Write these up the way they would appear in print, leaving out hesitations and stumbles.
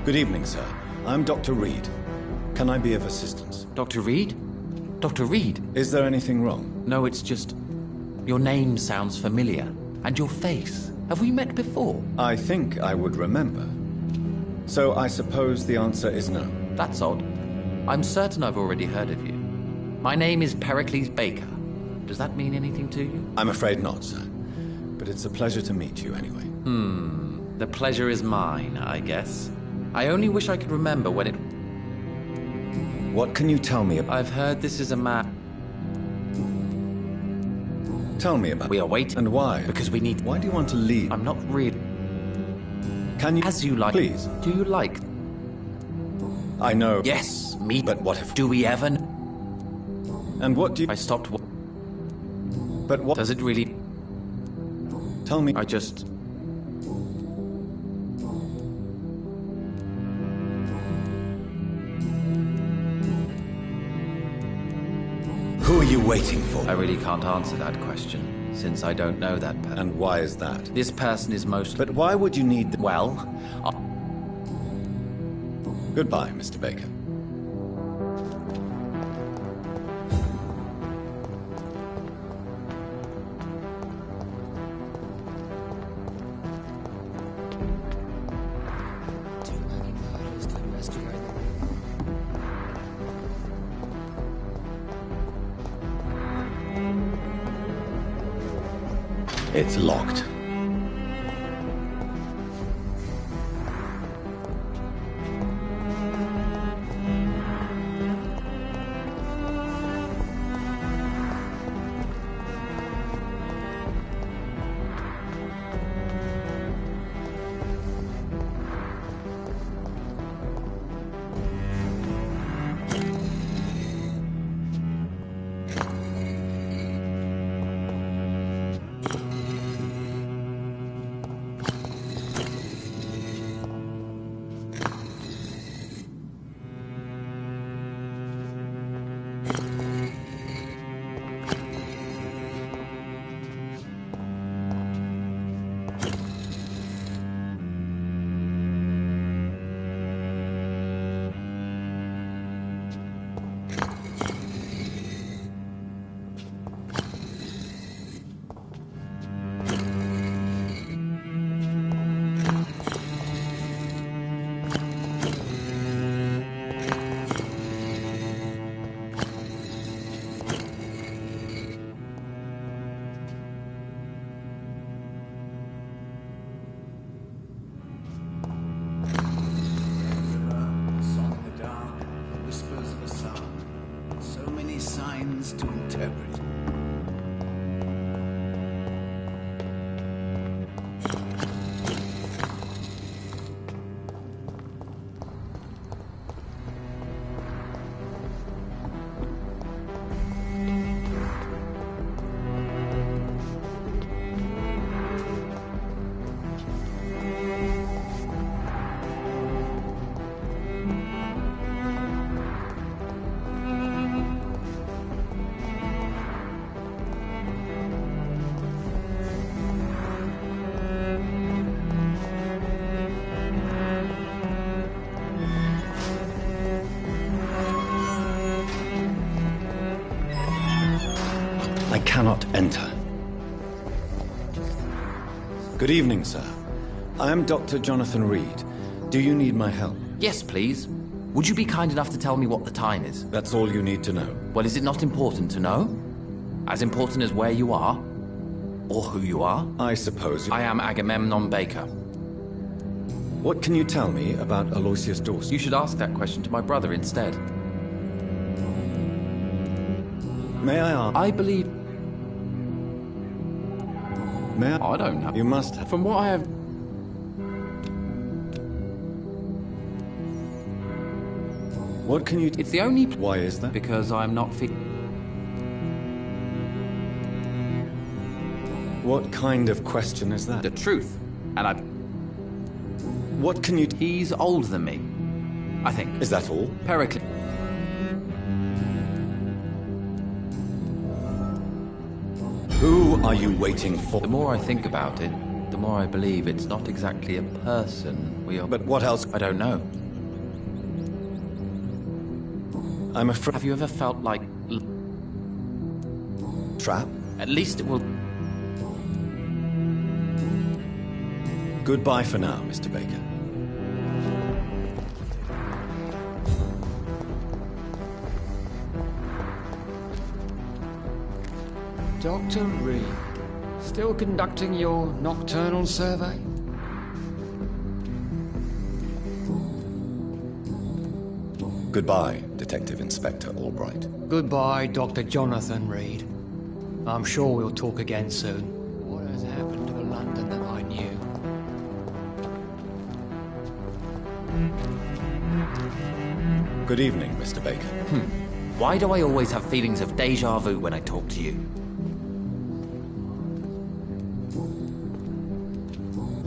Good evening, sir. I'm Dr. Reed. Can I be of assistance? Dr. Reed? Dr. Reed? Is there anything wrong? No, it's just... Your name sounds familiar. And your face. Have we met before? I think I would remember. So I suppose the answer is no. That's odd. I'm certain I've already heard of you. My name is Pericles Baker. Does that mean anything to you? I'm afraid not, sir. But it's a pleasure to meet you anyway. The pleasure is mine, I guess. I only wish I could remember when it... What can you tell me about... I've heard this is a man... Tell me about... We are waiting. And why? Because we need... Why do you want to leave? I'm not really... Can you... As you like. Please. Do you like... I know... Yes, me. But what if... Do we ever... And what do you... I stopped... But what... Does it really... Tell me... I just... Who are you waiting for? I really can't answer that question, since I don't know that person. And why is that? This person is most... But why would you need the... Well... Goodbye, Mr. Baker. It's locked. To interpret. I cannot enter. Good evening, sir. I am Dr. Jonathan Reed. Do you need my help? Yes, please. Would you be kind enough to tell me what the time is? That's all you need to know. Well, is it not important to know? As important as where you are? Or who you are? I suppose you... I am Agamemnon Baker. What can you tell me about Aloysius Dawson? You should ask that question to my brother instead. May I ask? I believe... May I? I don't know. You must have... From what I have... What can you... It's the only... Why is that? Because I'm not What kind of question is that? the truth. And I... What can you... He's older than me. I think. Is that all? Pericles. Who are you waiting for? The more I think about it, the more I believe it's not exactly a person we are... But what else? I don't know. I'm afraid... Have you ever felt like... Trap? At least it will... Goodbye for now, Mr. Baker. Dr. Reed, still conducting your nocturnal survey? Goodbye, Detective Inspector Albright. Goodbye, Dr. Jonathan Reed. I'm sure we'll talk again soon. What has happened to the London that I knew? Good evening, Mr. Baker. Why do I always have feelings of déjà vu when I talk to you?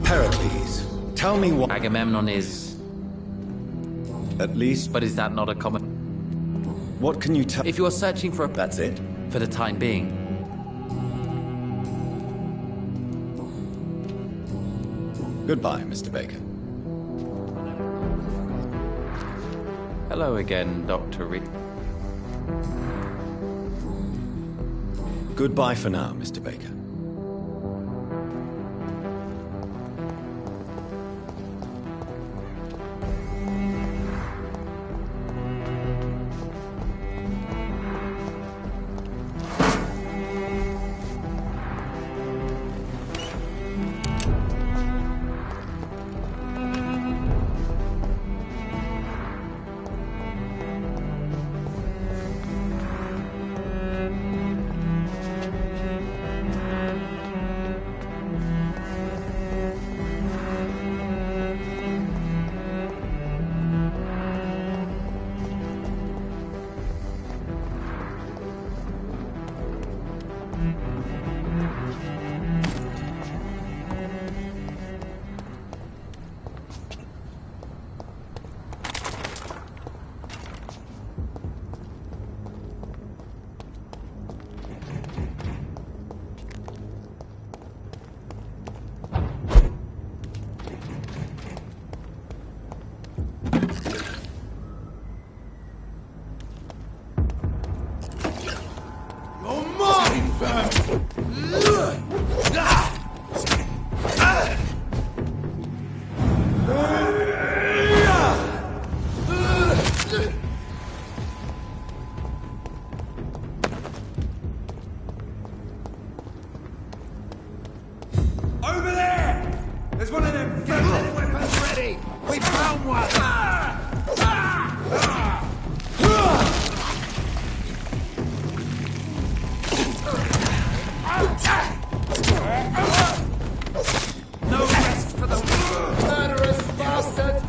Pericles, tell me what... Agamemnon is... At least... But is that not a common... What can you tell... If you are searching for a... That's it? For the time being. Goodbye, Mr. Baker. Hello again, Dr. Reed. Goodbye for now, Mr. Baker. Over there! There's one of them frozen weapons ready! We found one! No rest for the murderous bastard!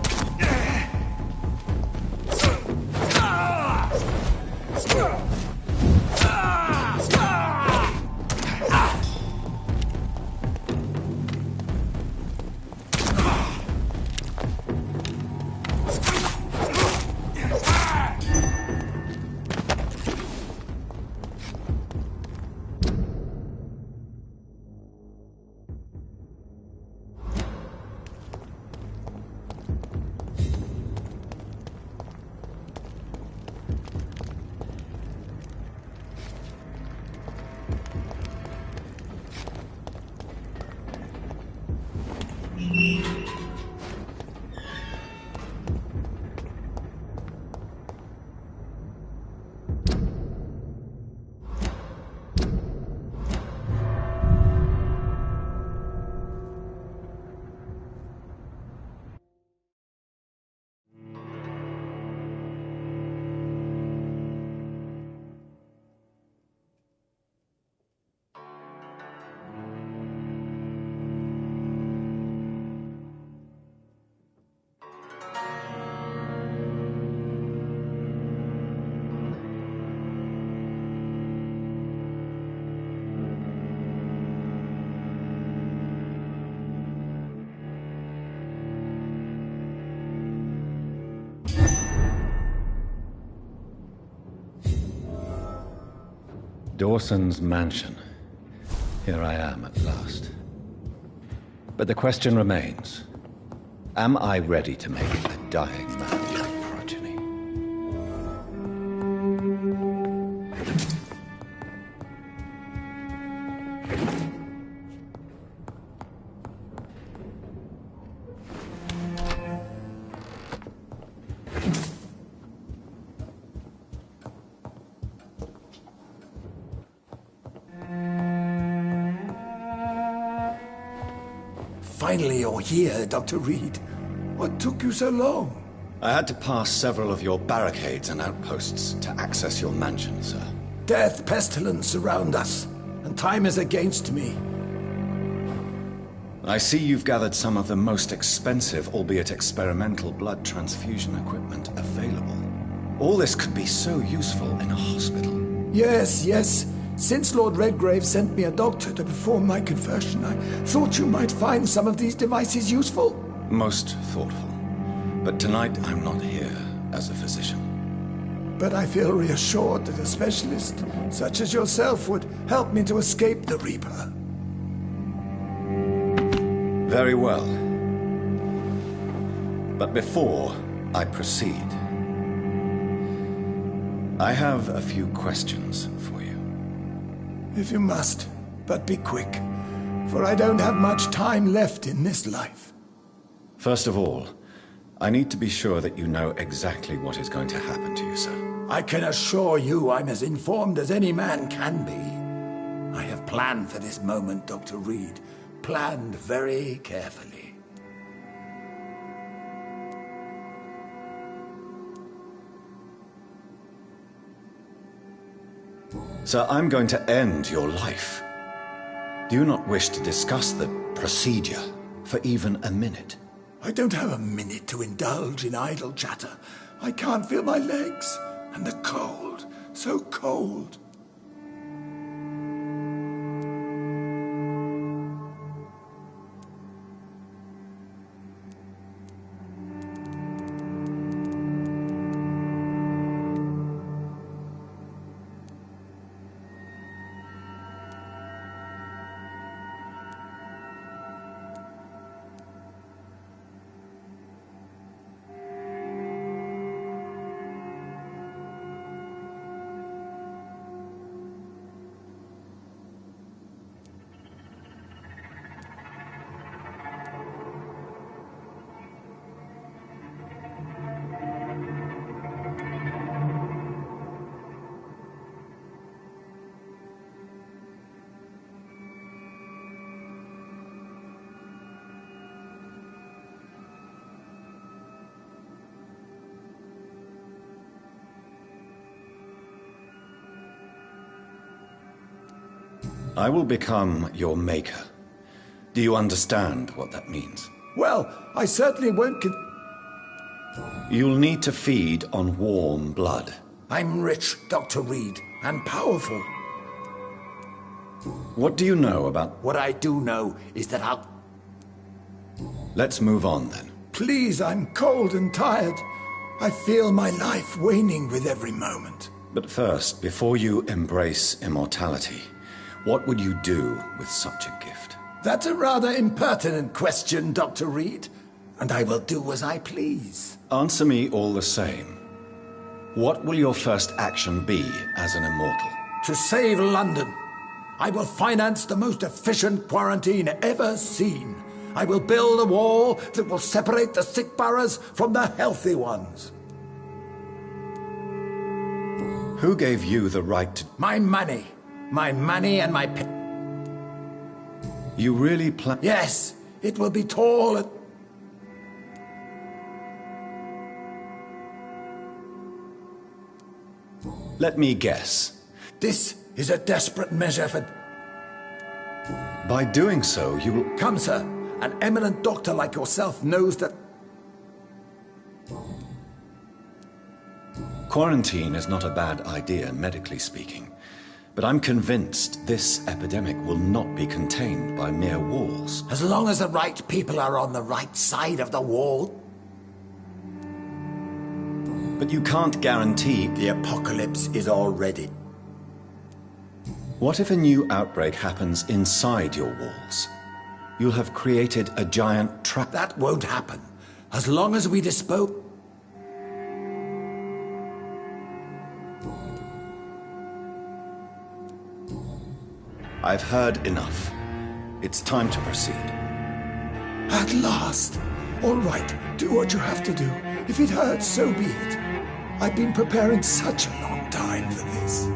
Dawson's mansion. Here I am at last. But the question remains, am I ready to make a dying man my progeny? Finally, you're here, Dr. Reed. What took you so long? I had to pass several of your barricades and outposts to access your mansion, sir. Death, pestilence surround us, and time is against me. I see you've gathered some of the most expensive, albeit experimental, blood transfusion equipment available. All this could be so useful in a hospital. Yes, yes. Since Lord Redgrave sent me a doctor to perform my conversion, I thought you might find some of these devices useful. Most thoughtful. But tonight I'm not here as a physician. But I feel reassured that a specialist such as yourself would help me to escape the Reaper. Very well. But before I proceed, I have a few questions for you. If you must, but be quick, for I don't have much time left in this life. First of all, I need to be sure that you know exactly what is going to happen to you, sir. I can assure you I'm as informed as any man can be. I have planned for this moment, Dr. Reed. Planned very carefully. Sir, I'm going to end your life. Do you not wish to discuss the procedure for even a minute? I don't have a minute to indulge in idle chatter. I can't feel my legs, and the cold, so cold. I will become your maker. Do you understand what that means? Well, I certainly won't You'll need to feed on warm blood. I'm rich, Dr. Reed, and powerful. What do you know about... What I do know is that I'll... Let's move on, then. Please, I'm cold and tired. I feel my life waning with every moment. But first, before you embrace immortality, what would you do with such a gift? That's a rather impertinent question, Dr. Reed, and I will do as I please. Answer me all the same. What will your first action be as an immortal? To save London, I will finance the most efficient quarantine ever seen. I will build a wall that will separate the sick boroughs from the healthy ones. Who gave you the right to... My money. My money and my... You really plan... Yes, it will be tall and... Let me guess. This is a desperate measure for... By doing so, you will... Come, sir. An eminent doctor like yourself knows that... Quarantine is not a bad idea, medically speaking. But I'm convinced this epidemic will not be contained by mere walls. As long as the right people are on the right side of the wall. But you can't guarantee... The apocalypse is already... What if a new outbreak happens inside your walls? You'll have created a giant trap. That won't happen. As long as we dispose... I've heard enough. It's time to proceed. At last! All right, do what you have to do. If it hurts, so be it. I've been preparing such a long time for this.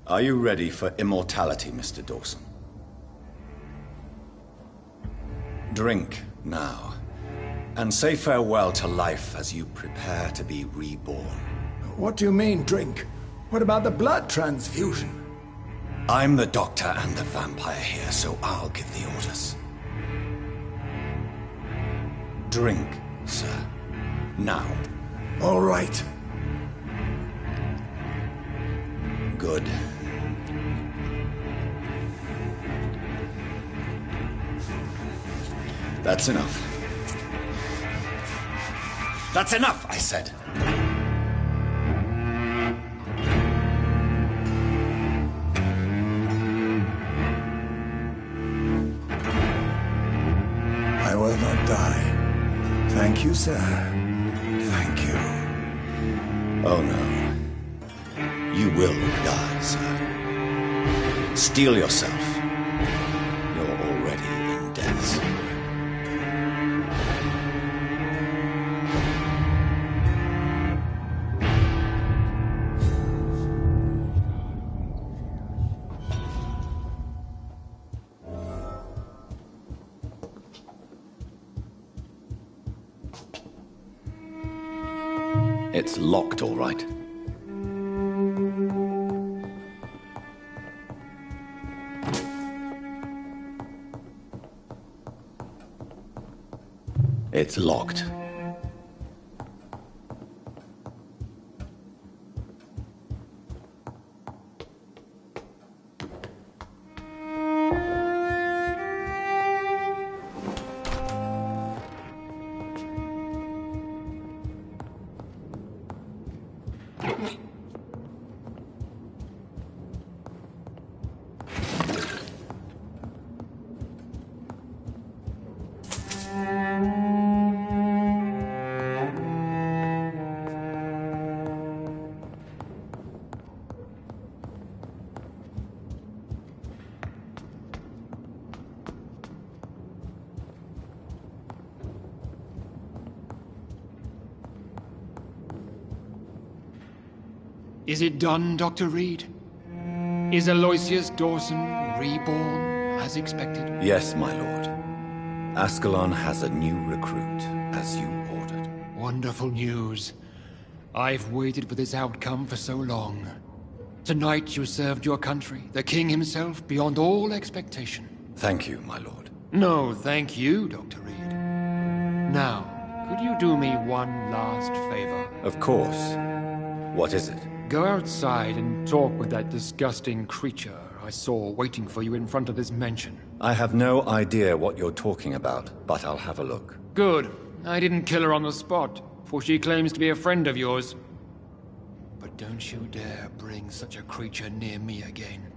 Are you ready for immortality, Mr. Dawson? Drink now, and say farewell to life as you prepare to be reborn. What do you mean, drink? What about the blood transfusion? I'm the doctor and the vampire here, so I'll give the orders. Drink, sir. Now. All right. Good. That's enough. That's enough, I said. I will not die. Thank you, sir. Thank you. Oh, no. You will die, sir. Steel yourself. You're already in death's door. It's locked, all right. It's locked. Is it done, Dr. Reed? Is Aloysius Dawson reborn, as expected? Yes, my lord. Ascalon has a new recruit, as you ordered. Wonderful news. I've waited for this outcome for so long. Tonight you served your country, the king himself, beyond all expectation. Thank you, my lord. No, thank you, Dr. Reed. Now, could you do me one last favor? Of course. What is it? Go outside and talk with that disgusting creature I saw waiting for you in front of this mansion. I have no idea what you're talking about, but I'll have a look. Good. I didn't kill her on the spot, for she claims to be a friend of yours. But don't you dare bring such a creature near me again.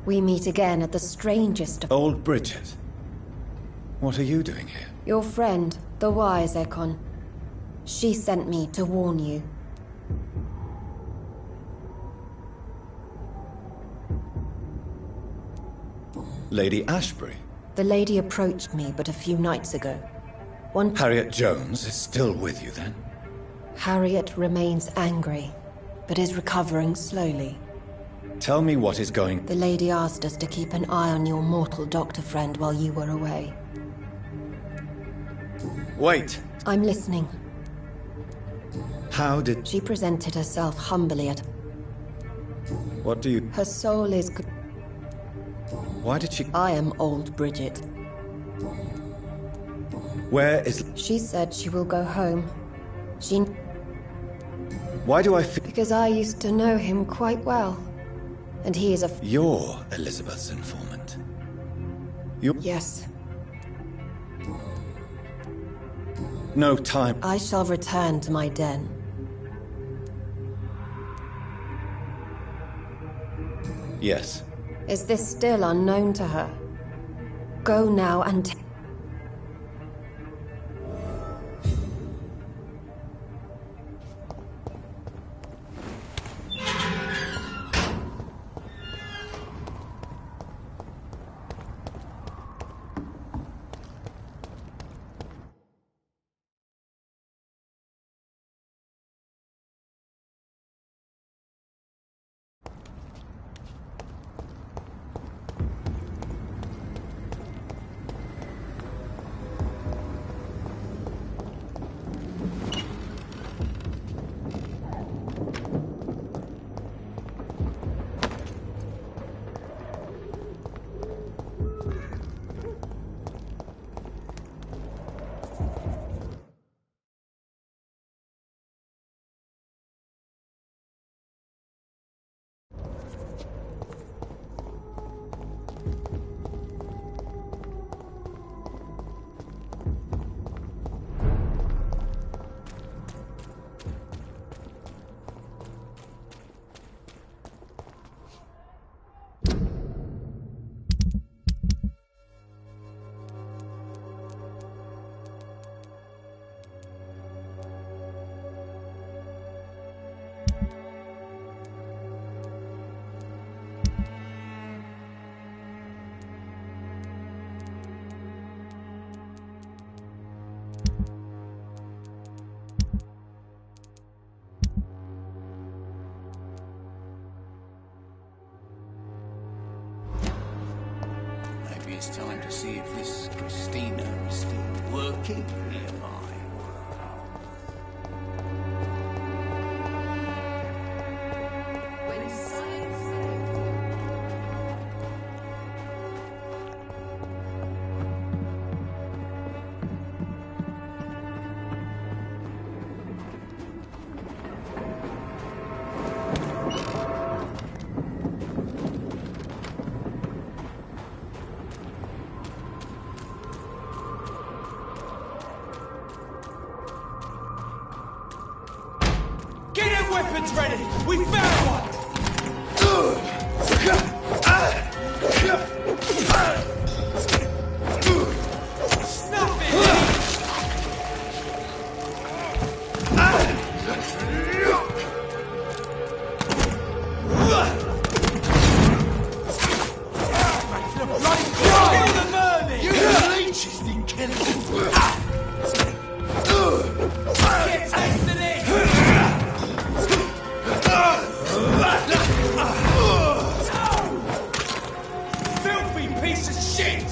We meet again at the strangest of... Old Bridget. What are you doing here? Your friend, the wise Ekon. She sent me to warn you. Lady Ashbury? The lady approached me but a few nights ago. Harriet Jones is still with you, then? Harriet remains angry, but is recovering slowly. Tell me what is going... The lady asked us to keep an eye on your mortal doctor friend while you were away. Wait! I'm listening. How did... She presented herself humbly at... What do you... Her soul is... Why did she... I am old Bridget. Where is... She said she will go home. She... Why do I feel... Because I used to know him quite well. And he is a... You're Elizabeth's informant. You... Yes. No time. I shall return to my den. Yes. Is this still unknown to her? Go now and... it's time to see if this Christina is still working nearby. Weapons ready! We found one! Snuff it! Kill the vermin! You leeches didn't kill him! Get tasted it! Filthy piece of shit!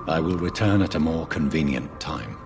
I will return at a more convenient time.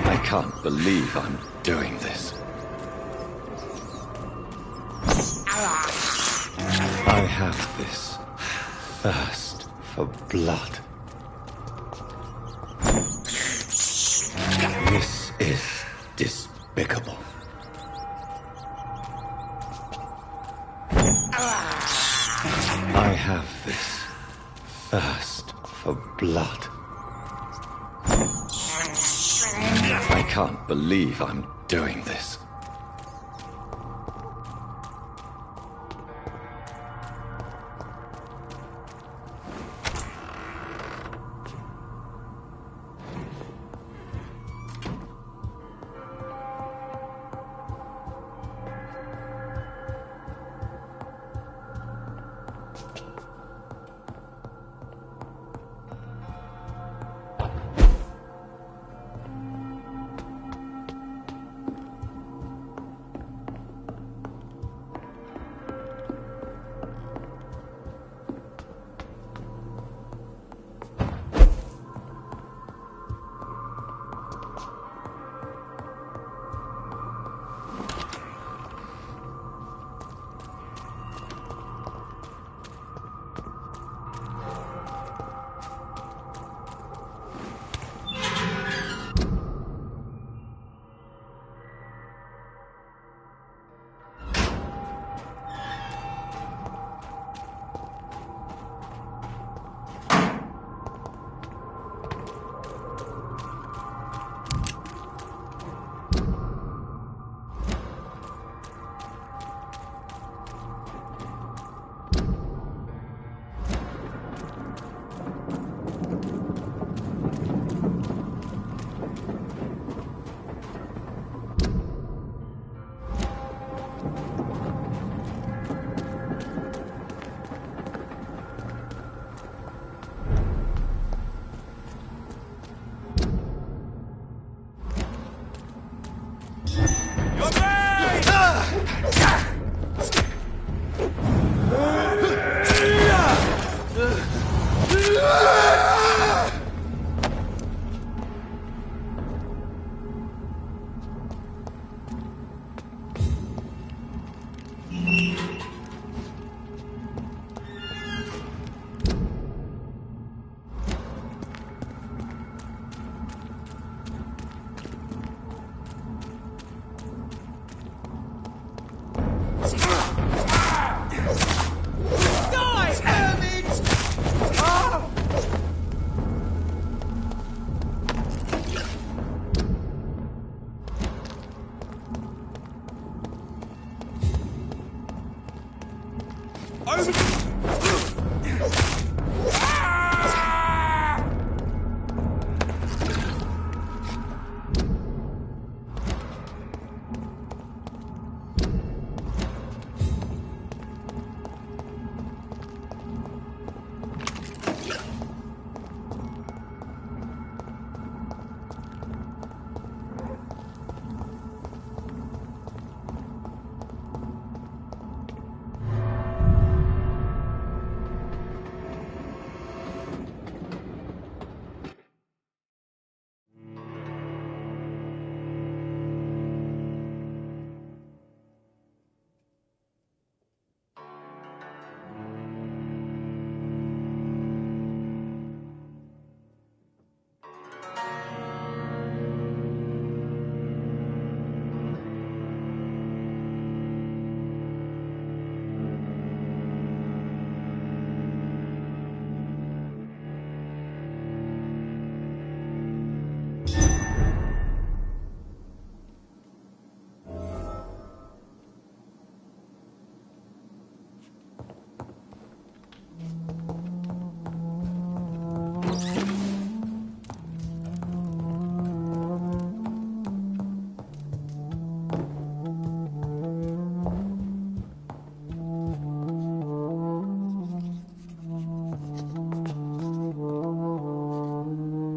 I can't believe I'm doing this. I have this thirst for blood. This is despicable. I have this thirst for blood. I can't believe I'm doing this.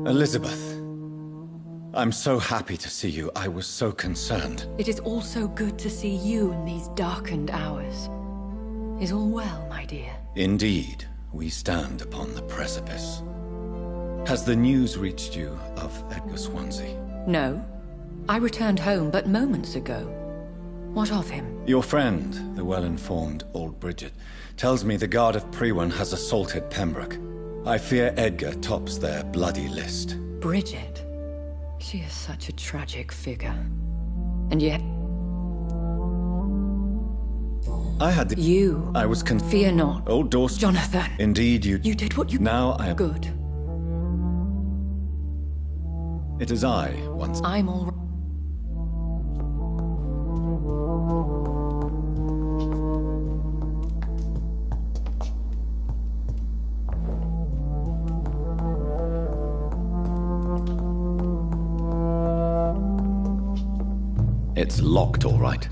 Elizabeth, I'm so happy to see you. I was so concerned. It is also good to see you in these darkened hours. Is all well, my dear? Indeed, we stand upon the precipice. Has the news reached you of Edgar Swansea? No. I returned home but moments ago. What of him? Your friend, the well-informed old Bridget, tells me the Guard of Priwen has assaulted Pembroke. I fear Edgar tops their bloody list. Bridget? She is such a tragic figure. And yet... I had the... You. I was Fear not. Old Dorset. Jonathan. Indeed, you... You did what you... Now I am... Good. It is I, once... I'm all right. It's locked, all right.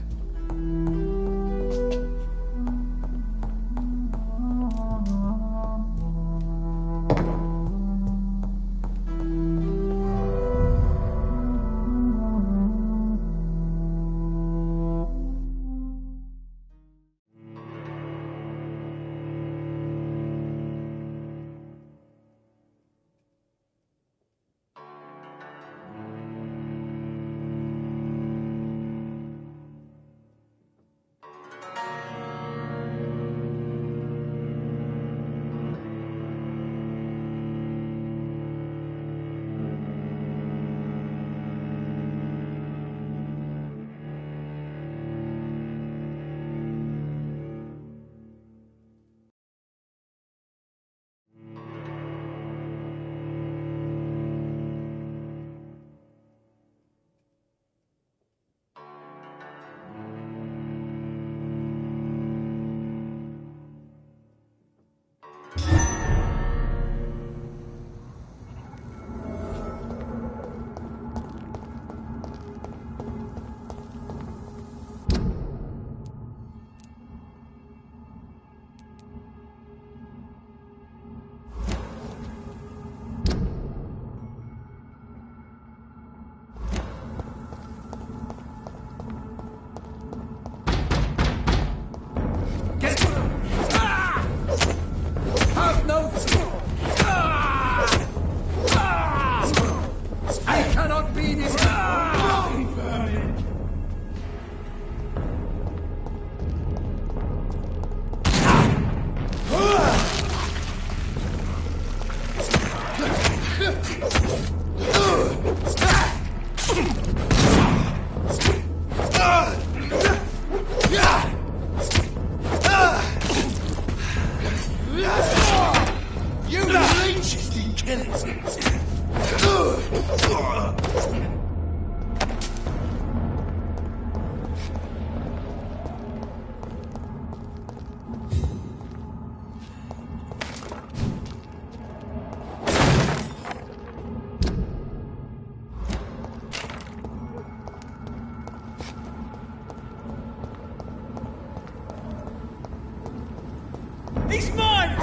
He's mine!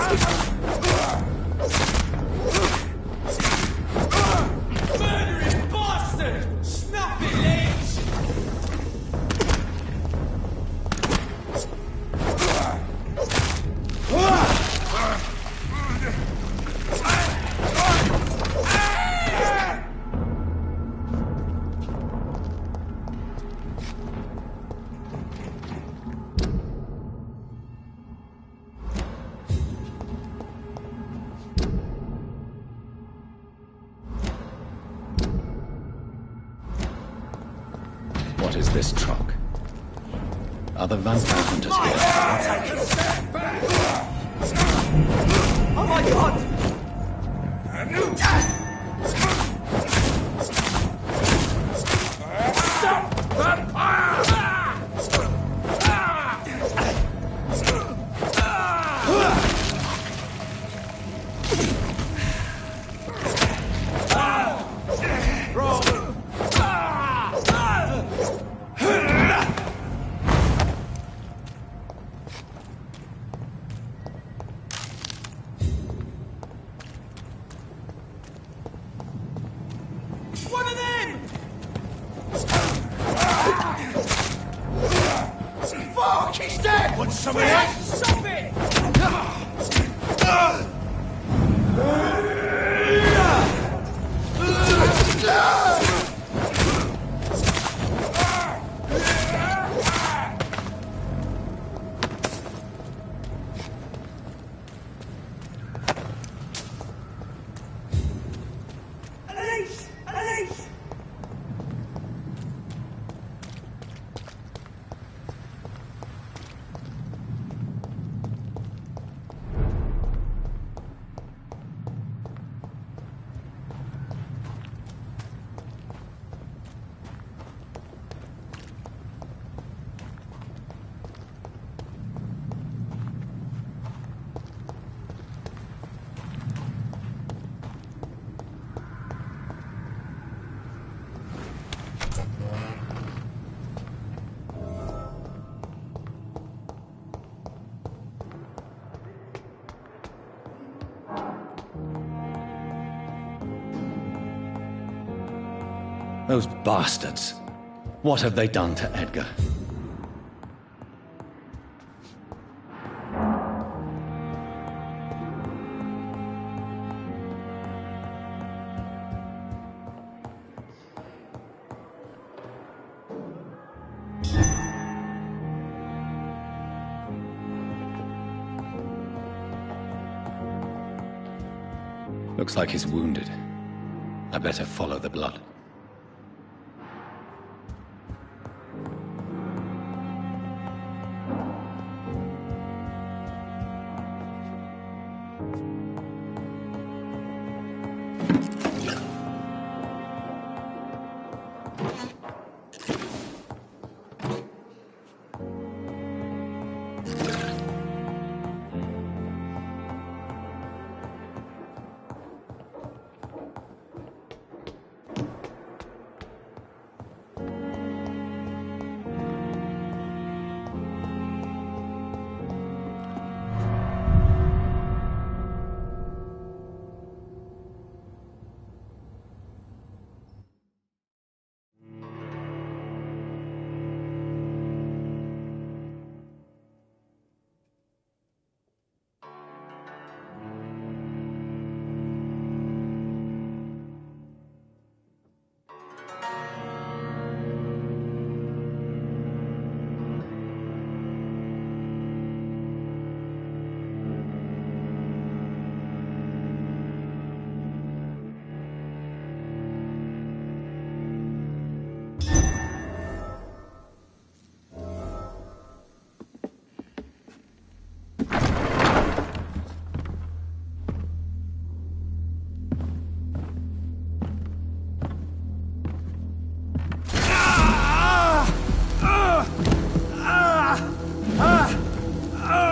Murdering bastard! Snuff it, legs! What is this truck? Are the vampire hunters here? Oh my god! Stop! Vampire! One of them! Fuck, he's dead! Want some of that? Stop it! Alice! Alice! Those bastards. What have they done to Edgar? Looks like he's wounded. I better follow the blood.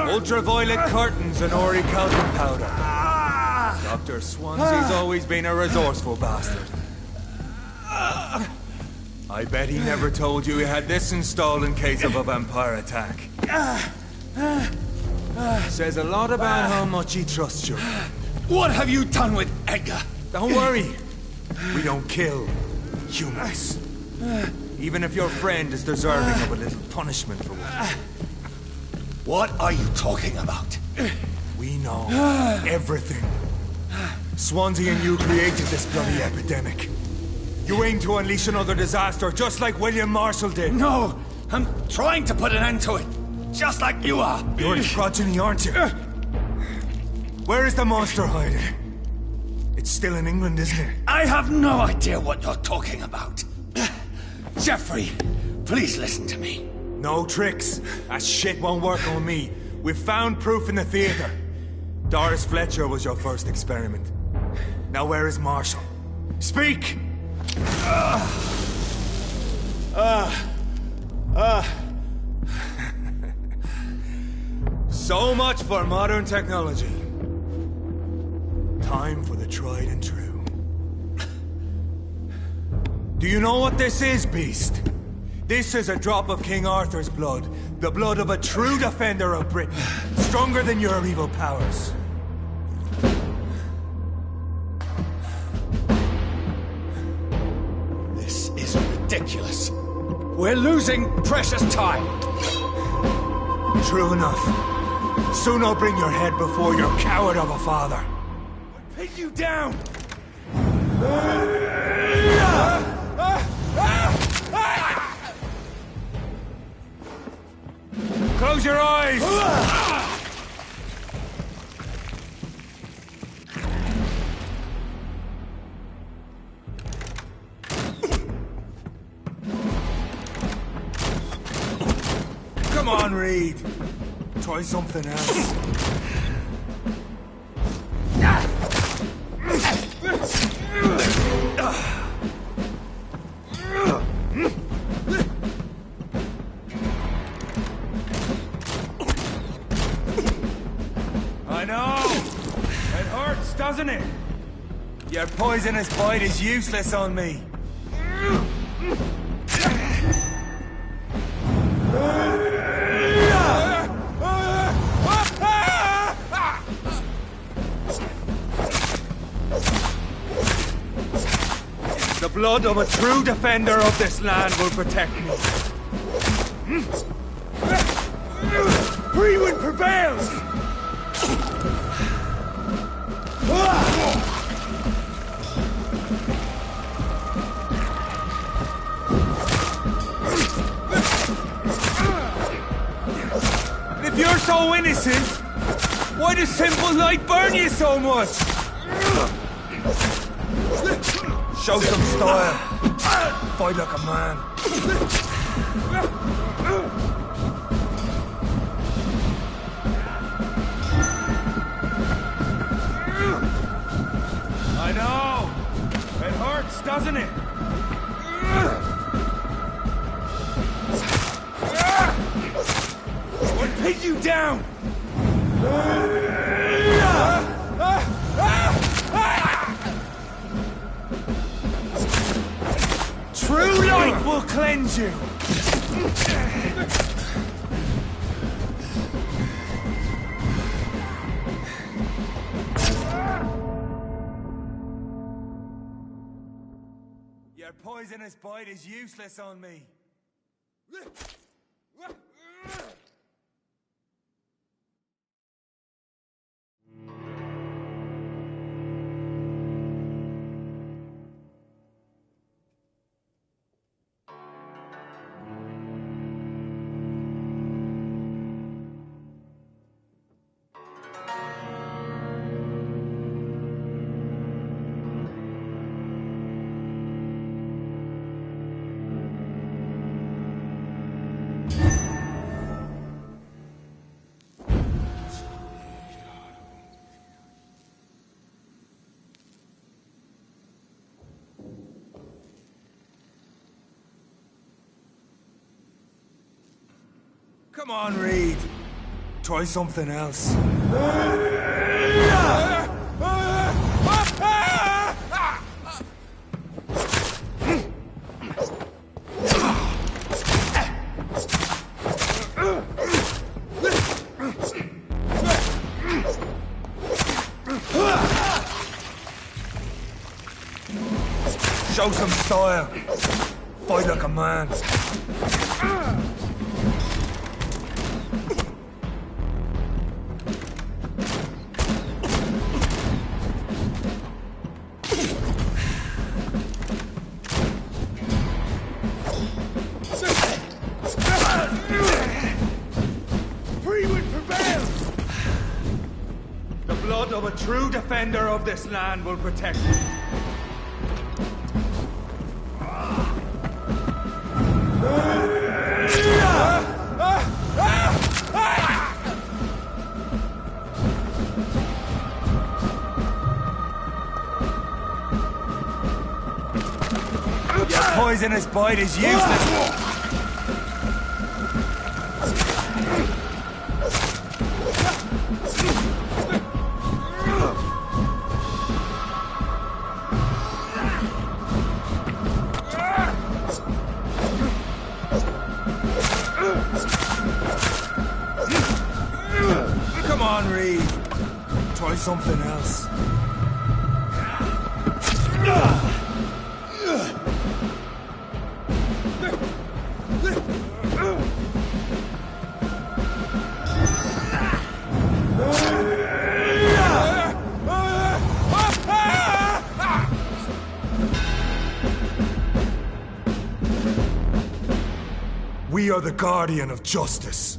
Ultraviolet curtains and Ori calcium powder. Dr. Swansea's always been a resourceful bastard. I bet he never told you he had this installed in case of a vampire attack. Says a lot about how much he trusts you. What have you done with Edgar? Don't worry. We don't kill humans. Even if your friend is deserving of a little punishment for what. What are you talking about? We know everything. Swansea and you created this bloody epidemic. You aim to unleash another disaster, just like William Marshall did. No, I'm trying to put an end to it. Just like you are. You're the progeny, aren't you? Where is the monster hiding? It's still in England, isn't it? I have no idea what you're talking about. Jeffrey, please listen to me. No tricks. That shit won't work on me. We've found proof in the theater. Doris Fletcher was your first experiment. Now where is Marshall? Speak! So much for modern technology. Time for the tried and true. Do you know what this is, Beast? This is a drop of King Arthur's blood. The blood of a true defender of Britain. Stronger than your evil powers. This is ridiculous. We're losing precious time. True enough. Soon I'll bring your head before your coward of a father. Pin you down! Close your eyes! Come on, Reed. Try something else. I know! It hurts, doesn't it? Your poisonous bite is useless on me. The blood of a true defender of this land will protect me. Freewind prevails! And if you're so innocent, why does simple light burn you so much? Show some style. Fight like a man. I know. It hurts, doesn't it? Or pin you down. True light will cleanse you. Your poisonous bite is useless on me. Come on, Reed. Try something else. Show some style. Fight like a man. Of a true defender of this land will protect me. Your poisonous bite is useless. Come on, Reed. Try something else. We are the guardian of justice.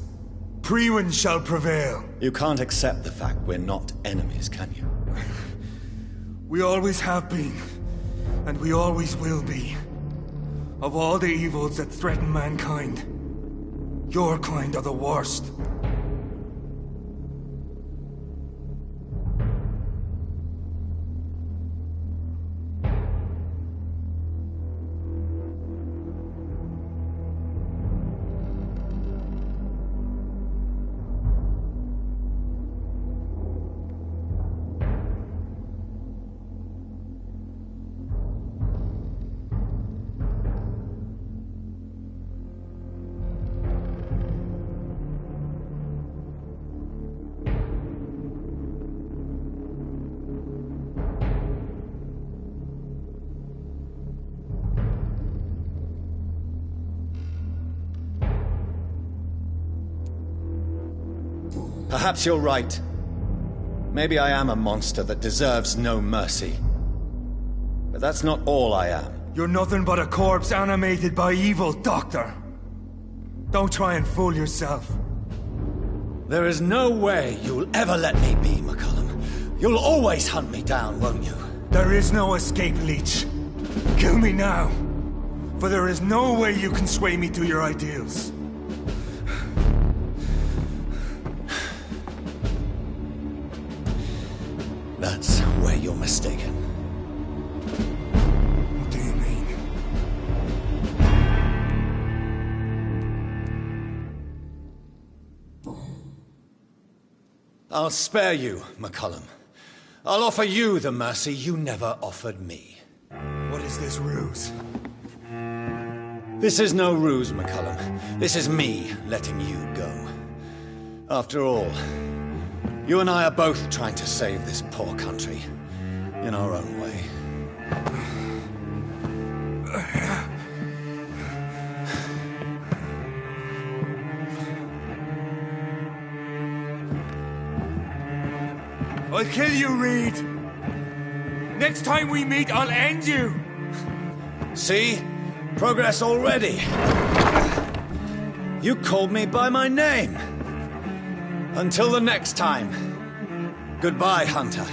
Priwen shall prevail. You can't accept the fact we're not enemies, can you? We always have been, and we always will be. Of all the evils that threaten mankind, your kind are the worst. Perhaps you're right. Maybe I am a monster that deserves no mercy. But that's not all I am. You're nothing but a corpse animated by evil, Doctor. Don't try and fool yourself. There is no way you'll ever let me be, McCullum. You'll always hunt me down, won't you? There is no escape, Leech. Kill me now. For there is no way you can sway me to your ideals. That's where you're mistaken. What do you mean? I'll spare you, McCullum. I'll offer you the mercy you never offered me. What is this ruse? This is no ruse, McCullum. This is me letting you go. After all, you and I are both trying to save this poor country, in our own way. I'll kill you, Reed! Next time we meet, I'll end you! See? Progress already. You called me by my name. Until the next time. Goodbye, Hunter.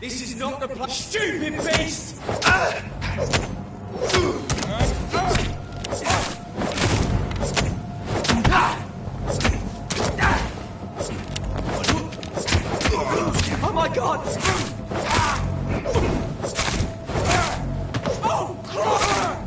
This is not the place. Stupid beast! Oh my god! Oh, crap!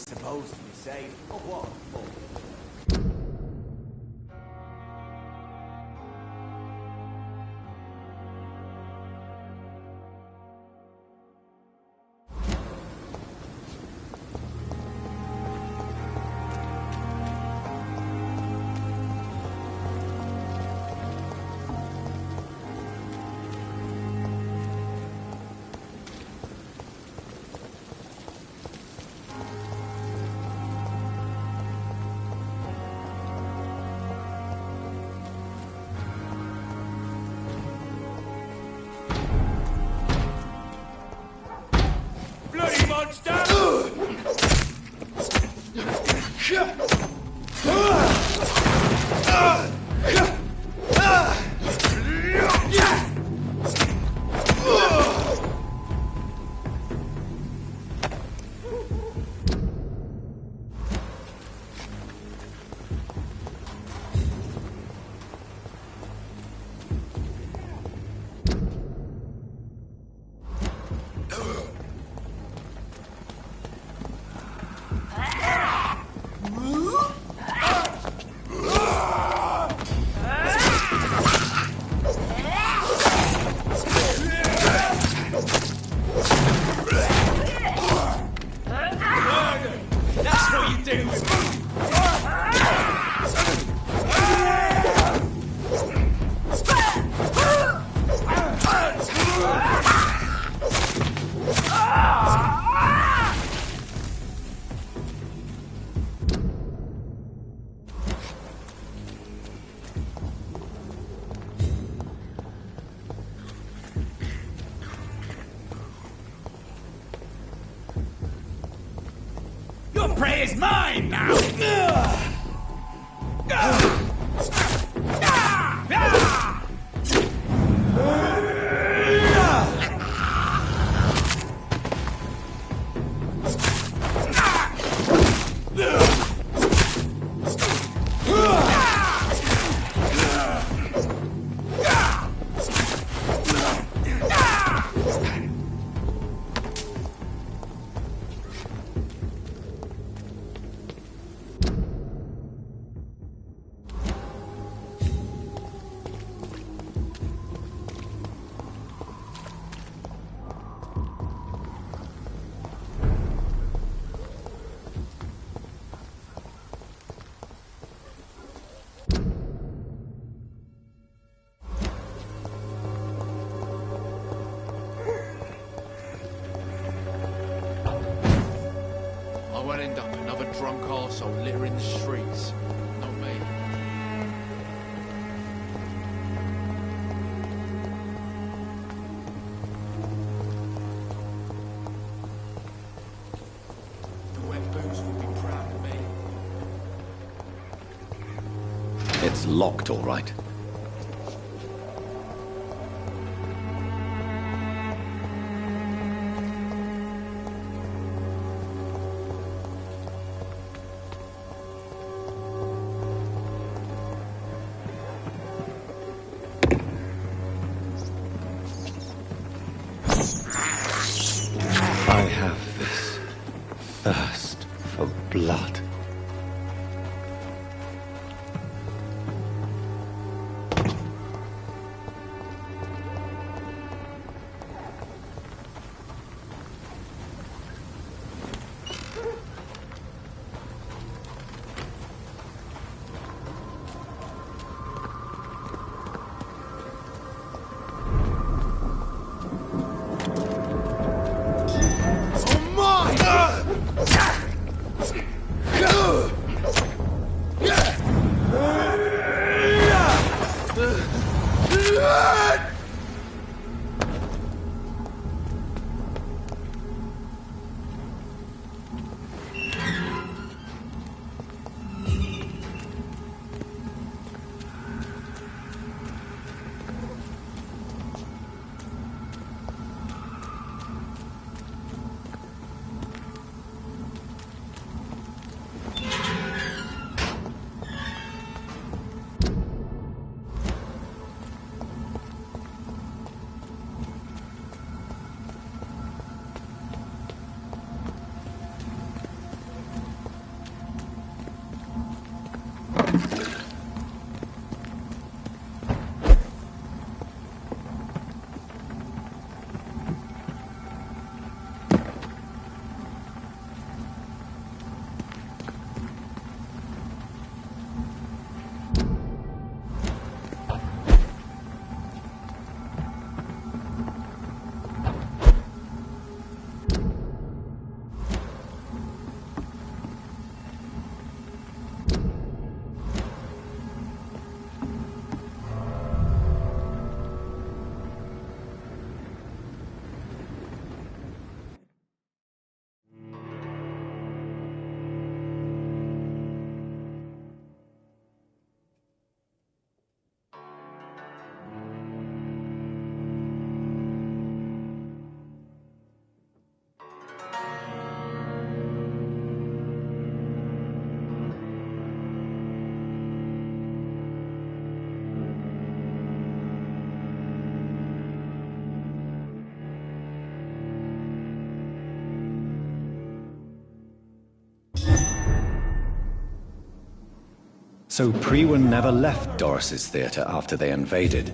supposed to be safe, but what for? Your prey is mine now! I won't end up another drunk arsehole littering the streets. Not me. The wet boots will be proud of me. It's locked, all right. I have this thirst for blood. So Priwen never left Doris's theater after they invaded.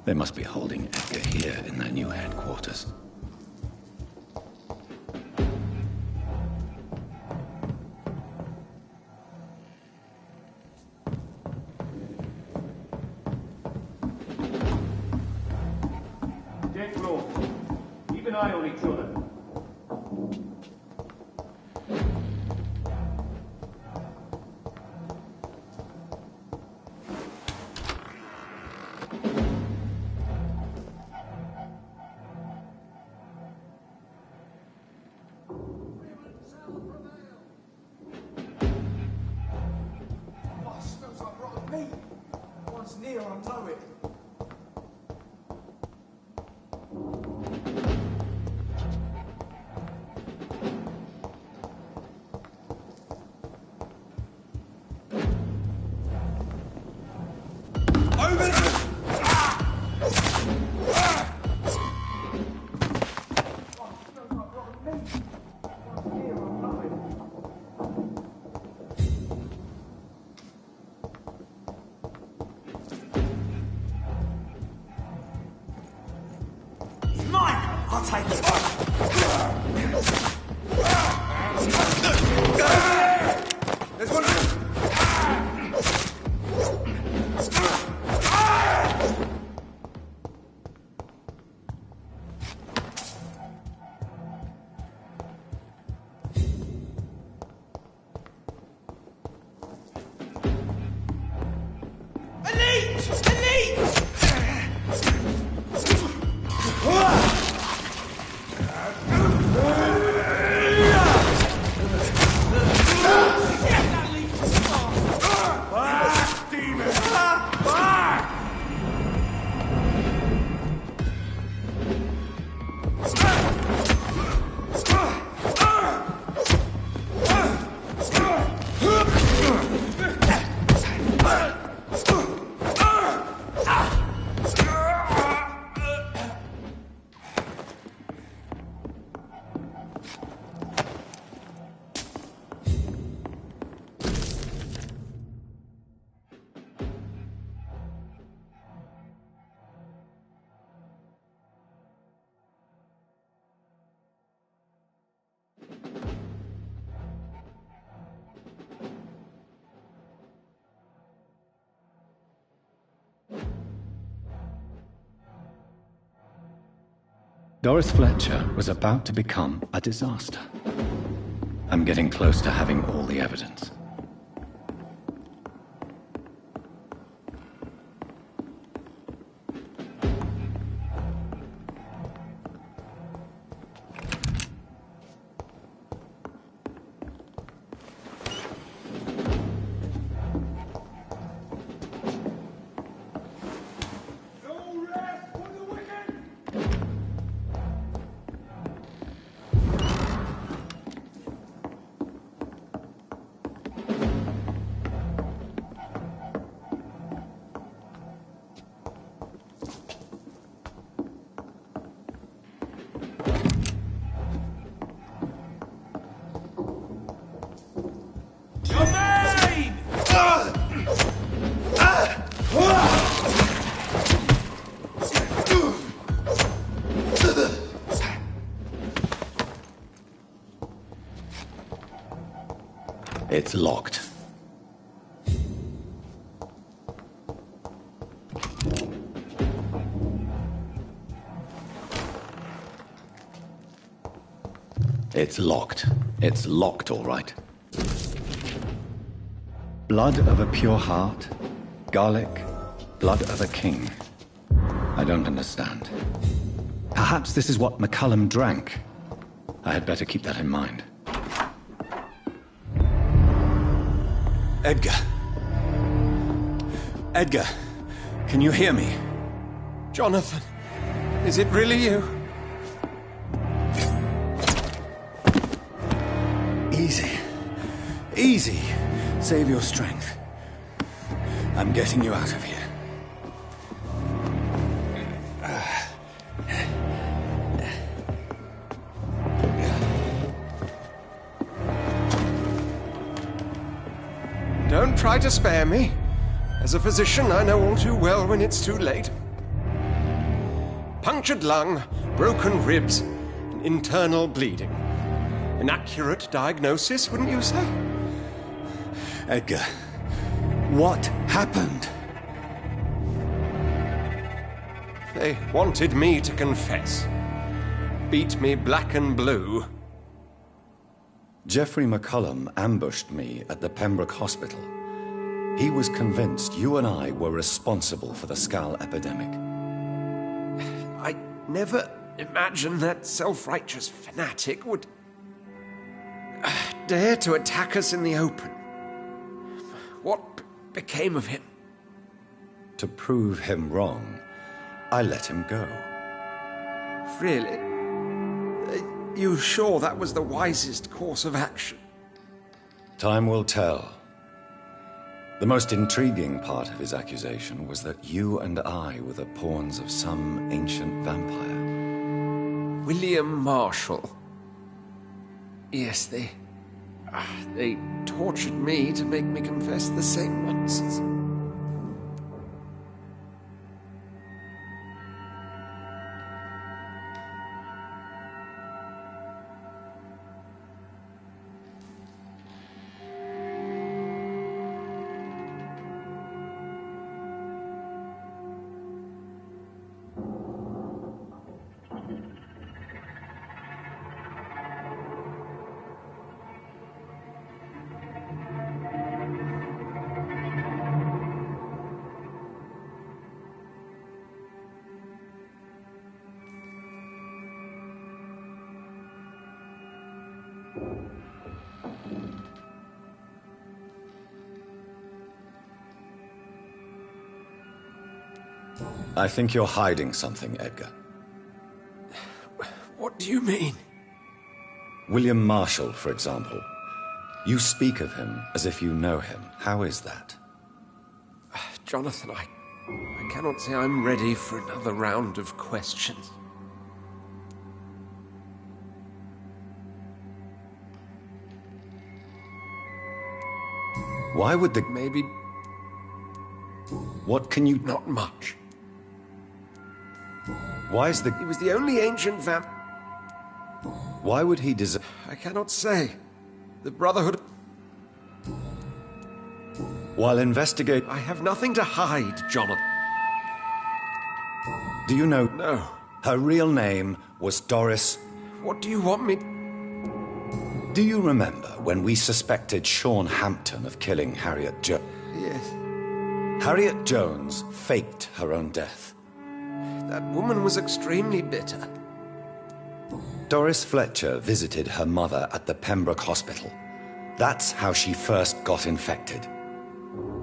They must be holding Edgar here in their new headquarters. Death row. Keep an eye on each other. Near, I know it. I'll take it. There's one. Doris Fletcher was about to become a disaster. I'm getting close to having all the evidence. It's locked. It's locked. It's locked, all right. Blood of a pure heart, garlic, blood of a king. I don't understand. Perhaps this is what McCullum drank. I had better keep that in mind. Edgar. Edgar, can you hear me? Jonathan, is it really you? Easy. Easy. Save your strength. I'm getting you out of here. Don't try to spare me. As a physician, I know all too well when it's too late. Punctured lung, broken ribs, and internal bleeding. An accurate diagnosis, wouldn't you say? Edgar, what happened? They wanted me to confess. Beat me black and blue. Geoffrey McCullum ambushed me at the Pembroke Hospital. He was convinced you and I were responsible for the Skal epidemic. I never imagined that self-righteous fanatic would dare to attack us in the open. What became of him? To prove him wrong, I let him go. Really? You sure that was the wisest course of action? Time will tell. The most intriguing part of his accusation was that you and I were the pawns of some ancient vampire. William Marshall. Yes, they tortured me to make me confess the same nonsense. I think you're hiding something, Edgar. What do you mean? William Marshall, for example. You speak of him as if you know him. How is that? Jonathan, I cannot say I'm ready for another round of questions. Why would the... Maybe... What can you... Not much. Why is the... He was the only ancient vamp... Why would he deserve... I cannot say. The Brotherhood... While investigate... I have nothing to hide, Jonathan. Do you know... No. Her real name was Doris... What do you want me... Do you remember when we suspected Sean Hampton of killing Harriet Jones? Yes. Harriet Jones faked her own death. That woman was extremely bitter. Doris Fletcher visited her mother at the Pembroke Hospital. That's how she first got infected.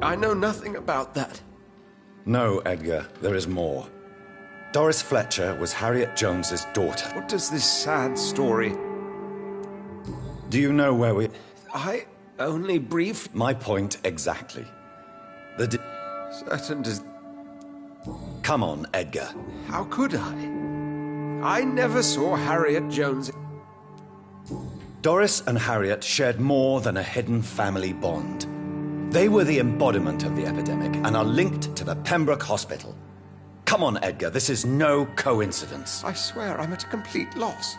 I know nothing about that. No, Edgar, there is more. Doris Fletcher was Harriet Jones's daughter. What does this sad story... Do you know where we... I only briefed... My point exactly. Certain does... Come on, Edgar. How could I? I never saw Harriet Jones... Doris and Harriet shared more than a hidden family bond. They were the embodiment of the epidemic and are linked to the Pembroke Hospital. Come on, Edgar, this is no coincidence. I swear I'm at a complete loss.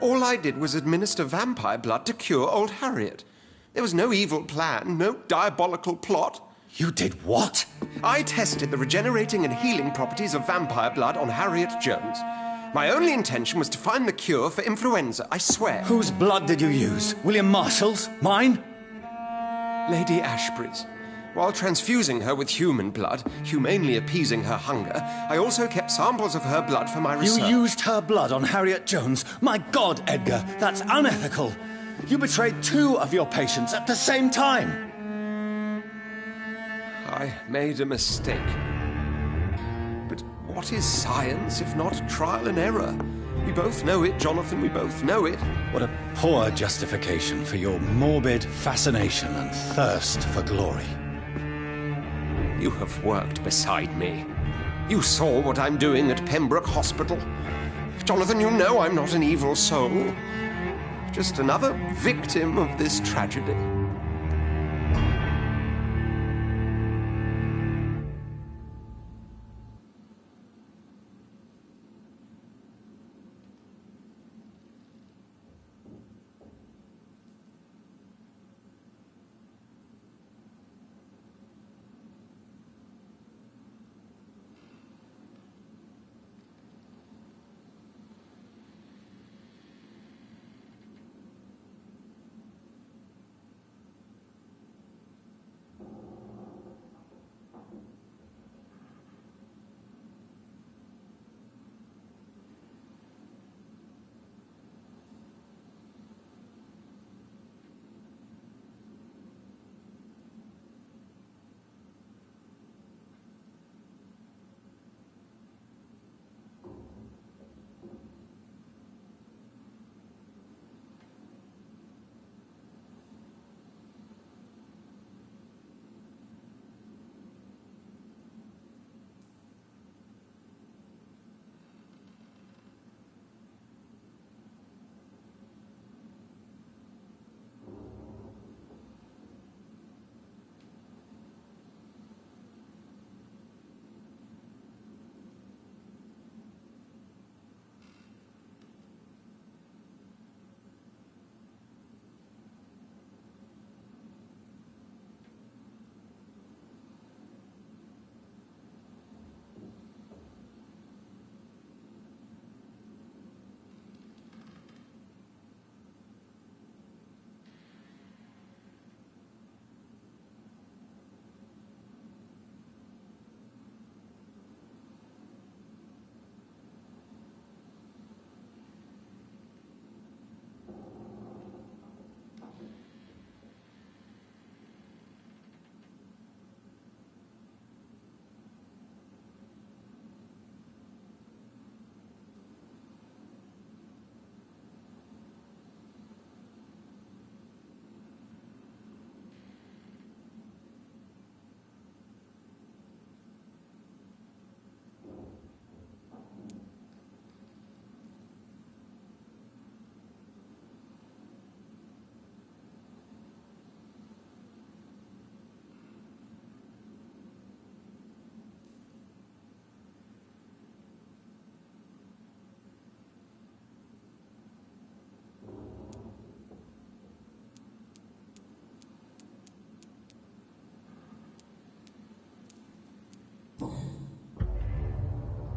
All I did was administer vampire blood to cure old Harriet. There was no evil plan, no diabolical plot. You did what? I tested the regenerating and healing properties of vampire blood on Harriet Jones. My only intention was to find the cure for influenza, I swear. Whose blood did you use? William Marshall's? Mine? Lady Ashbury's. While transfusing her with human blood, humanely appeasing her hunger, I also kept samples of her blood for my research. You used her blood on Harriet Jones? My God, Edgar, that's unethical. You betrayed 2 of your patients at the same time. I made a mistake. But what is science if not trial and error? We both know it, Jonathan, we both know it. What a poor justification for your morbid fascination and thirst for glory. You have worked beside me. You saw what I'm doing at Pembroke Hospital. Jonathan, you know I'm not an evil soul. Just another victim of this tragedy.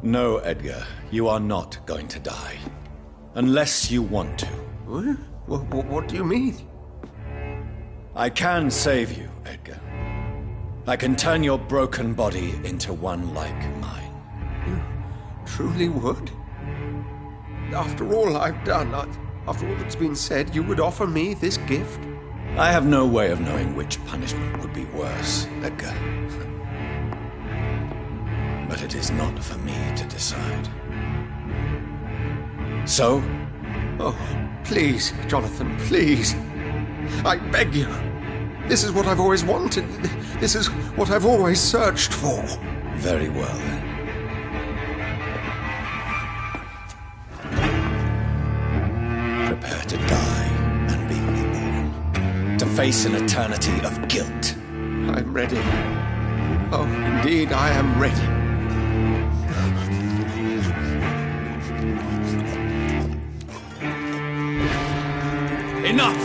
No, Edgar, you are not going to die. Unless you want to. What do you mean? I can save you, Edgar. I can turn your broken body into one like mine. You truly would? After all I've done, after all that's been said, you would offer me this gift? I have no way of knowing which punishment would be worse, Edgar. But it is not for me to decide. So? Oh, please, Jonathan, please. I beg you. This is what I've always wanted. This is what I've always searched for. Very well, then. Prepare to die and be reborn. To face an eternity of guilt. I'm ready. Oh, indeed, I am ready. Enough!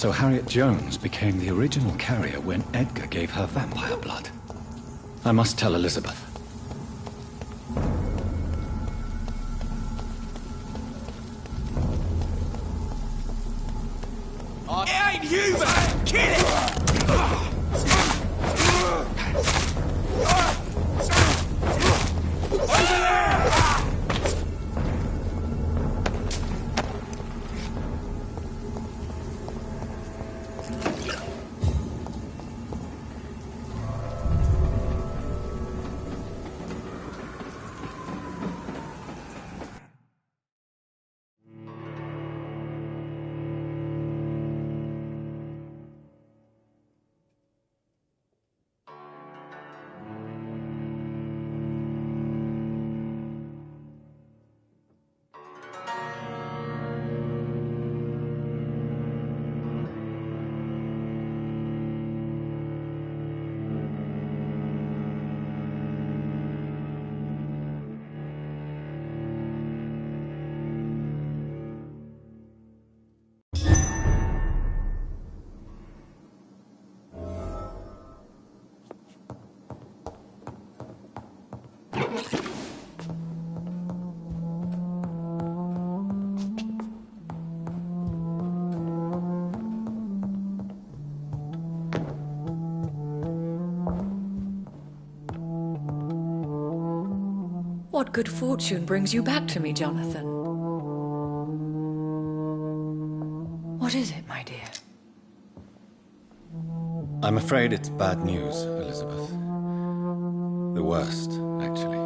So Harriet Jones became the original carrier when Edgar gave her vampire blood. I must tell Elizabeth. It ain't human! Kill it! What good fortune brings you back to me, Jonathan? What is it, my dear? I'm afraid it's bad news, Elizabeth. The worst, actually.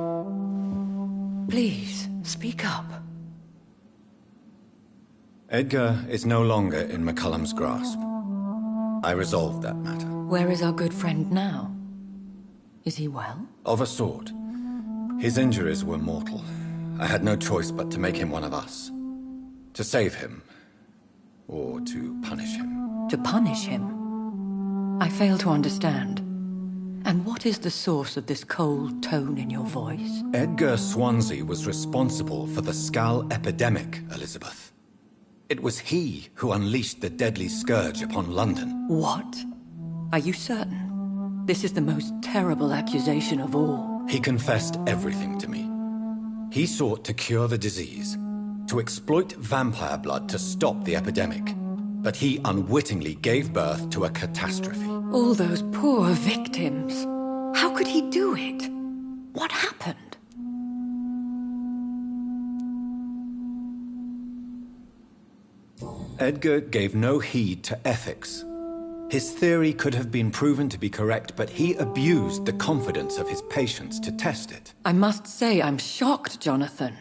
Please, speak up. Edgar is no longer in McCullum's grasp. I resolved that matter. Where is our good friend now? Is he well? Of a sort. His injuries were mortal. I had no choice but to make him one of us. To save him. Or to punish him. To punish him? I fail to understand. And what is the source of this cold tone in your voice? Edgar Swansea was responsible for the Skull epidemic, Elizabeth. It was he who unleashed the deadly scourge upon London. What? Are you certain? This is the most terrible accusation of all. He confessed everything to me. He sought to cure the disease, to exploit vampire blood to stop the epidemic. But he unwittingly gave birth to a catastrophe. All those poor victims. How could he do it? What happened? Edgar gave no heed to ethics. His theory could have been proven to be correct, but he abused the confidence of his patients to test it. I must say I'm shocked, Jonathan.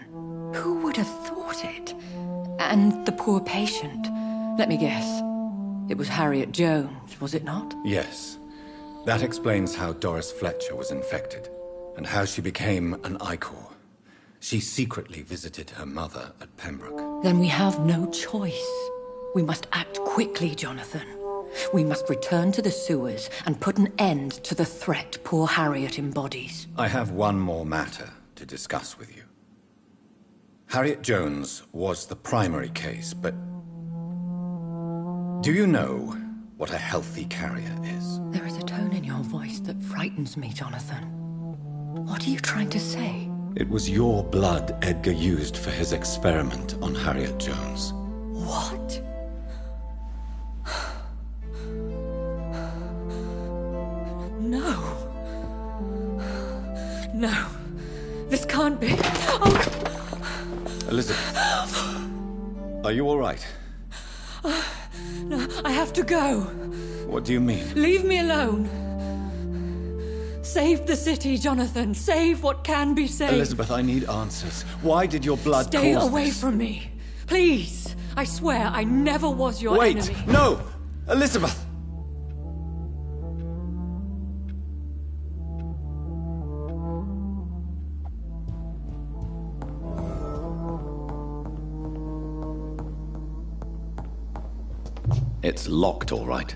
Who would have thought it? And the poor patient. Let me guess. It was Harriet Jones, was it not? Yes. That explains how Doris Fletcher was infected, and how she became an Ichor. She secretly visited her mother at Pembroke. Then we have no choice. We must act quickly, Jonathan. We must return to the sewers and put an end to the threat poor Harriet embodies. I have one more matter to discuss with you. Harriet Jones was the primary case, but do you know what a healthy carrier is? There is a tone in your voice that frightens me, Jonathan. What are you trying to say? It was your blood Edgar used for his experiment on Harriet Jones. What? No. No. This can't be. Oh. Elizabeth. Are you all right? No, I have to go. What do you mean? Leave me alone. Save the city, Jonathan. Save what can be saved. Elizabeth, I need answers. Why did your blood Stay cause away this? from me. Please. I swear I never was your enemy. Wait! No! Elizabeth! It's locked, all right.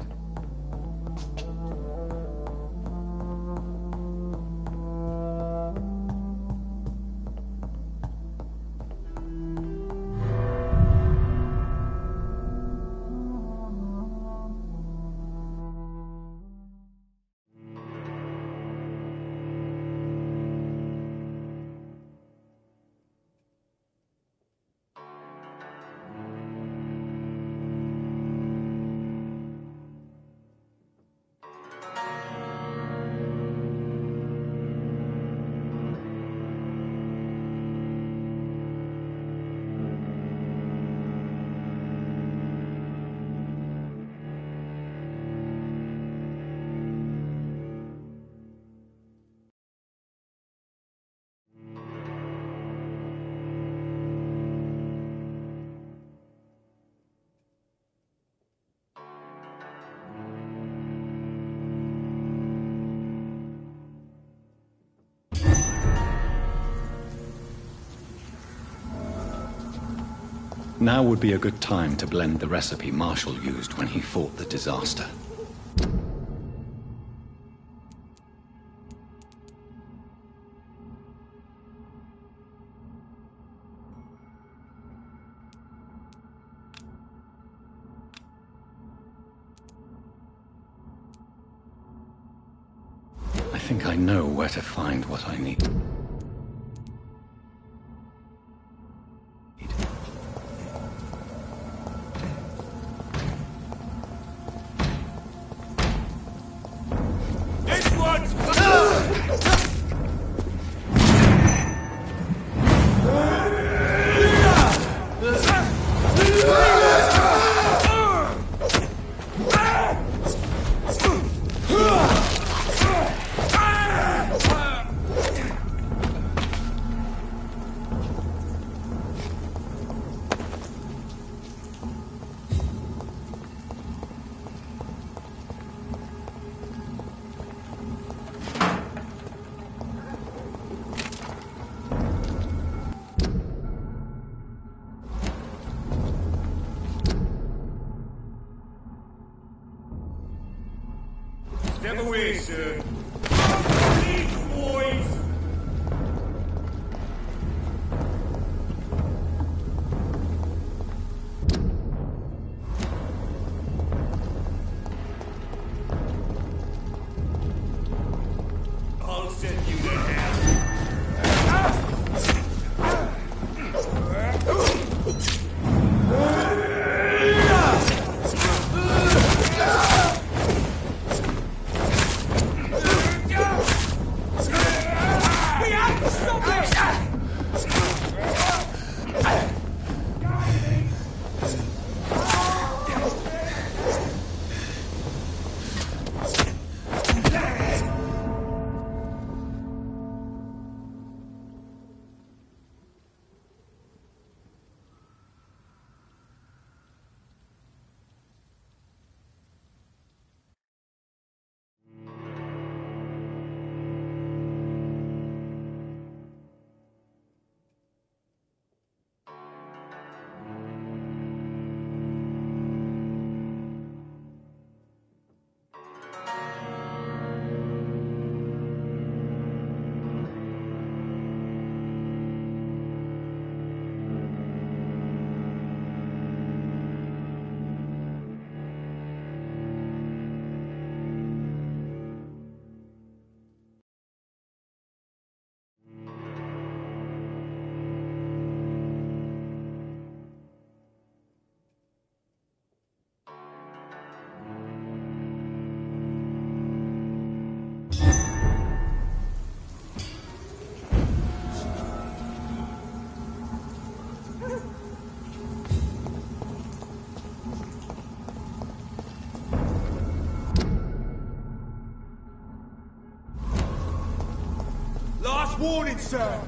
Now would be a good time to blend the recipe Marshall used when he fought the disaster. I think I know where to find what I need. Step away, sir. Please, boys! I'll send you to hell. Last warning, sir!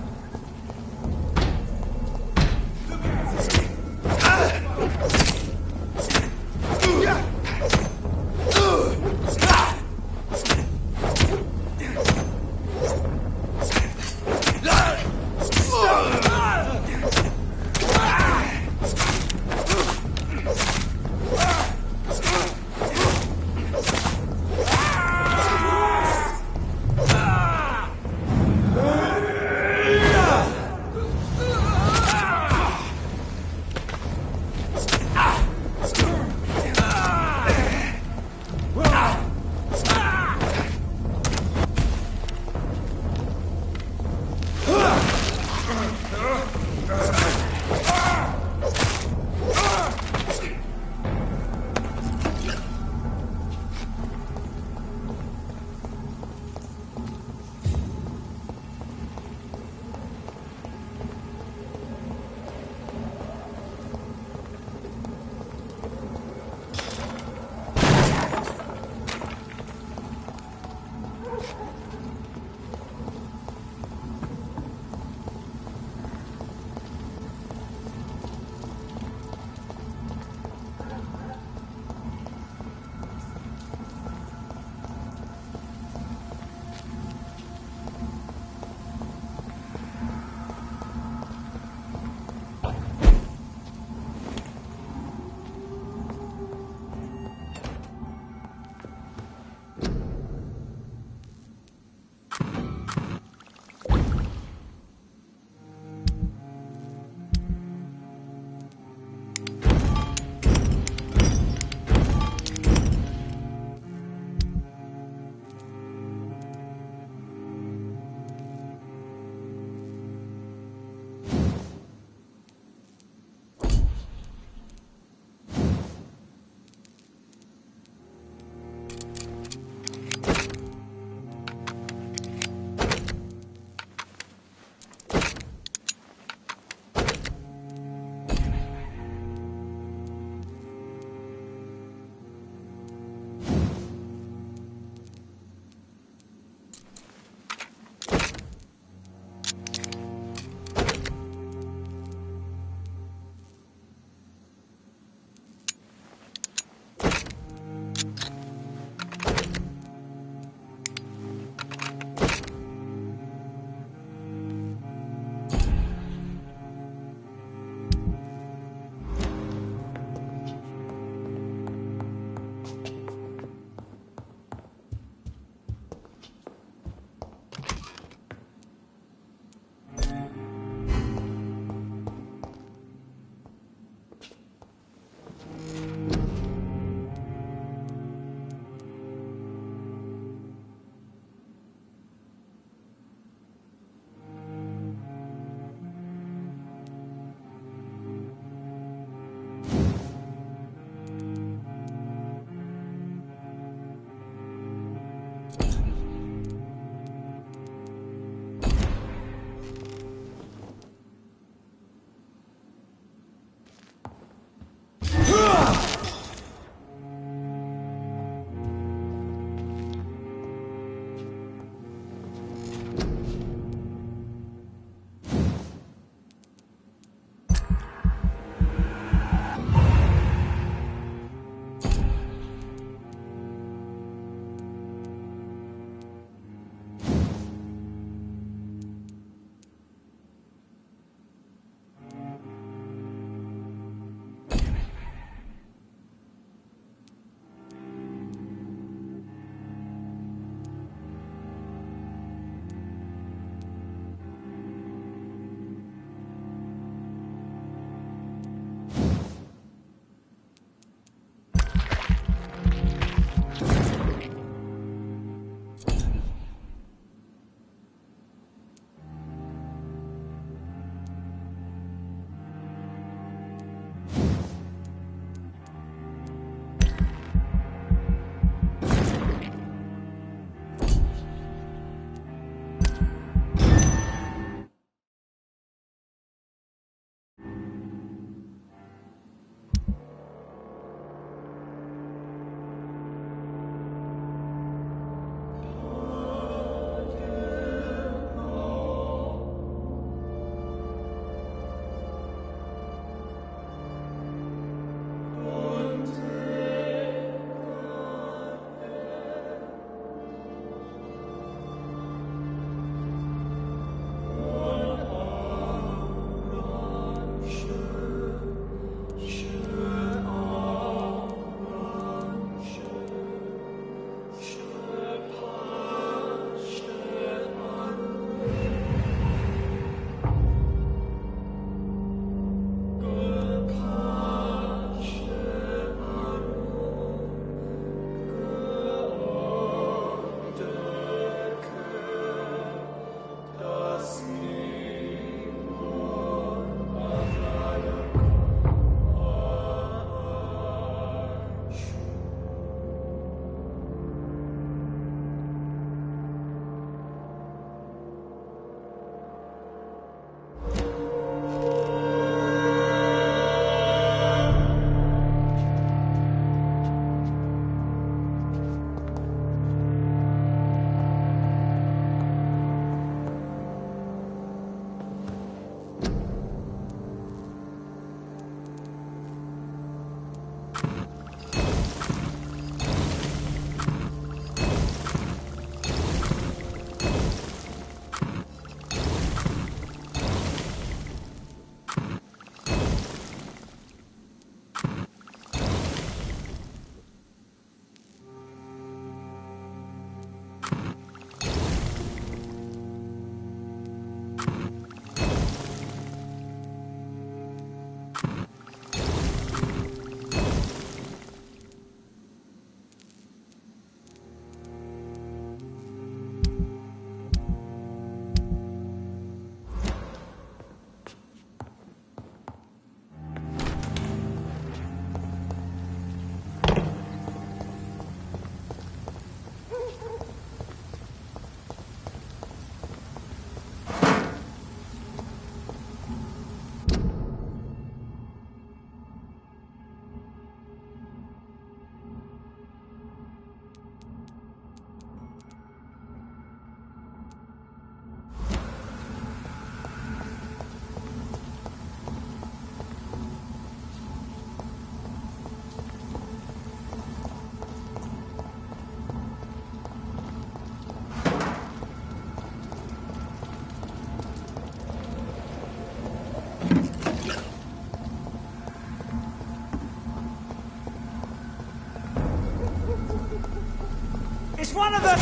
It's one of them!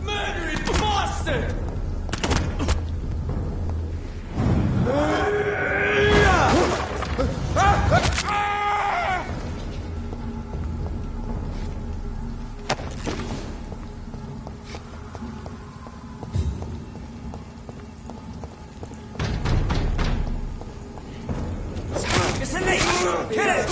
Murdering bastard! It's a leak! Kill it!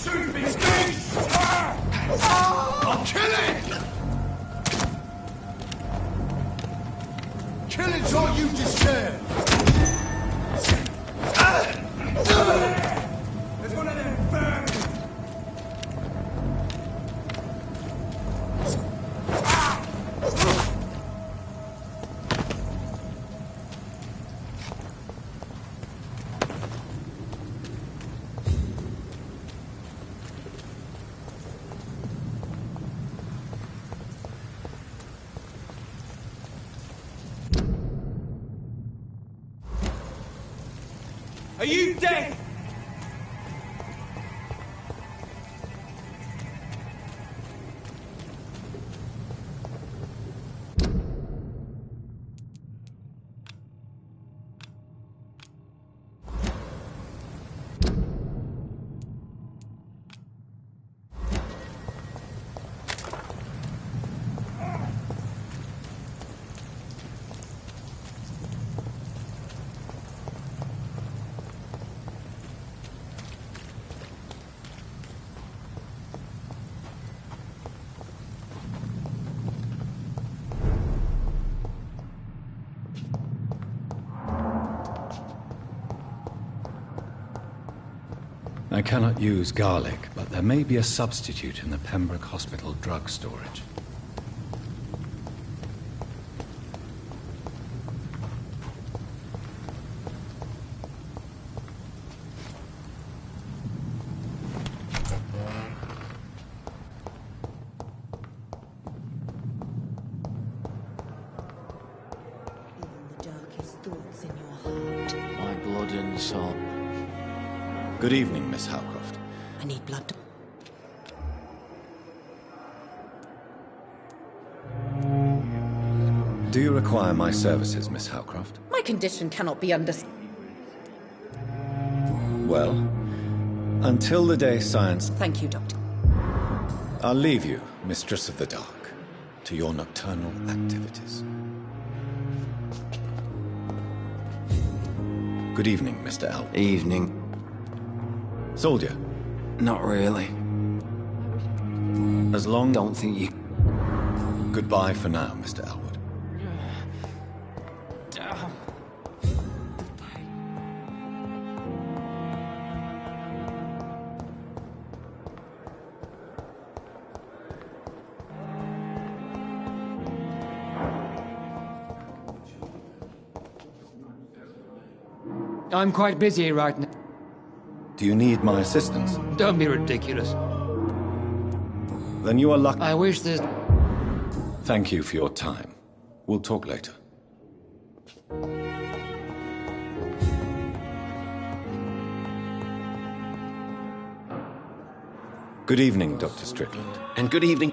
Shoot me, Speak! I'll kill it! Killing's all you deserve! There's one of them vermin! Are you dead? I cannot use garlic, but there may be a substitute in the Pembroke Hospital drug storage. My blood and soul. Good evening, Miss Howcroft. I need blood. Do you require my services, Miss Howcroft? My condition cannot be understood. Well, until the day science... Thank you, Doctor. I'll leave you, Mistress of the Dark, to your nocturnal activities. Good evening, Mr. Elwood. Evening. Soldier. Not really. As long... Don't think you... Goodbye for now, Mr. Elwood. I'm quite busy right now. Do you need my assistance? Don't be ridiculous. Then you are lucky. I wish this... Thank you for your time. We'll talk later. Good evening, Dr. Strickland. And good evening.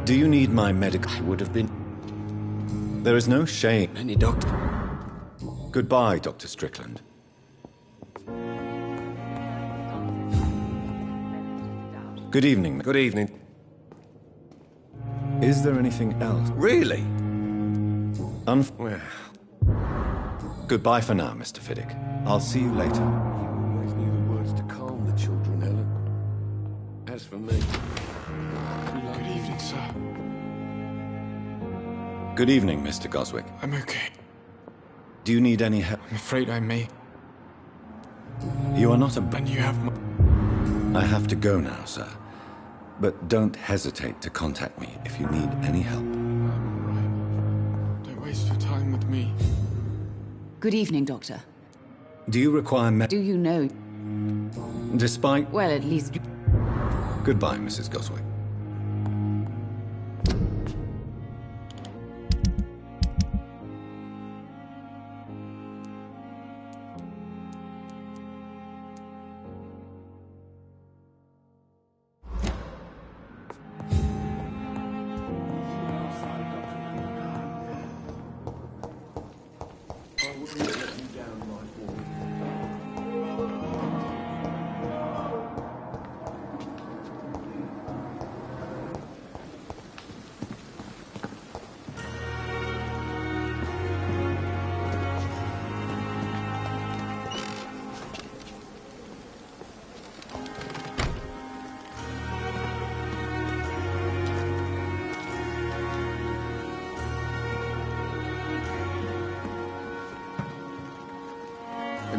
Do you need my medical... I would have been... There is no shame. Any doctor. Goodbye, Dr. Strickland. Good evening. Good evening. Is there anything else? Really? Well... Goodbye for now, Mr. Fiddick. I'll see you later. You always knew the words to calm the children, Ellen. As for me... Good evening, sir. Good evening, Mr. Goswick. I'm okay. Do you need any help? I'm afraid I may. You are not a... And you have my... I have to go now, sir. But don't hesitate to contact me if you need any help. I'm all right. Don't waste your time with me. Good evening, Doctor. Do you require Do you know? Despite... Well, at least... Goodbye, Mrs. Goswick.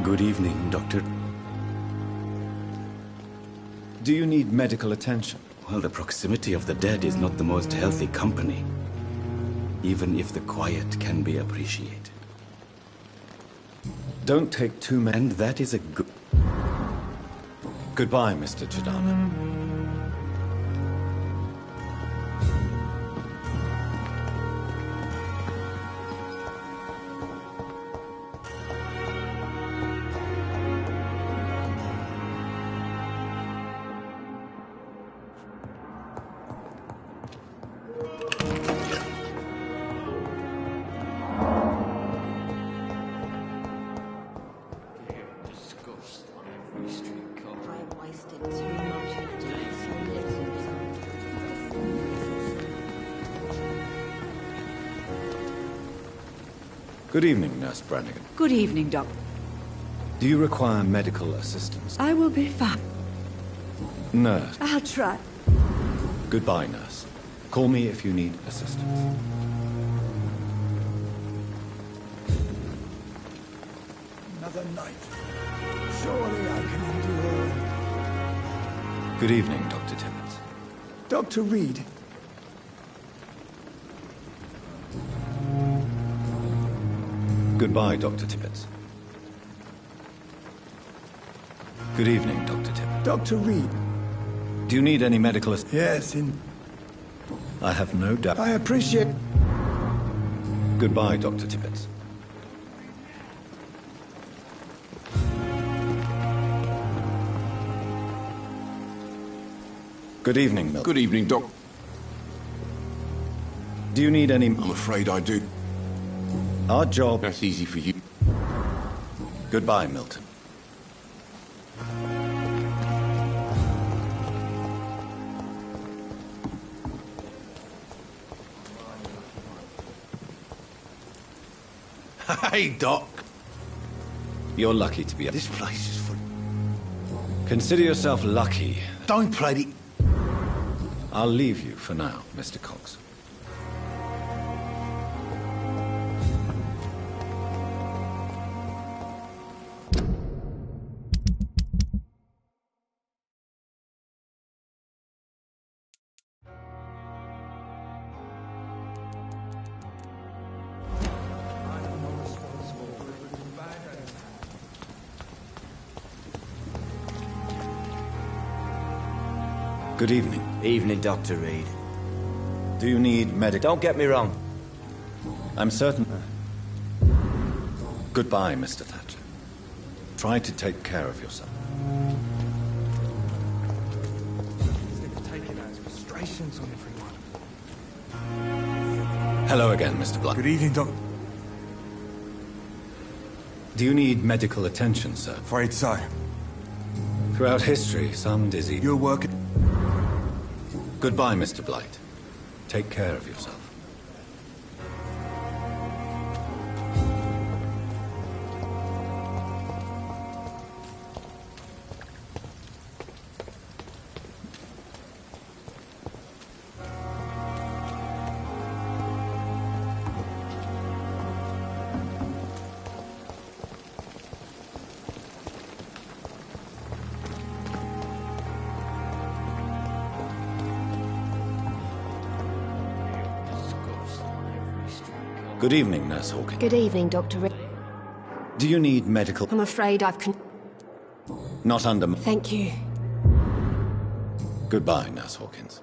Good evening, Doctor. Do you need medical attention? Well, the proximity of the dead is not the most healthy company, even if the quiet can be appreciated. Don't take too many. And that is a good... Goodbye, Mr. Chidana. Good evening, Nurse Brannigan. Good evening, Doctor. Do you require medical assistance? I will be fine. Nurse. I'll try. Goodbye, nurse. Call me if you need assistance. Another night. Surely I can endure. Good evening, Dr. Timmons. Dr. Reed. Goodbye, Dr. Tibbets. Good evening, Dr. Tibbets. Dr. Reed. Do you need any medical assistance? Yes, I have no doubt. I appreciate... Goodbye, Dr. Tibbets. Good evening, Milton. Good evening, Doc. Do you need any... I'm afraid I do. Our job... That's easy for you. Goodbye, Milton. Hey, Doc. You're lucky to be... This place is full... Consider yourself lucky. Don't play the... I'll leave you for now, Mr. Cox. Good evening. Evening, Dr. Reed. Do you need medical... Don't get me wrong. I'm certain... Goodbye, Mr. Thatcher. Try to take care of yourself. Taking out frustrations on everyone. Hello again, Mr. Blunt. Good evening, Doc. Do you need medical attention, sir? Afraid so. Throughout history, some dizzy... You're working... Goodbye, Mr. Blight. Take care of yourself. Good evening, Nurse Hawkins. Good evening, Dr. Reed. Do you need medical... I'm afraid I've Not under... Thank you. Goodbye, Nurse Hawkins.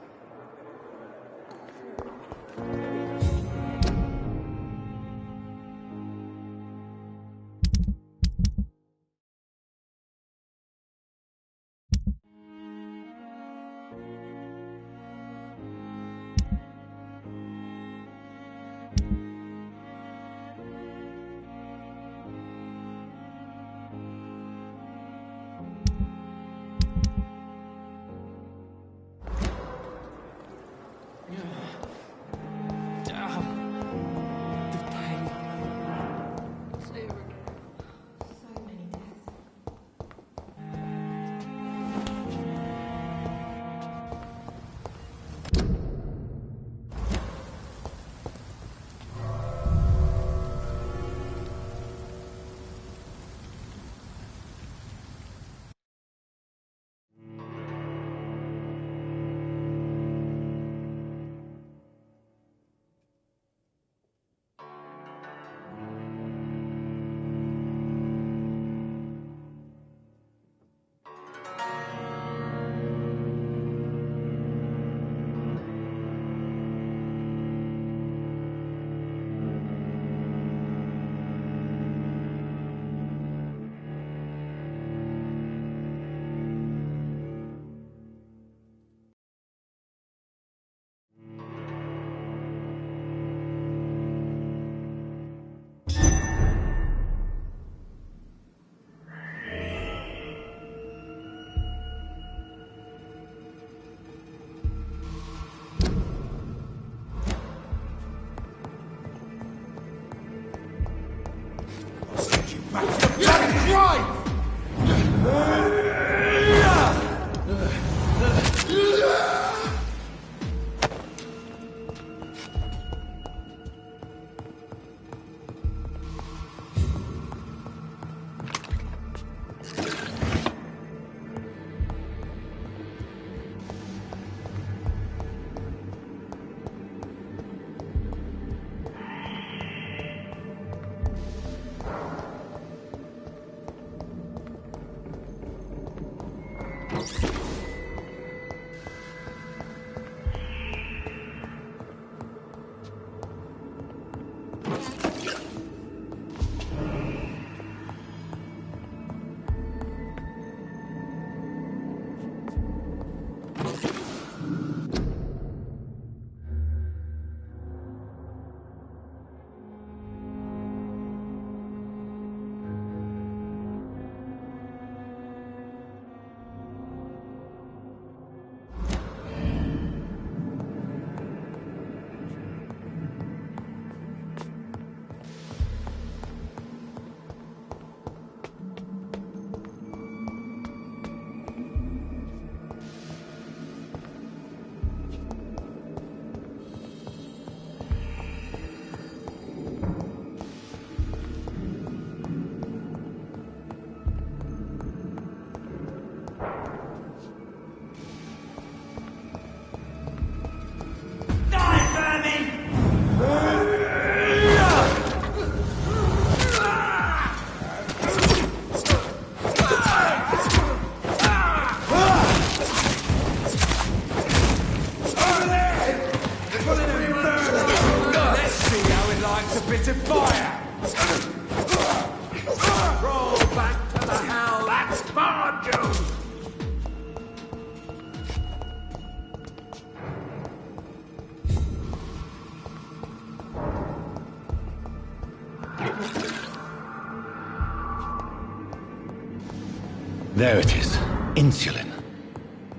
There it is. Insulin.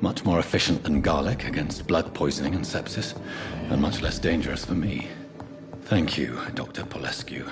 Much more efficient than garlic against blood poisoning and sepsis, and much less dangerous for me. Thank you, Dr. Polescu.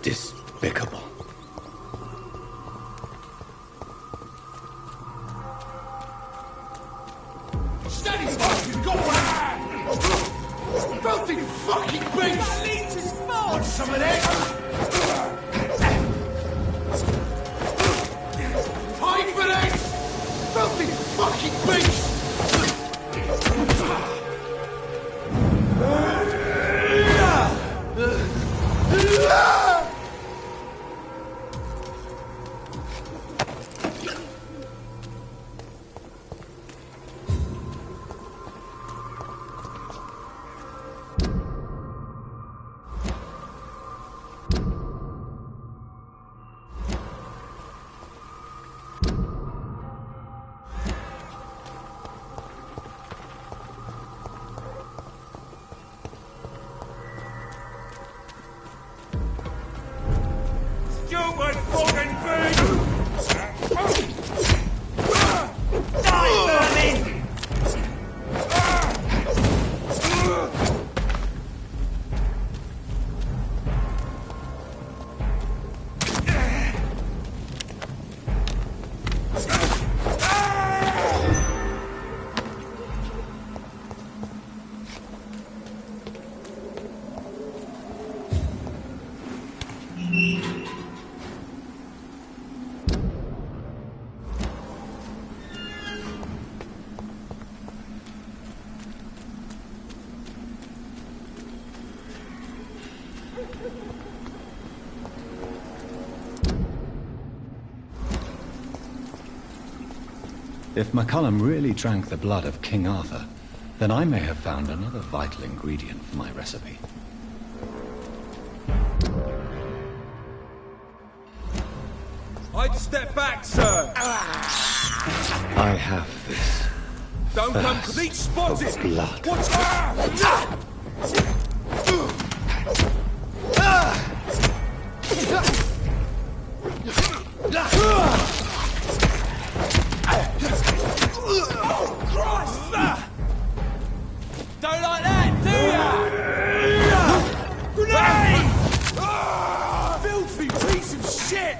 Despicable. Steady, fucking go on! Filthy fucking beast! That leech is full! Want some of this? Pay for this! Filthy fucking beast! If McCullum really drank the blood of King Arthur, then I may have found another vital ingredient for my recipe. I'd step back, sir! I have this Don't come Thirst complete spotted! for blood. What's that? Don't like that, do ya? Grenade! Filthy piece of shit!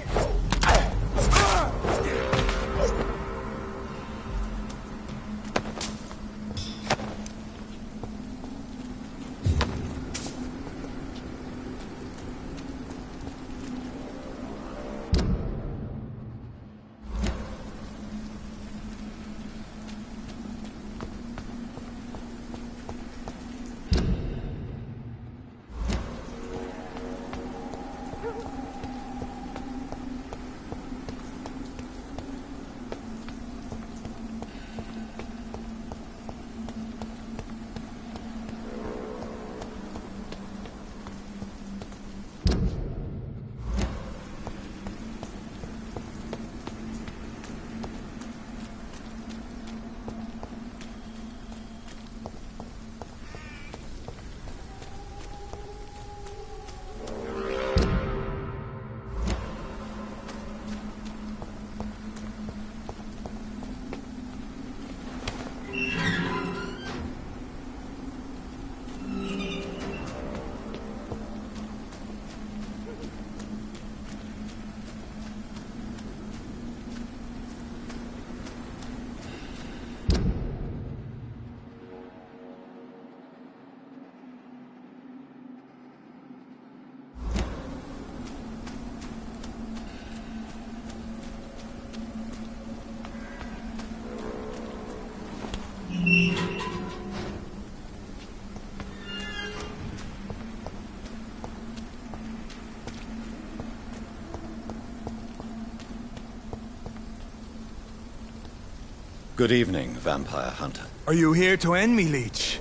Good evening, vampire hunter. Are you here to end me, Leech?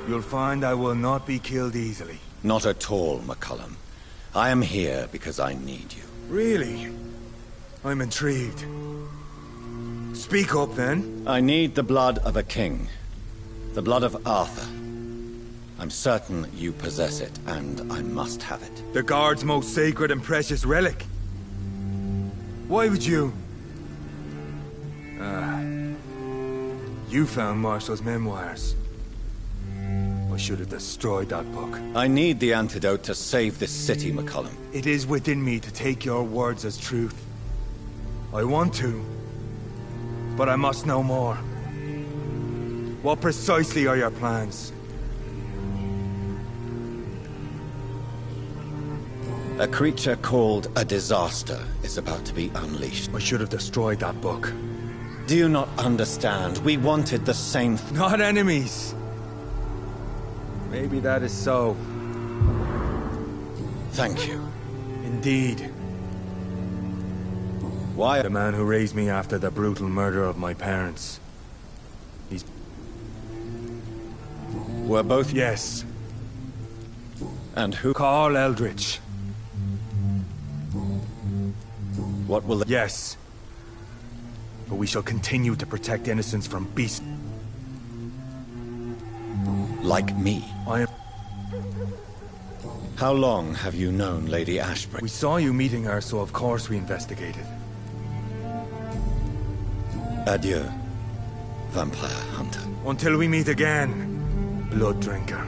You'll find I will not be killed easily. Not at all, McCullum. I am here because I need you. Really? I'm intrigued. Speak up, then. I need the blood of a king. The blood of Arthur. I'm certain you possess it, and I must have it. The Guard's most sacred and precious relic. Why would you... You found Marshall's memoirs. I should have destroyed that book. I need the antidote to save this city, McCullum. It is within me to take your words as truth. I want to, but I must know more. What precisely are your plans? A creature called a disaster is about to be unleashed. I should have destroyed that book. Do you not understand? We wanted the same Not enemies. Maybe that is so. Thank you. Indeed. Why? The man who raised me after the brutal murder of my parents. He's... We're both... Yes. And who? Carl Eldritch. What will... Yes. But we shall continue to protect innocents from beasts. Like me. I am... How long have you known Lady Ashbury? We saw you meeting her, so of course we investigated. Adieu, vampire hunter. Until we meet again, blood drinker.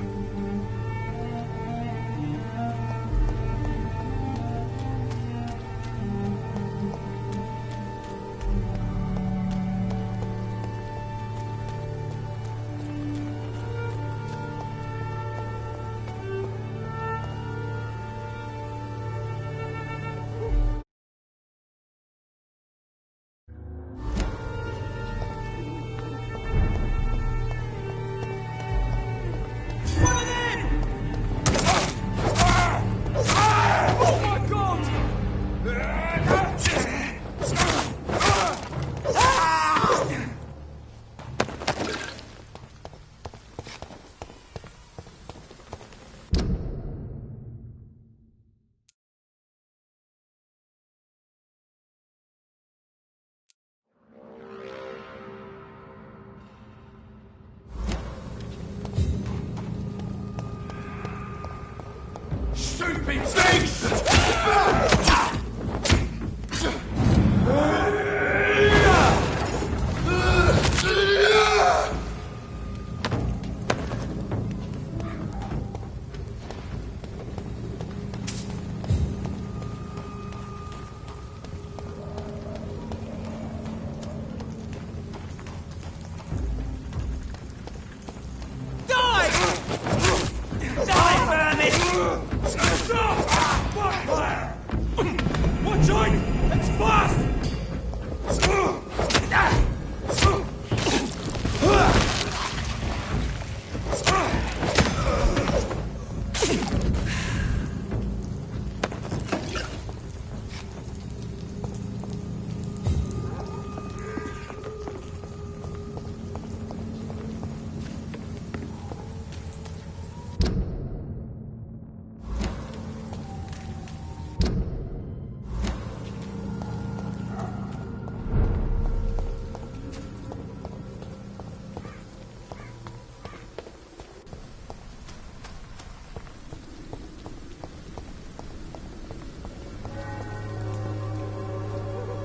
Stupid beast! Watch out! It's fast!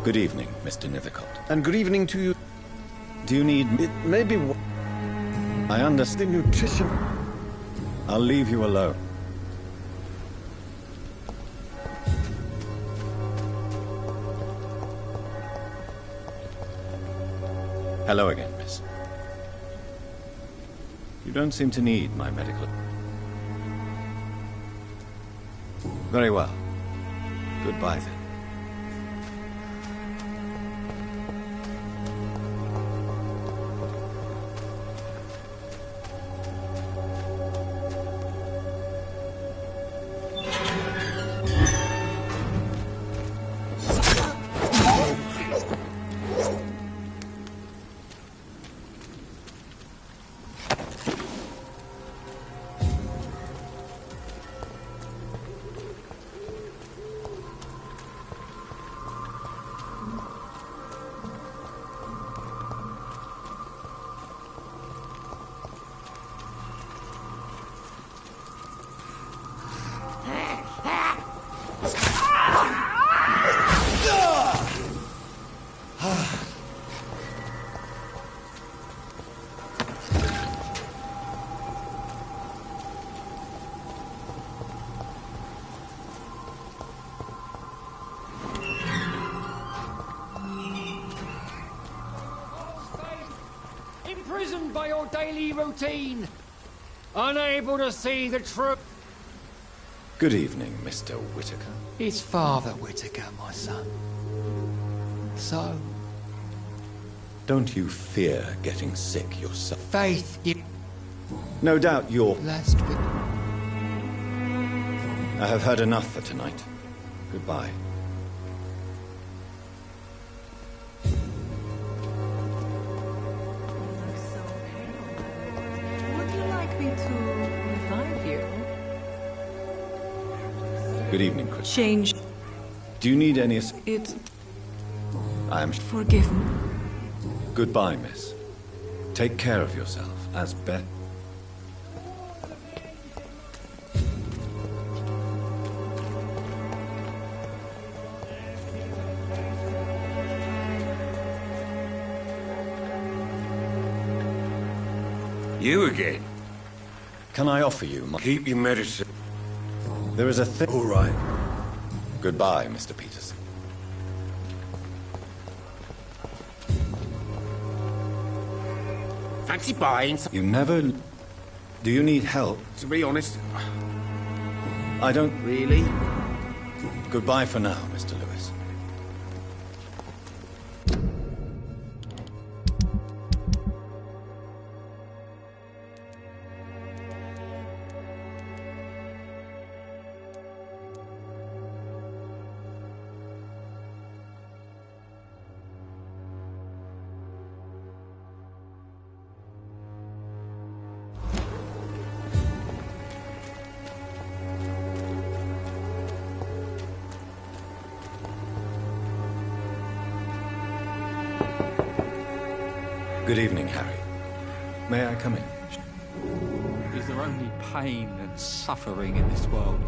Good evening, Mr. Nithercott. And good evening to you. Do you need... It may be... I understand. The nutrition... I'll leave you alone. Hello again, miss. You don't seem to need my medical... Very well. Goodbye, then. Imprisoned by your daily routine, unable to see the truth. Good evening, Mr. Whitaker. It's Father Whitaker, my son. So, Don't you fear getting sick yourself? faith, you No doubt you're... blessed with. I have heard enough for tonight. Goodbye. Would you like me to revive you? Good evening, Chris. Change Do you need any... it. I am... Forgive me. Goodbye, miss. Take care of yourself, as best... You again? Can I offer you my... Keep your medicine. There is a thing... All right. Goodbye, Mr. Peterson. Fancy buying some... You never... Do you need help? To be honest... I don't... Really? Goodbye for now, Mr. Lewis. Good evening, Harry. May I come in? Is there only pain and suffering in this world?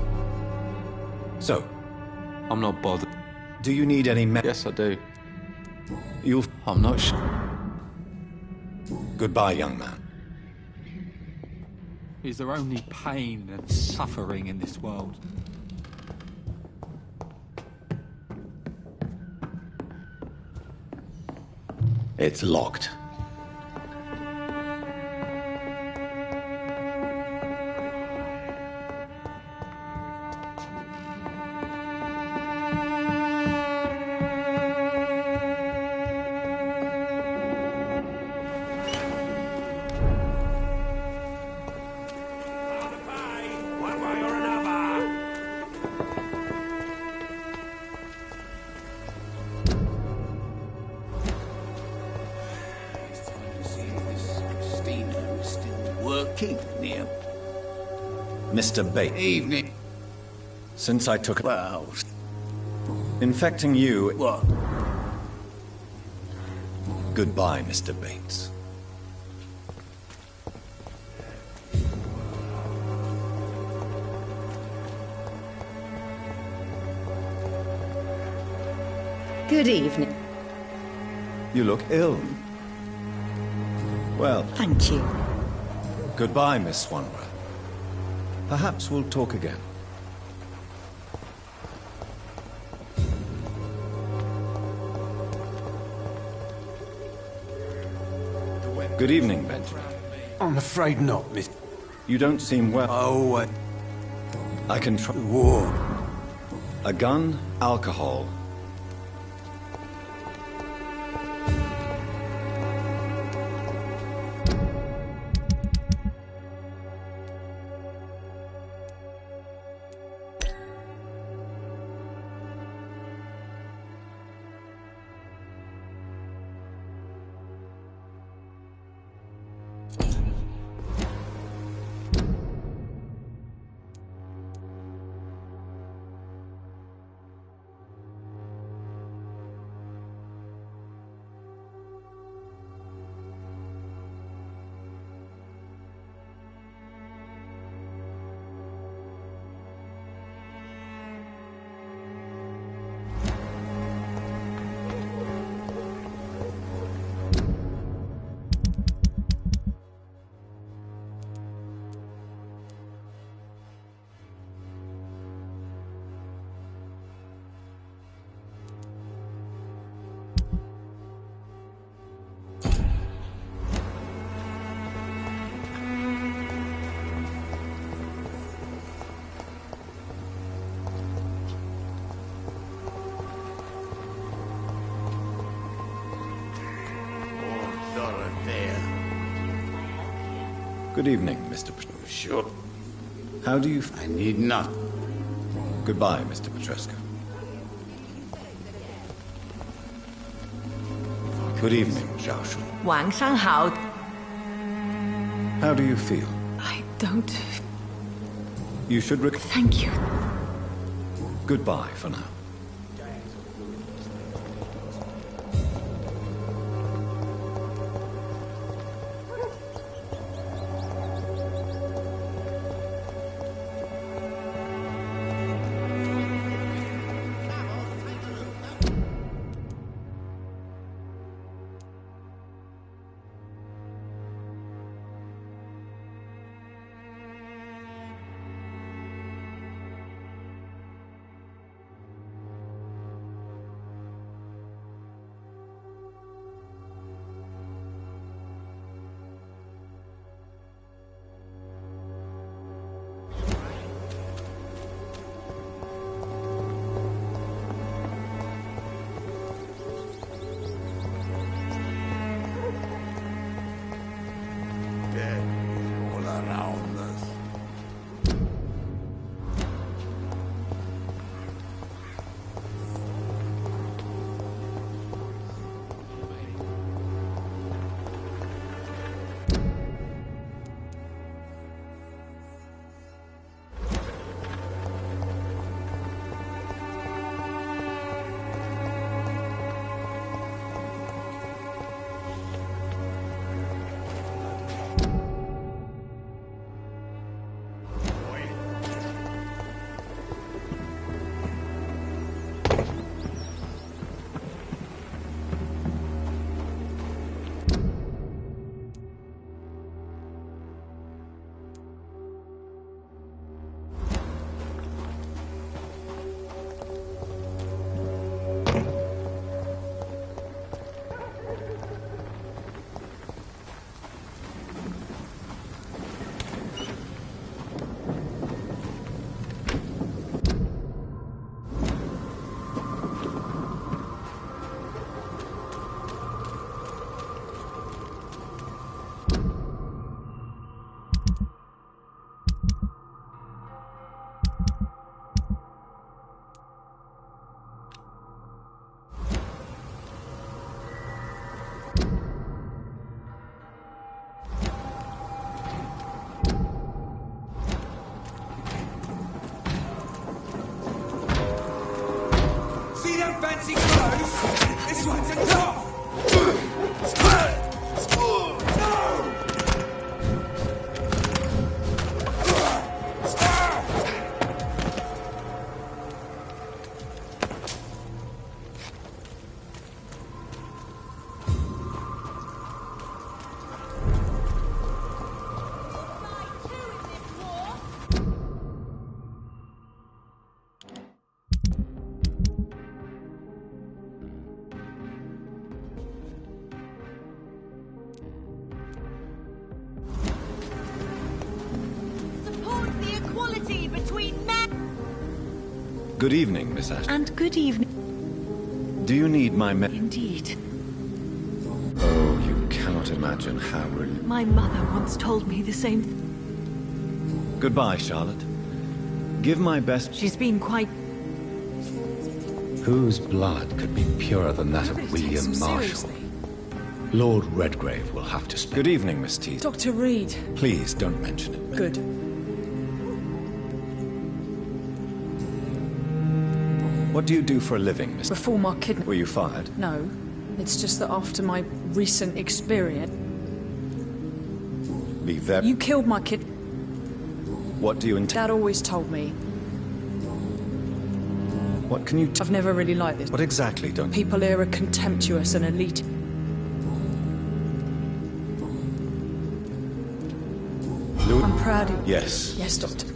So, I'm not bothered. do you need any Yes, I do. I'm not sure. Goodbye, young man. Is there only pain and suffering in this world? It's locked. Working near. Mr. Bates. Evening. Since I took... Well... Infecting you... What? Goodbye, Mr. Bates. Good evening. You look ill. Well... Thank you. Goodbye, Miss Swanborough. Perhaps we'll talk again. Good evening, Benjamin. I'm afraid not, Miss... You don't seem well. Oh, I can try... War. A gun, alcohol... Good evening, Mr. Sure. How do you... I need not. Goodbye, Mr. Petrescu. Good evening, Zhao Shu. 晚上好. How do you feel? I don't... You should Thank you. Goodbye for now. party between men. Good evening, Miss Ashton. And good evening. Do you need my Indeed. Oh, you cannot imagine how My mother once told me the same Goodbye, Charlotte. Give my best. She's been quite... Whose blood could be purer than that of William Marshall? Lord Redgrave will have to speak. Good evening, Miss Teasdale. Dr. Reed. Please don't mention it. Good. What do you do for a living, Miss? Reform our kidney. Were you fired? No. It's just that after my recent experience... Be there. You killed my kid. What do you intend? Dad always told me. What can you I've never really liked this. What exactly don't you? People here are contemptuous and elite. I'm proud of you. Yes. Yes, Doctor.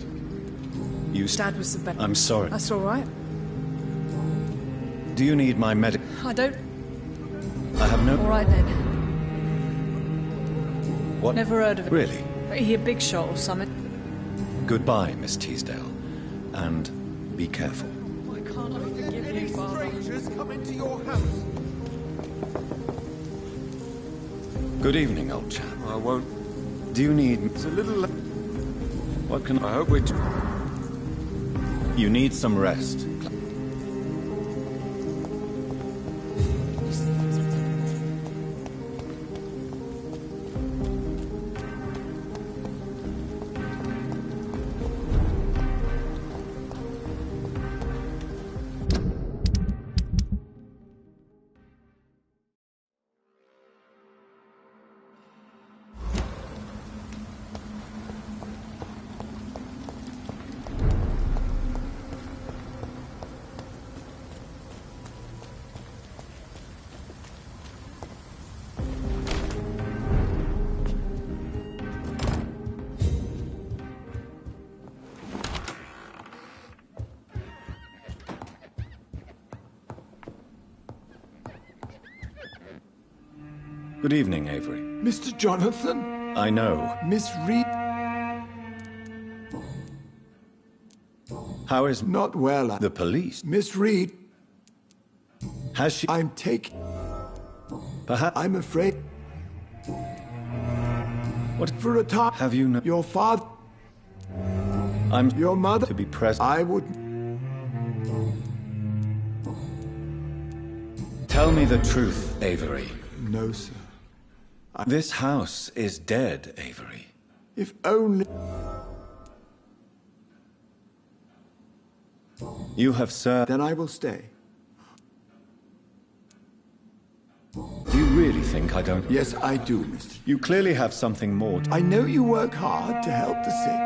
You... Dad was the best. I'm sorry. That's all right. Do you need my medic? I don't... I have no... All right, then. What? Never heard of it. Really? Is he a big shot or something? Goodbye, Miss Teasdale. And be careful. Why can't I forgive you, Father? Strangers come into your house. Good evening, old chap. I won't. Do you need... It's a little... What can I hope we... You need some rest. Good evening, Avery. Mr. Jonathan? I know. Miss Reed? How is... Not well. The police? Miss Reed? Has she... I'm taking... Perhaps... I'm afraid... What? For a time... Have you no... Your father... I'm... Your mother... To be present. I would... Tell me the truth, Avery. No, sir. This house is dead, Avery. If only... You have served... Then I will stay. Do you really think I don't... Yes, I do, Mr. You clearly have something more to... I know you work hard to help the sick.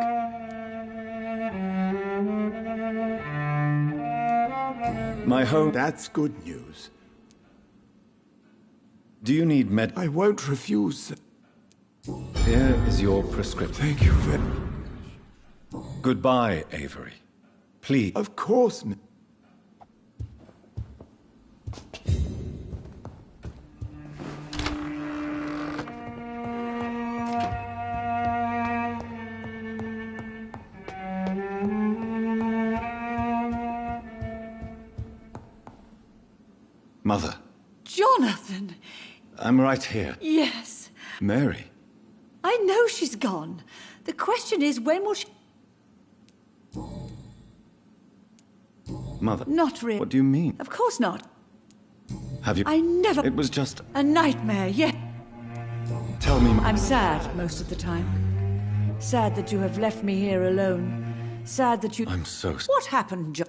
My home... That's good news. Do you need med... I won't refuse, sir. Here is your prescription. Thank you very... Goodbye, Avery. Please. Of course, Mother. Jonathan! I'm right here. Yes. Mary. I know she's gone. The question is, when will she... Mother. Not really. What do you mean? Of course not. Have you... I never... It was just... A nightmare, yes. Tell me... I'm sad most of the time. Sad that you have left me here alone. Sad that you... I'm so... What happened, John?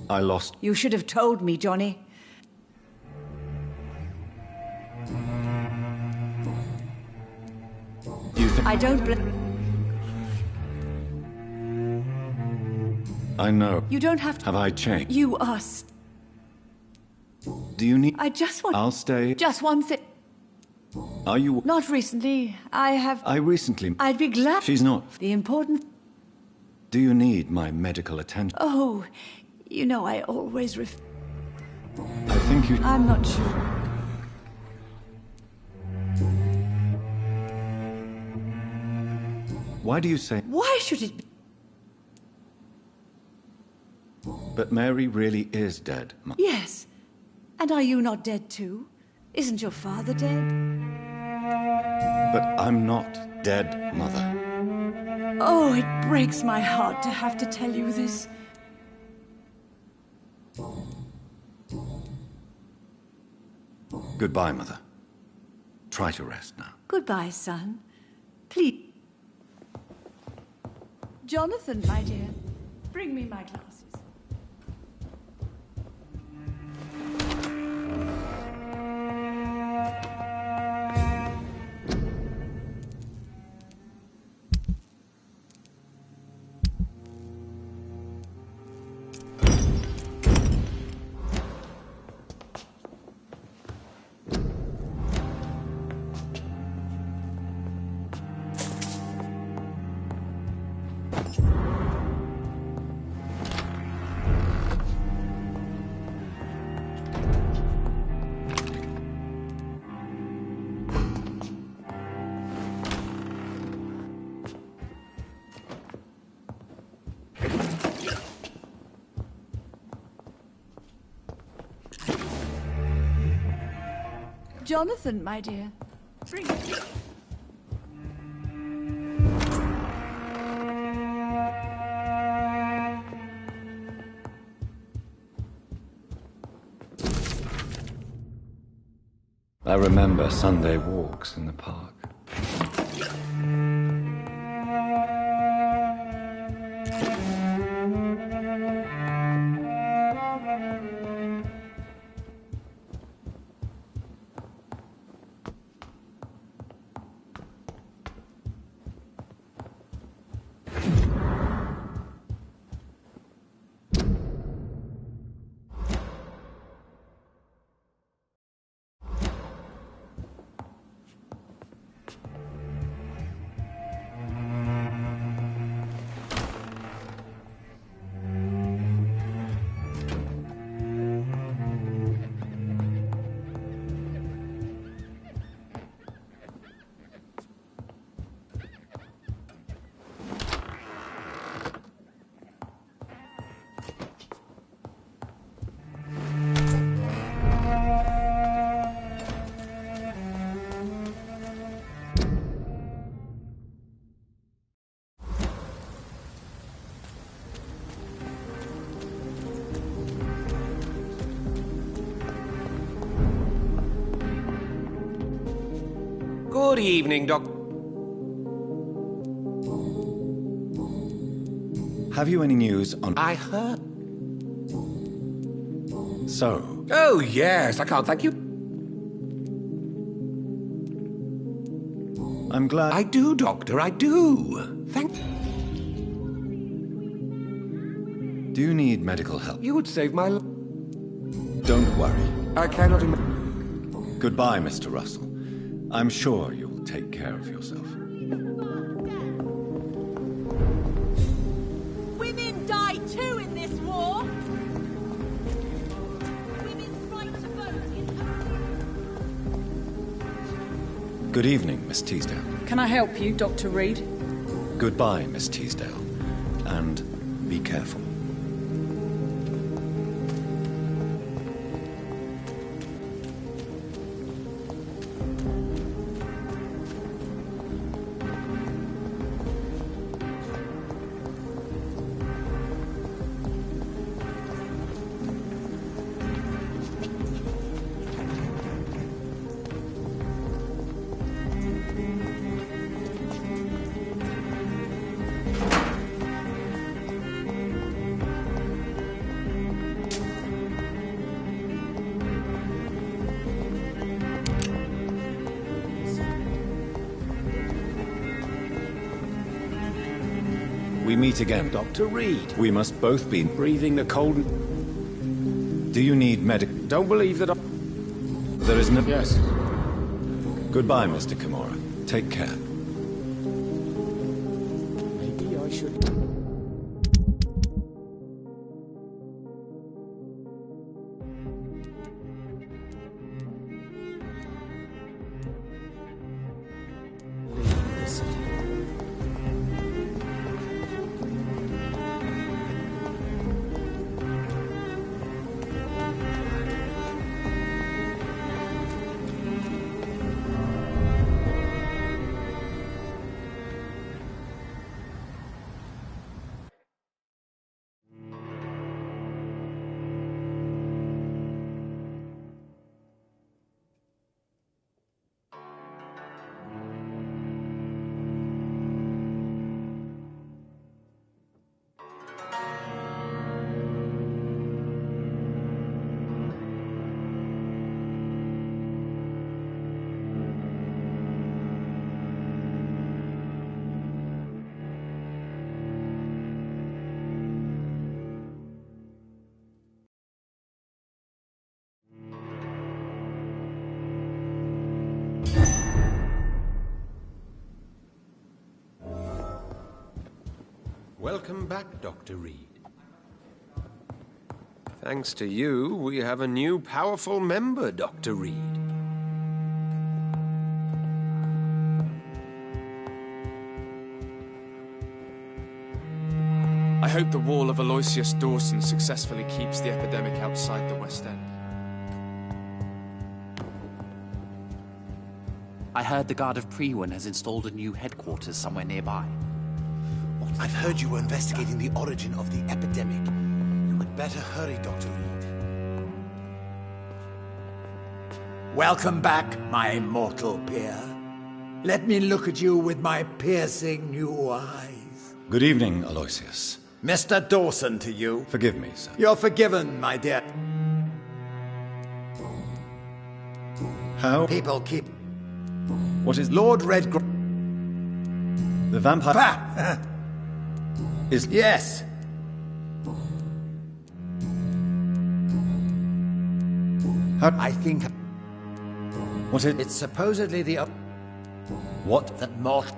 I lost... You should have told me, Johnny. Do you think... I don't I know. You don't have to... Have I changed? You are... Do you need... I just want... I'll stay... Just one thing. Are you... Not recently. I have... I recently... I'd be glad... She's not... The important... Do you need my medical attention? Oh, you know I always I think you... I'm not sure. Why do you say... Why should it be? But Mary really is dead, Mother. Yes. And are you not dead too? Isn't your father dead? But I'm not dead, Mother. Oh, it breaks my heart to have to tell you this. Goodbye, Mother. Try to rest now. Goodbye, son. Please. Jonathan, my dear, bring me my glasses. Jonathan, my dear, bring it. I remember Sunday walks in the park. Good evening, Doc. Have you any news on... I heard. So? Oh, yes, I can't thank you. I'm glad... I do, Doctor, I do. Thank... Do you need medical help? You would save my life. Don't worry. I cannot Goodbye, Mr. Russell. I'm sure you'll take care of yourself. Women die too in this war! Women's right to vote is... Good evening, Miss Teasdale. Can I help you, Dr. Reed? Goodbye, Miss Teasdale. And be careful. We meet again. Dr. Reed. We must both be breathing the cold. Do you need medic... Don't believe that I... There is no... Yes. Goodbye, Mr. Kimura. Take care. Maybe I should... leave the city. Welcome back, Dr. Reed. Thanks to you, we have a new powerful member, Dr. Reed. I hope the wall of Aloysius Dawson successfully keeps the epidemic outside the West End. I heard the Guard of Priwen has installed a new headquarters somewhere nearby. I've heard you were investigating the origin of the epidemic. You had better hurry, Dr. Reed. Welcome back, my mortal peer. Let me look at you with my piercing new eyes. Good evening, Aloysius. Mr. Dawson to you. Forgive me, sir. You're forgiven, my dear. How? People keep... What is... Lord Redgrave... The vampire... is... Yes. How... I think... What is... It's supposedly the... What? That mortal...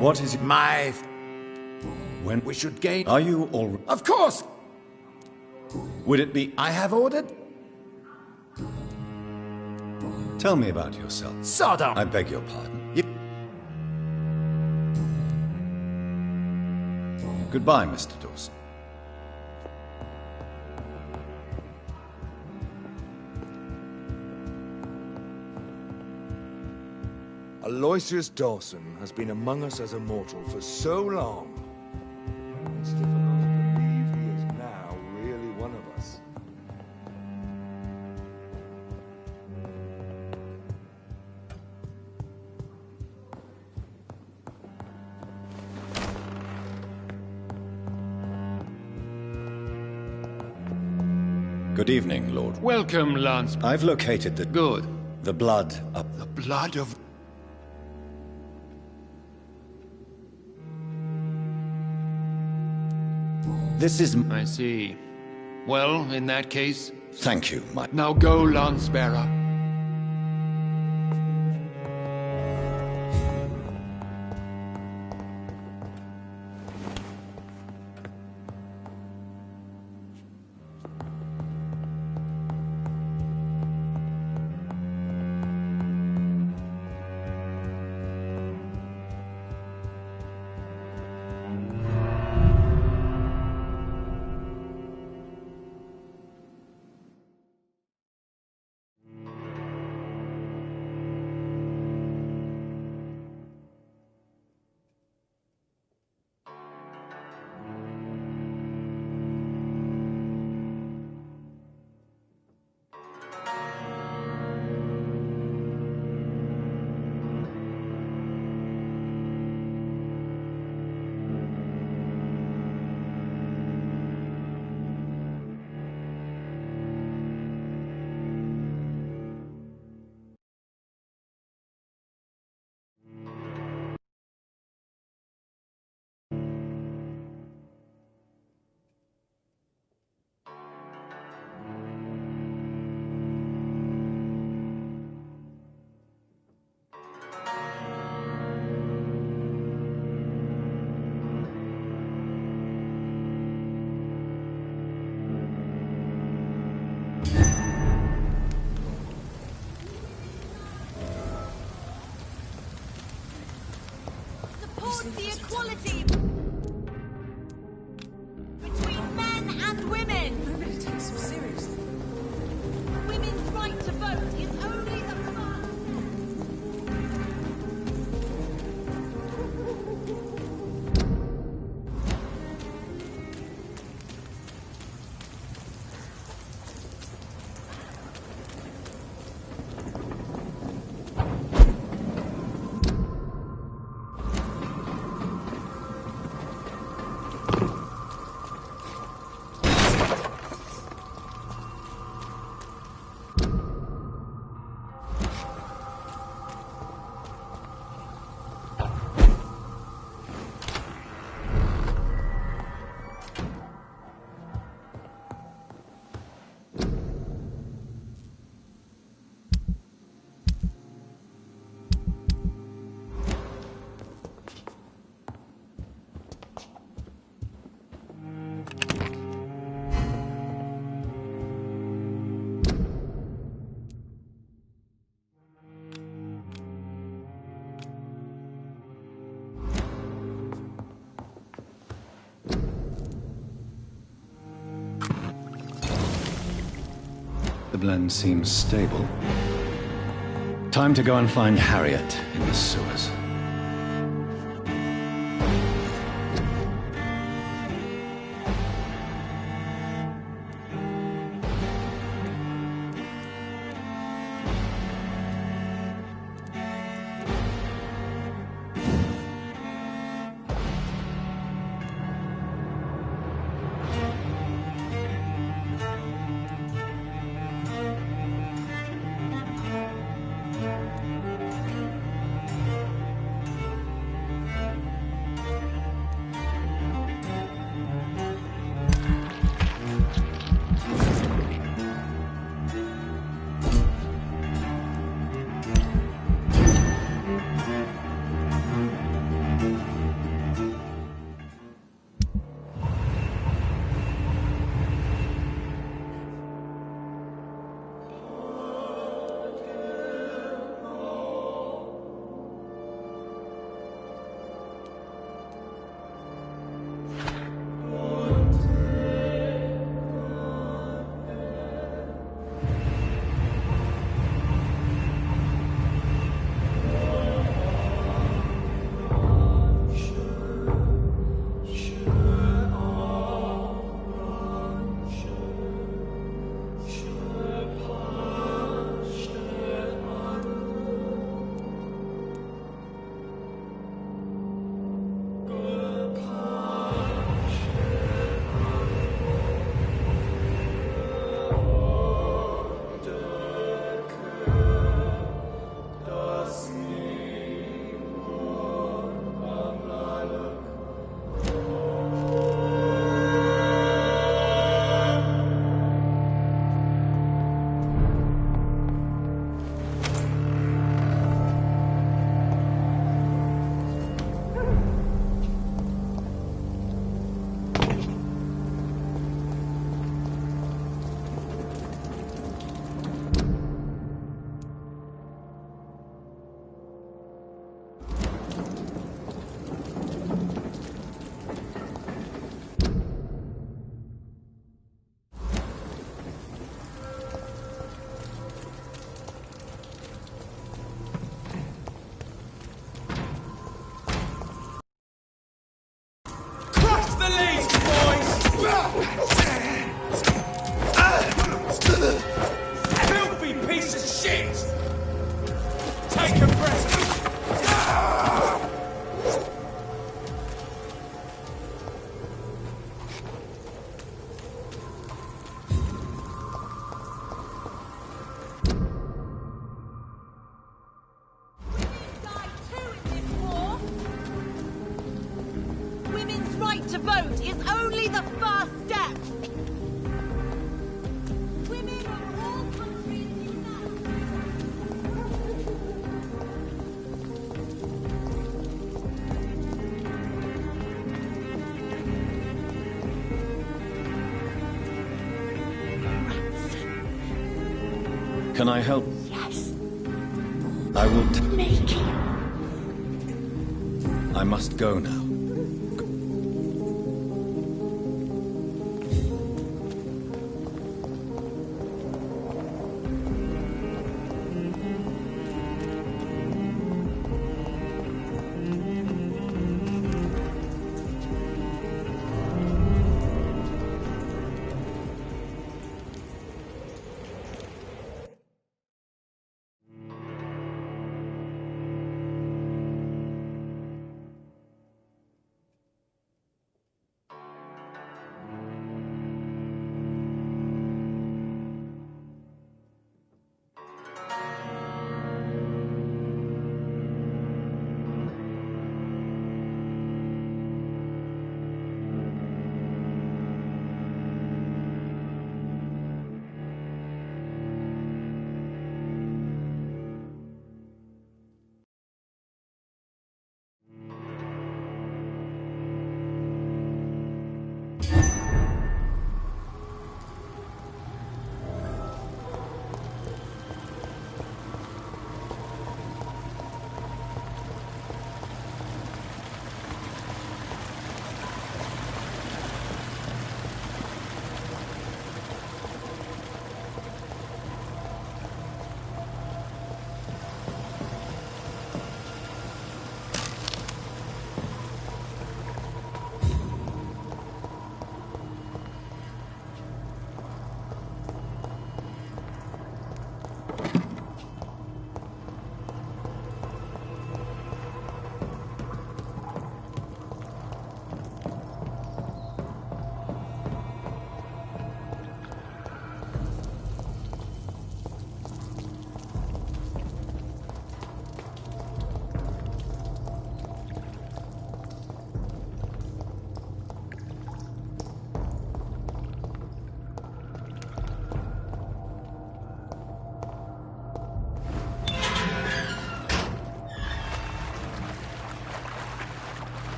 What is... My... When... We should gain... Are you all... Of course! Would it be... I have ordered... Tell me about yourself. Sodom! I beg your pardon. Goodbye, Mr. Dawson. Aloysius Dawson has been among us as a mortal for so long. It's difficult to believe he is now really one of us. Good evening, Lord. Welcome, Lance. I've located the... Good. The blood up... The blood of... This is... I see. Well, in that case... Thank you, my... Now go, Lance-bearer. The equality between men and women. Nobody takes them seriously. Women's right to vote is only the first The blend seems stable. Time to go and find Harriet in the sewers. Filthy piece of shit! Take a breath! Women's right to vote is only the first step. Women of all countries unite. Can I help? Yes. I will. Make it. I must go now.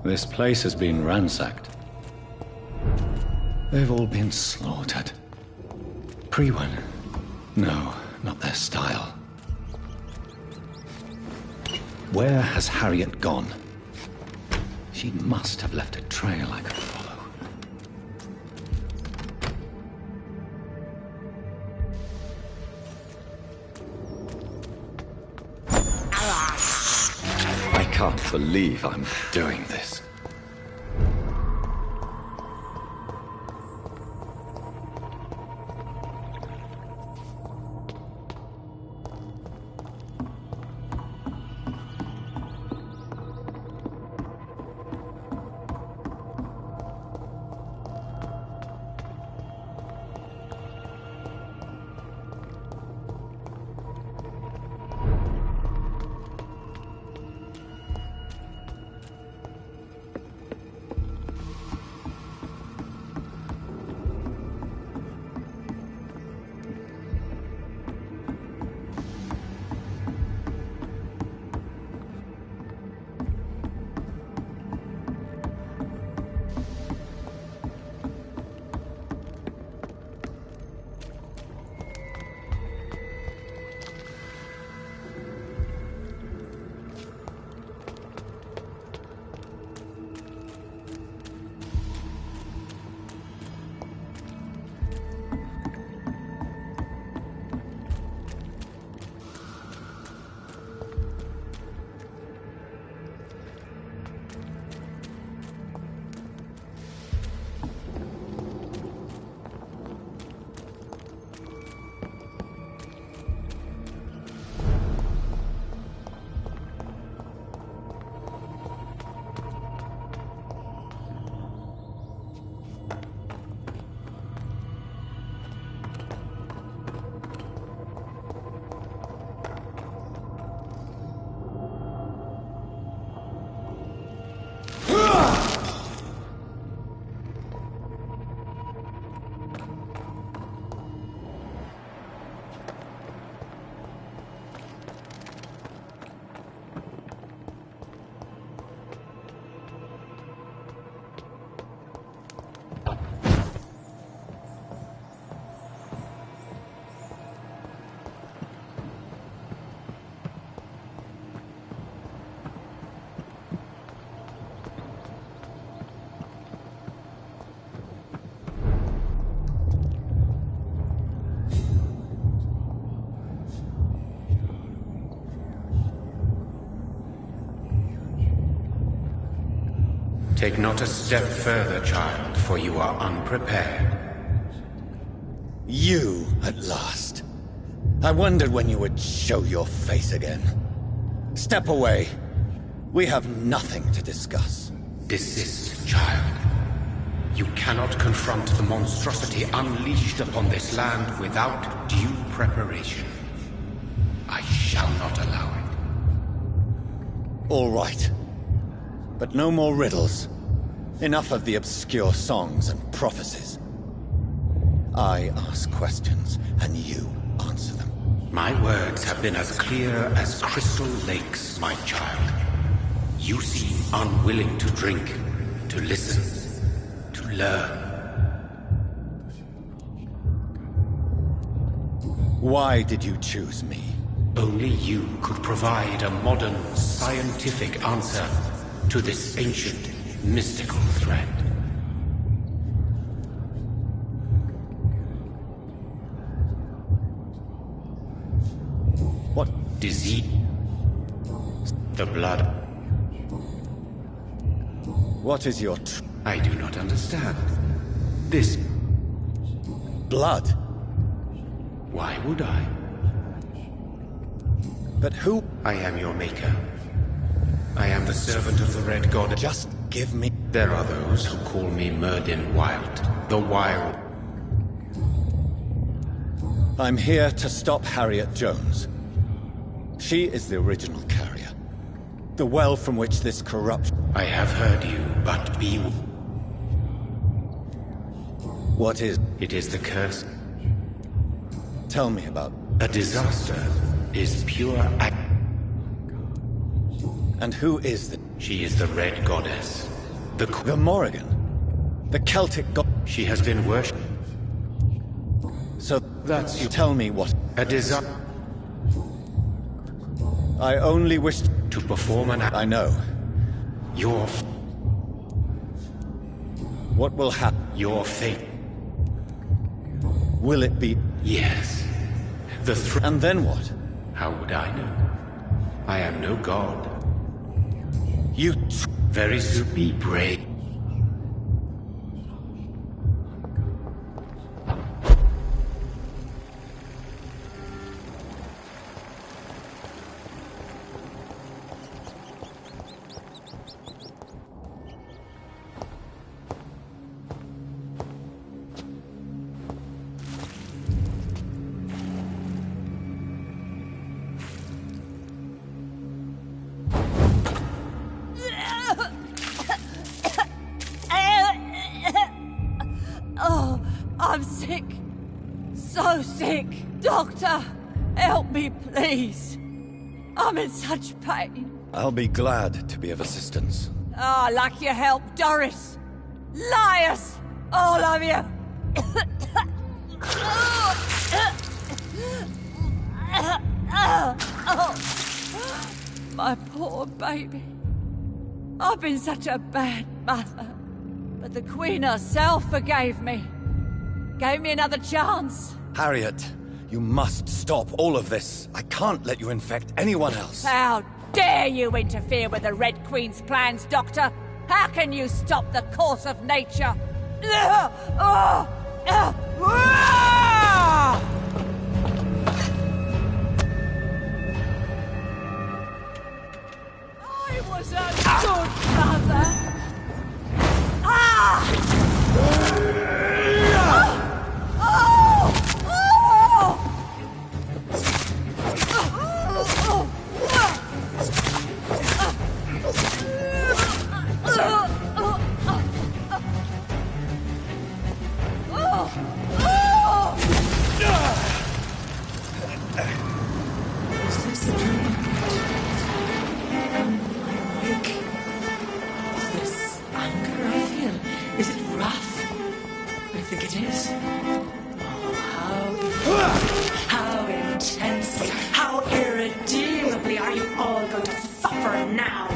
This place has been ransacked. They've all been slaughtered. Pre-one? No, not their style. Where has Harriet gone? She must have left a trail I could follow. I can't believe I'm doing this. Take not a step further, child, for you are unprepared. You, at last. I wondered when you would show your face again. Step away. We have nothing to discuss. Desist, child. You cannot confront the monstrosity unleashed upon this land without due preparation. I shall not allow it. All right. But no more riddles. Enough of the obscure songs and prophecies. I ask questions, and you answer them. My words have been as clear as crystal lakes, my child. You seem unwilling to drink, to listen, to learn. Why did you choose me? Only you could provide a modern, scientific answer to this ancient, mystical threat. What disease? The blood. What is your I do not understand. This blood? Why would I? But who? I am your maker. I am the servant of the Red God. Just give me... There are those who call me Myrddin Wild. The Wild. I'm here to stop Harriet Jones. She is the original carrier. The well from which this corruption... I have heard you, but be... What is... It is the curse. Tell me about... A disaster is pure act. And who is the... She is the Red Goddess. The Morrigan. The Celtic god. She has been worshipped. So that's you tell me what. A desire. I only wish to perform an act. I know. Your. What will happen? Your fate. Will it be? Yes. And then what? How would I know? I am no god. You very soon be brave. I'm sick. So sick. Doctor, help me, please. I'm in such pain. I'll be glad to be of assistance. Ah, like your help, Doris. Liars! All of you! My poor baby. I've been such a bad mother. But the Queen herself forgave me. Gave me another chance. Harriet, you must stop all of this. I can't let you infect anyone else. How dare you interfere with the Red Queen's plans, Doctor? How can you stop the course of nature? I was a good mother. Is this a dream? Am I awake? Is this anger I feel? Is it wrath? I think it is. Oh, how intensely, how irredeemably are you all going to suffer now?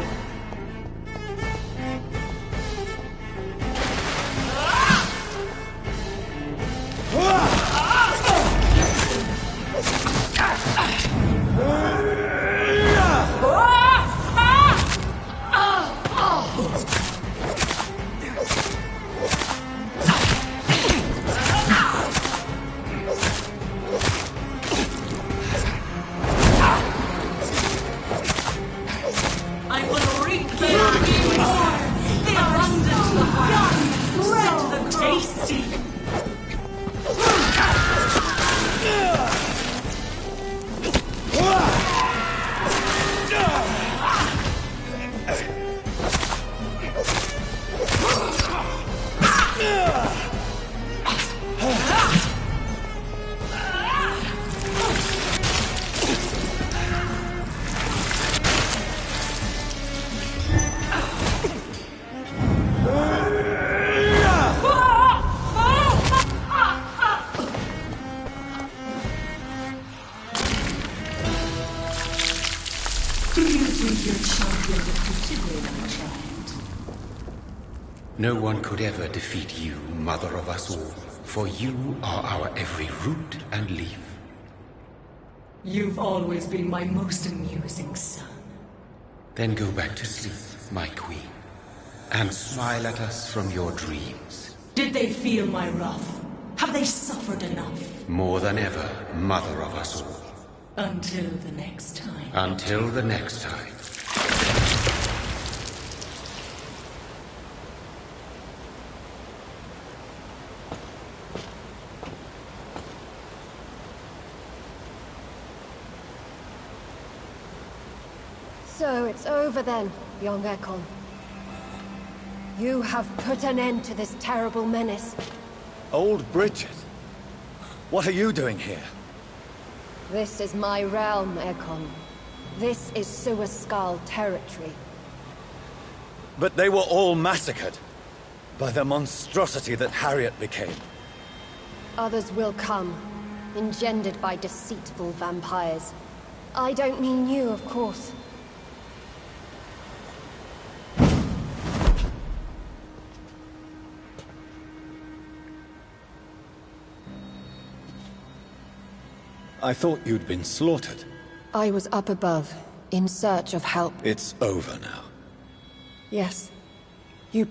No one could ever defeat you, mother of us all, for you are our every root and leaf. You've always been my most amusing son. Then go back to sleep, my queen, and smile at us from your dreams. Did they feel my wrath? Have they suffered enough? More than ever, mother of us all. Until the next time. Until the next time. So it's over then, young Ekon. You have put an end to this terrible menace. Old Bridget? What are you doing here? This is my realm, Ekon. This is Suaskal territory. But they were all massacred by the monstrosity that Harriet became. Others will come, engendered by deceitful vampires. I don't mean you, of course. I thought you'd been slaughtered. I was up above, in search of help. It's over now. Yes.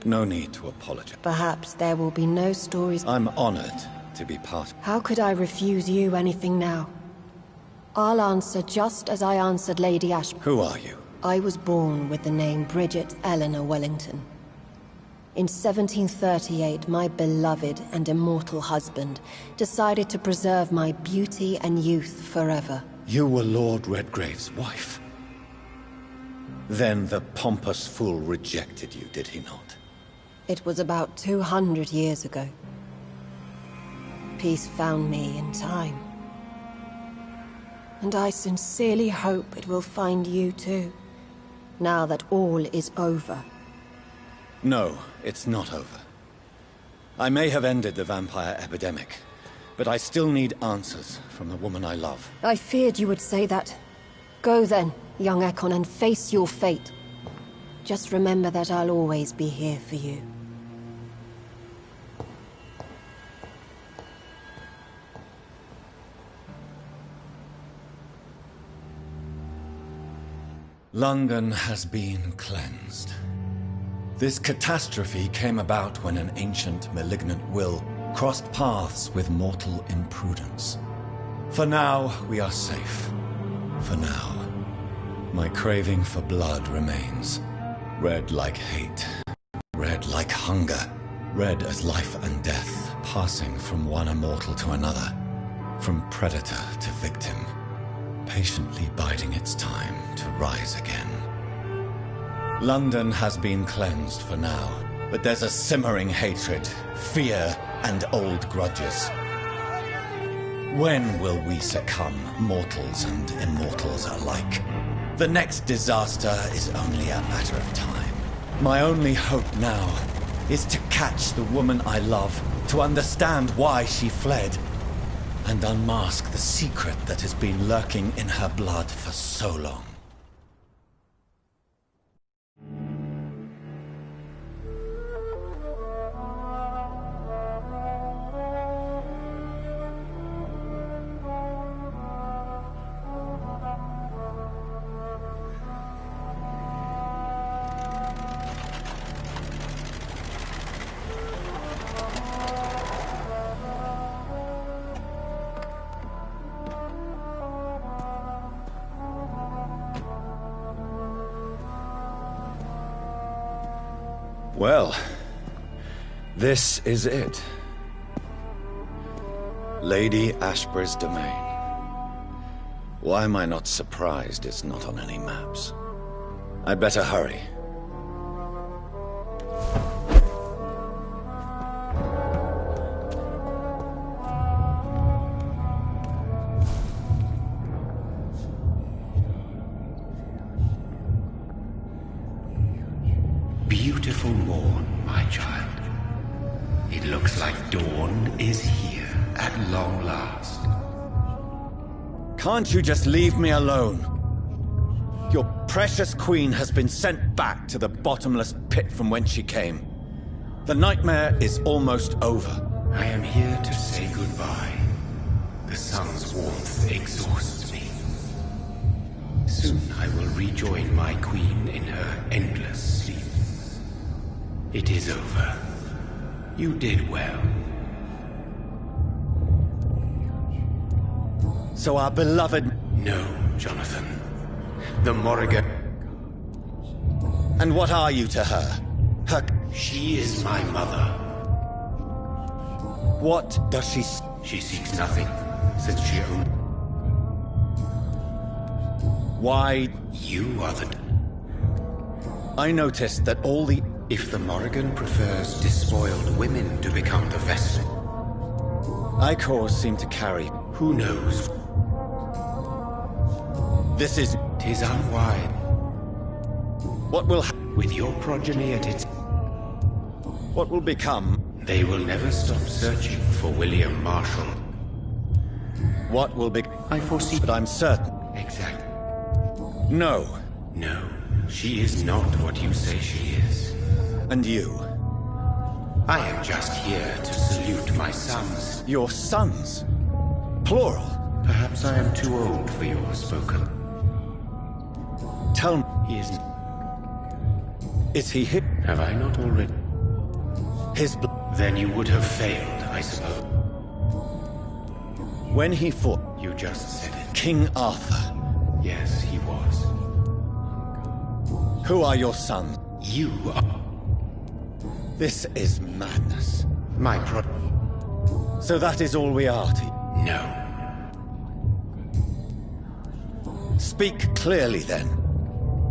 No need to apologize. Perhaps there will be no stories. I'm honored to be part of... How could I refuse you anything now? I'll answer just as I answered Lady Ashby. Who are you? I was born with the name Bridget Eleanor Wellington. In 1738, my beloved and immortal husband decided to preserve my beauty and youth forever. You were Lord Redgrave's wife. Then the pompous fool rejected you, did he not? It was about 200 years ago. Peace found me in time. And I sincerely hope it will find you too, now that all is over. No, it's not over. I may have ended the vampire epidemic, but I still need answers from the woman I love. I feared you would say that. Go then, young Ekon, and face your fate. Just remember that I'll always be here for you. London has been cleansed. This catastrophe came about when an ancient, malignant will crossed paths with mortal imprudence. For now, we are safe. For now. My craving for blood remains. Red like hate. Red like hunger. Red as life and death, passing from one immortal to another. From predator to victim. Patiently biding its time to rise again. London has been cleansed for now, but there's a simmering hatred, fear, and old grudges. When will we succumb, mortals and immortals alike? The next disaster is only a matter of time. My only hope now is to catch the woman I love, to understand why she fled, and unmask the secret that has been lurking in her blood for so long. Well, this is it. Lady Ashbury's domain. Why am I not surprised it's not on any maps? I'd better hurry. Beautiful morn, my child. It looks like dawn is here at long last. Can't you just leave me alone? Your precious queen has been sent back to the bottomless pit from whence she came. The nightmare is almost over. I am here to say goodbye. The sun's warmth exhausts me. Soon I will rejoin my queen in her endless sleep. It is over. You did well. So our beloved... No, Jonathan. The Morrigan... And what are you to her? She is my mother. What does she... She seeks nothing, since she owned... Why... You are the... I noticed that all the... If the Morrigan prefers despoiled women to become the vessel... Icors seem to carry... Who knows? This is... 'Tis unwise. What will... With your progeny at its... What will become? They will never stop searching for William Marshall. What will be... I foresee... But I'm certain. Exactly. No. No, she is not what you say she is. And you? I am just here to salute my sons. Your sons? Plural? Perhaps I am too old for your spoken. Tell me. He is... Is he hit? Have I not already? His blood. Then you would have failed, I suppose. When he fought... You just said it. King Arthur. Yes, he was. Who are your sons? You are... This is madness. My So that is all we are to you? No. Speak clearly then.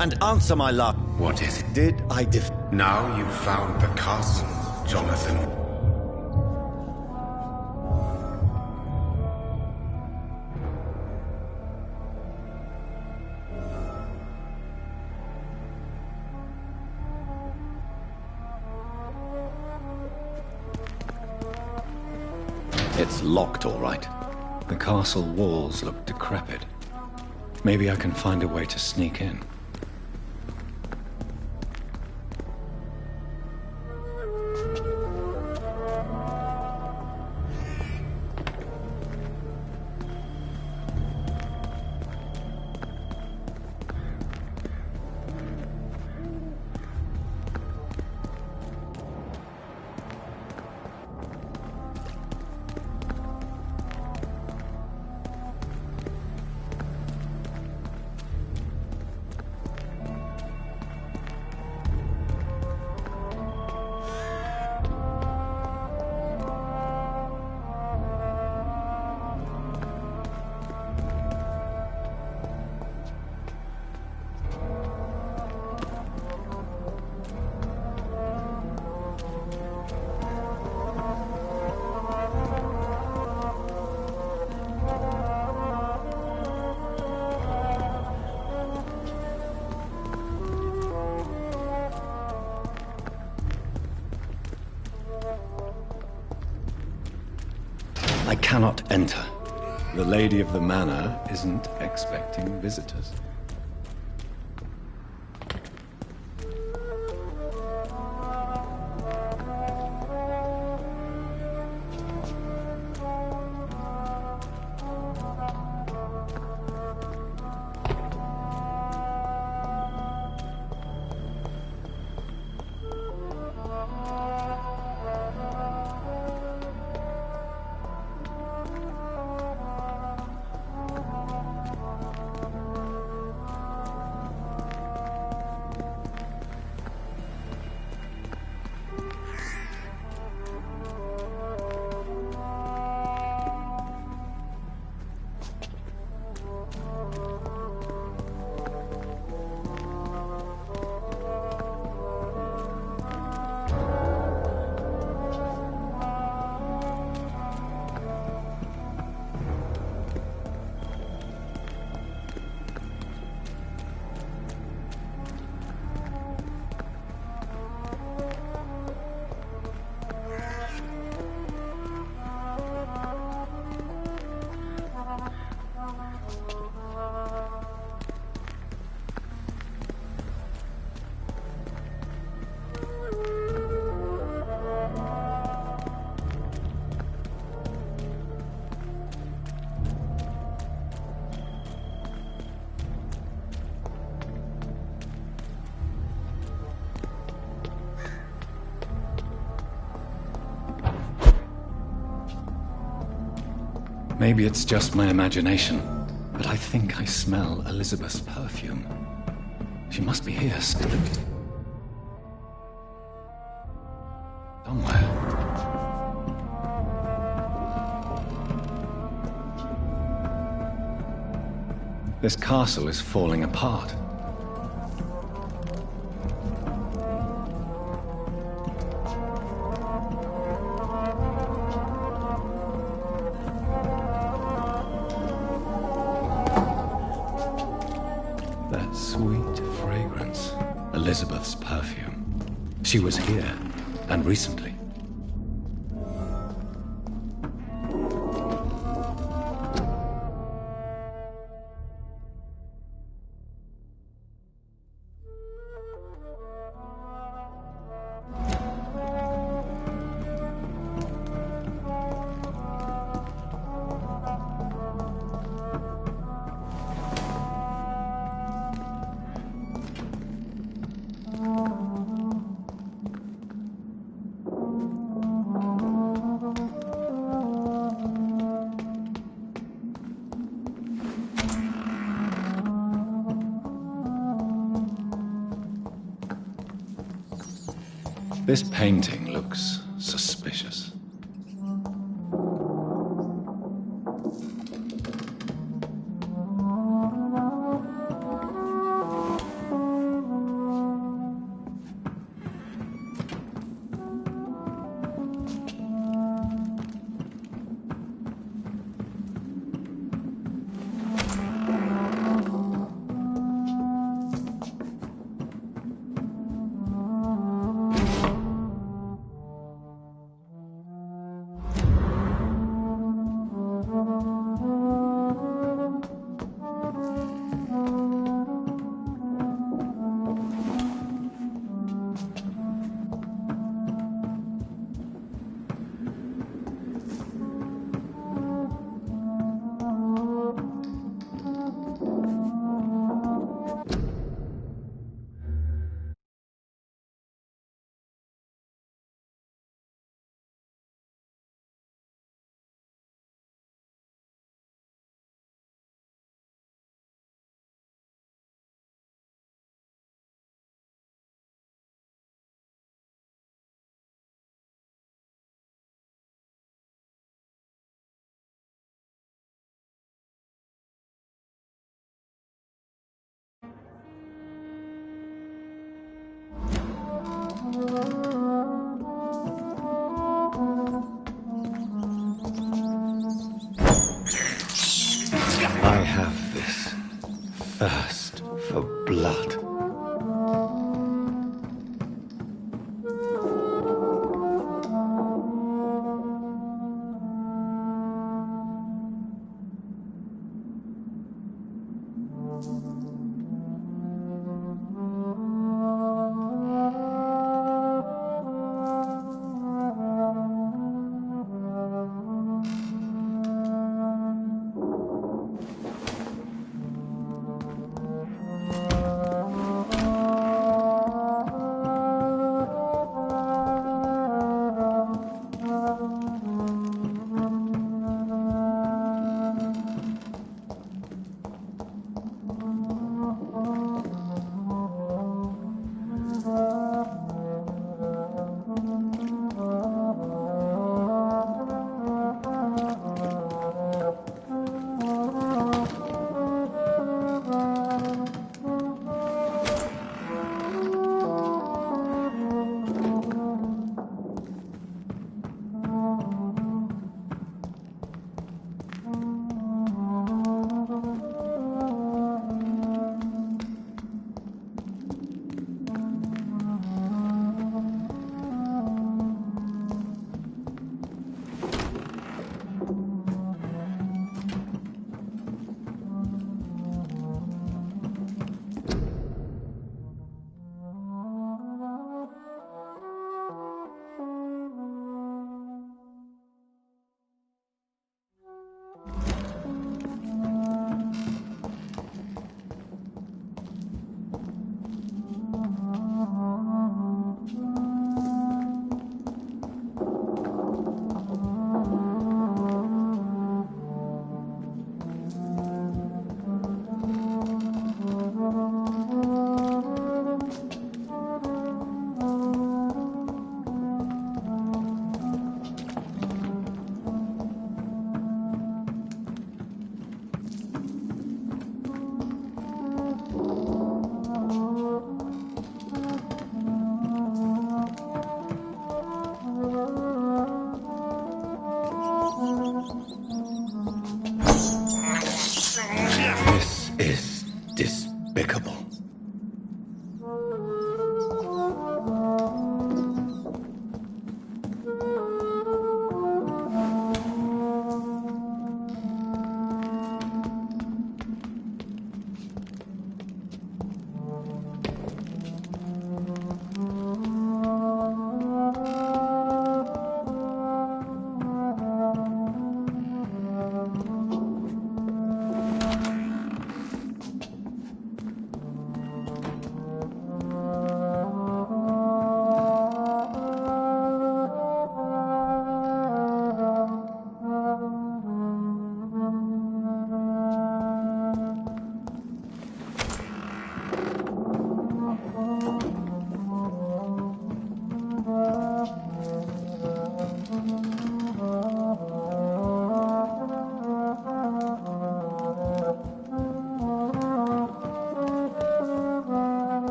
And answer my love. What is it? Did I Now you've found the castle, Jonathan. It's locked, all right. The castle walls look decrepit. Maybe I can find a way to sneak in. I cannot enter. The lady of the manor isn't expecting visitors. Maybe it's just my imagination, but I think I smell Elizabeth's perfume. She must be here still. Somewhere. This castle is falling apart. Elizabeth's perfume. She was here, and recently. This painting looks suspicious. I have this thirst for blood. This is despicable.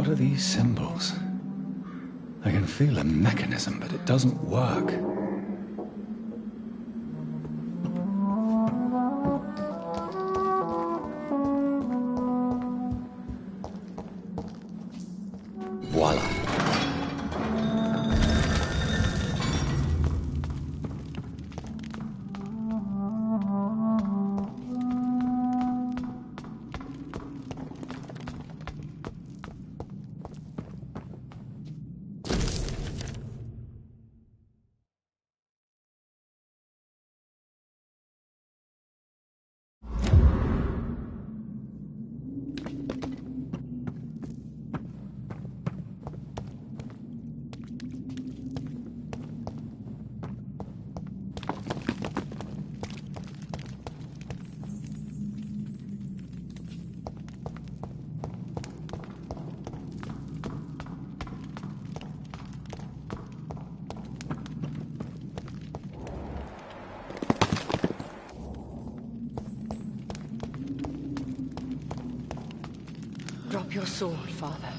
What are these symbols? I can feel a mechanism, but it doesn't work. Voila. Drop your sword, Father.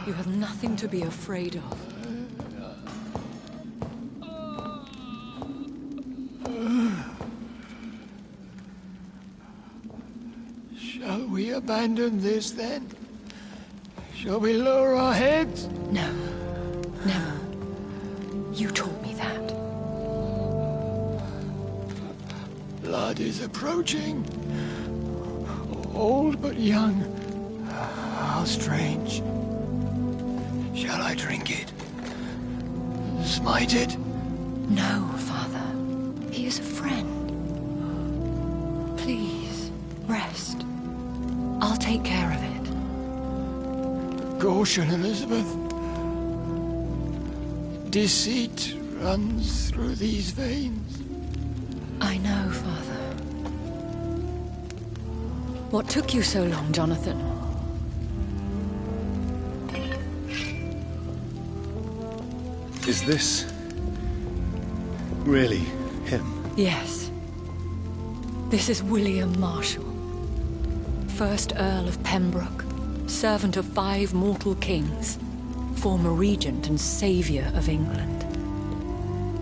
You have nothing to be afraid of. Shall we abandon this, then? Shall we lower our heads? No. Never. You taught me that. Blood is approaching. Old but young. How strange. Shall I drink it? Smite it? No, Father. He is a friend. Please, rest. I'll take care of it. Caution, Elizabeth. Deceit runs through these veins. I know, Father. What took you so long, Jonathan? Is this really him? Yes. This is William Marshall, 1st Earl of Pembroke, servant of 5 mortal kings, former regent and saviour of England.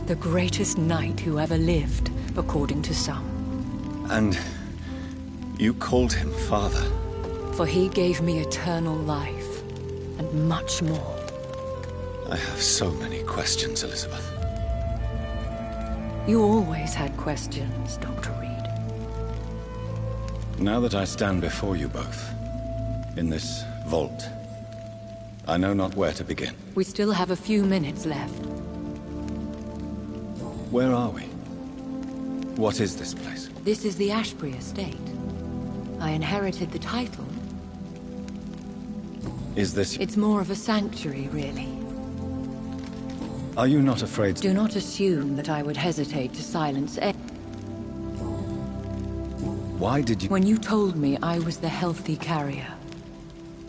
The greatest knight who ever lived, according to some. And you called him father? For he gave me eternal life, and much more. I have so many questions, Elizabeth. You always had questions, Dr. Reed. Now that I stand before you both, in this vault, I know not where to begin. We still have a few minutes left. Where are we? What is this place? This is the Ashbury estate. I inherited the title. Is this... It's more of a sanctuary, really. Are you not afraid... Do not assume that I would hesitate to silence any... Why did you... When you told me I was the healthy carrier,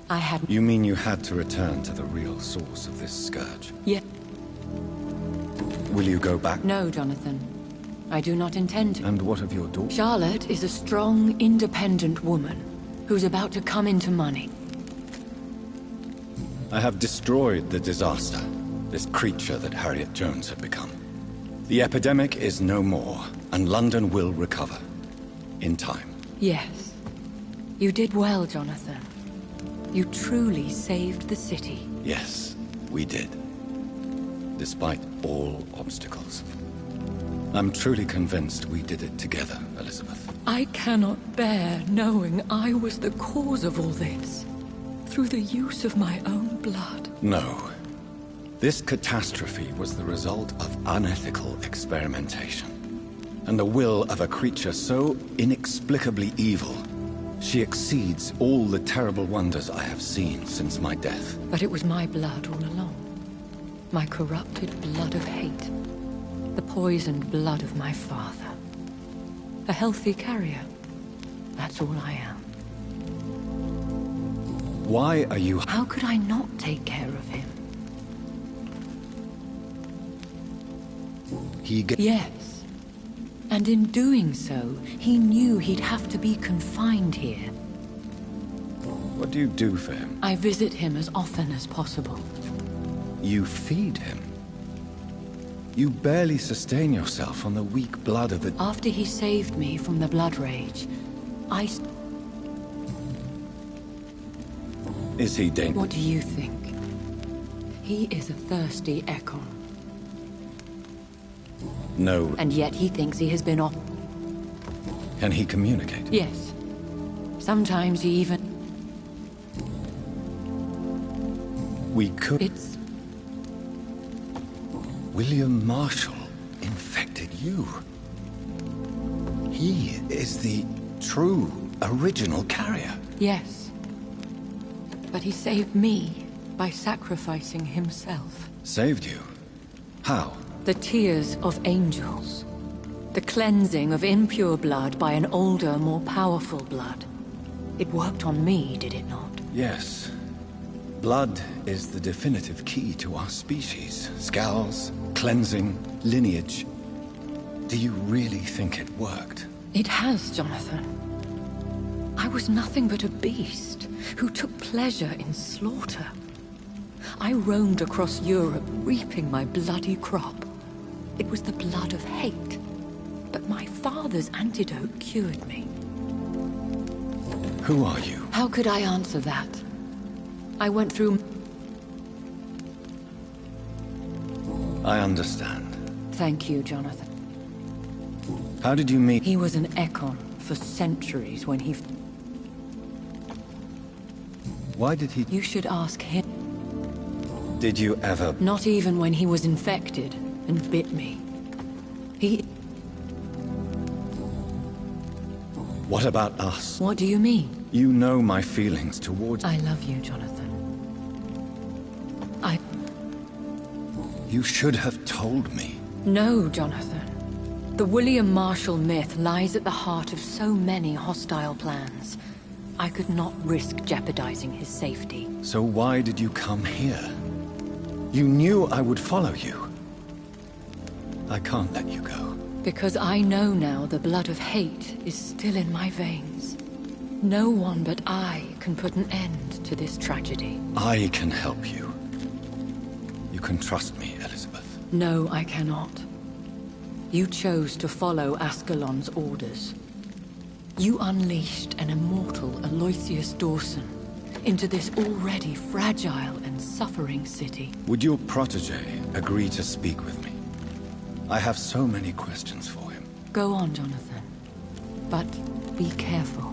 I had... You mean you had to return to the real source of this scourge? Yeah. Will you go back? No, Jonathan. I do not intend to. And what of your daughter? Charlotte is a strong, independent woman who's about to come into money. I have destroyed the disaster, this creature that Harriet Jones had become. The epidemic is no more, and London will recover. In time. Yes. You did well, Jonathan. You truly saved the city. Yes, we did. Despite all obstacles. I'm truly convinced we did it together, Elizabeth. I cannot bear knowing I was the cause of all this. Through the use of my own blood. No. This catastrophe was the result of unethical experimentation. And the will of a creature so inexplicably evil, she exceeds all the terrible wonders I have seen since my death. But it was my blood all along. My corrupted blood of hate. The poisoned blood of my father. A healthy carrier. That's all I am. Why are you... How could I not take care of him? Yes. And in doing so, he knew he'd have to be confined here. What do you do for him? I visit him as often as possible. You feed him? You barely sustain yourself on the weak blood of the... After he saved me from the blood rage, Is he dangerous? What do you think? He is a thirsty Ekon. No. And yet he thinks he has been off. Can he communicate? Yes. Sometimes he even... We could... It's... William Marshall infected you. He is the true, original carrier. Yes. But he saved me by sacrificing himself. Saved you? How? The tears of angels. The cleansing of impure blood by an older, more powerful blood. It worked on me, did it not? Yes. Blood is the definitive key to our species. Scowls, cleansing, lineage. Do you really think it worked? It has, Jonathan. I was nothing but a beast who took pleasure in slaughter. I roamed across Europe, reaping my bloody crop. It was the blood of hate. But my father's antidote cured me. Who are you? How could I answer that? I went through... I understand. Thank you, Jonathan. How did you meet? He was an Ekon for centuries when he... Why did he... You should ask him. Did you ever... Not even when he was infected and bit me. He... What about us? What do you mean? You know my feelings towards... I love you, Jonathan. You should have told me. No, Jonathan. The William Marshall myth lies at the heart of so many hostile plans. I could not risk jeopardizing his safety. So why did you come here? You knew I would follow you. I can't let you go. Because I know now the blood of hate is still in my veins. No one but I can put an end to this tragedy. I can help you. You can trust me, Elizabeth. No, I cannot. You chose to follow Ascalon's orders. You unleashed an immortal Aloysius Dawson into this already fragile and suffering city. Would your protege agree to speak with me? I have so many questions for him. Go on, Jonathan. But be careful.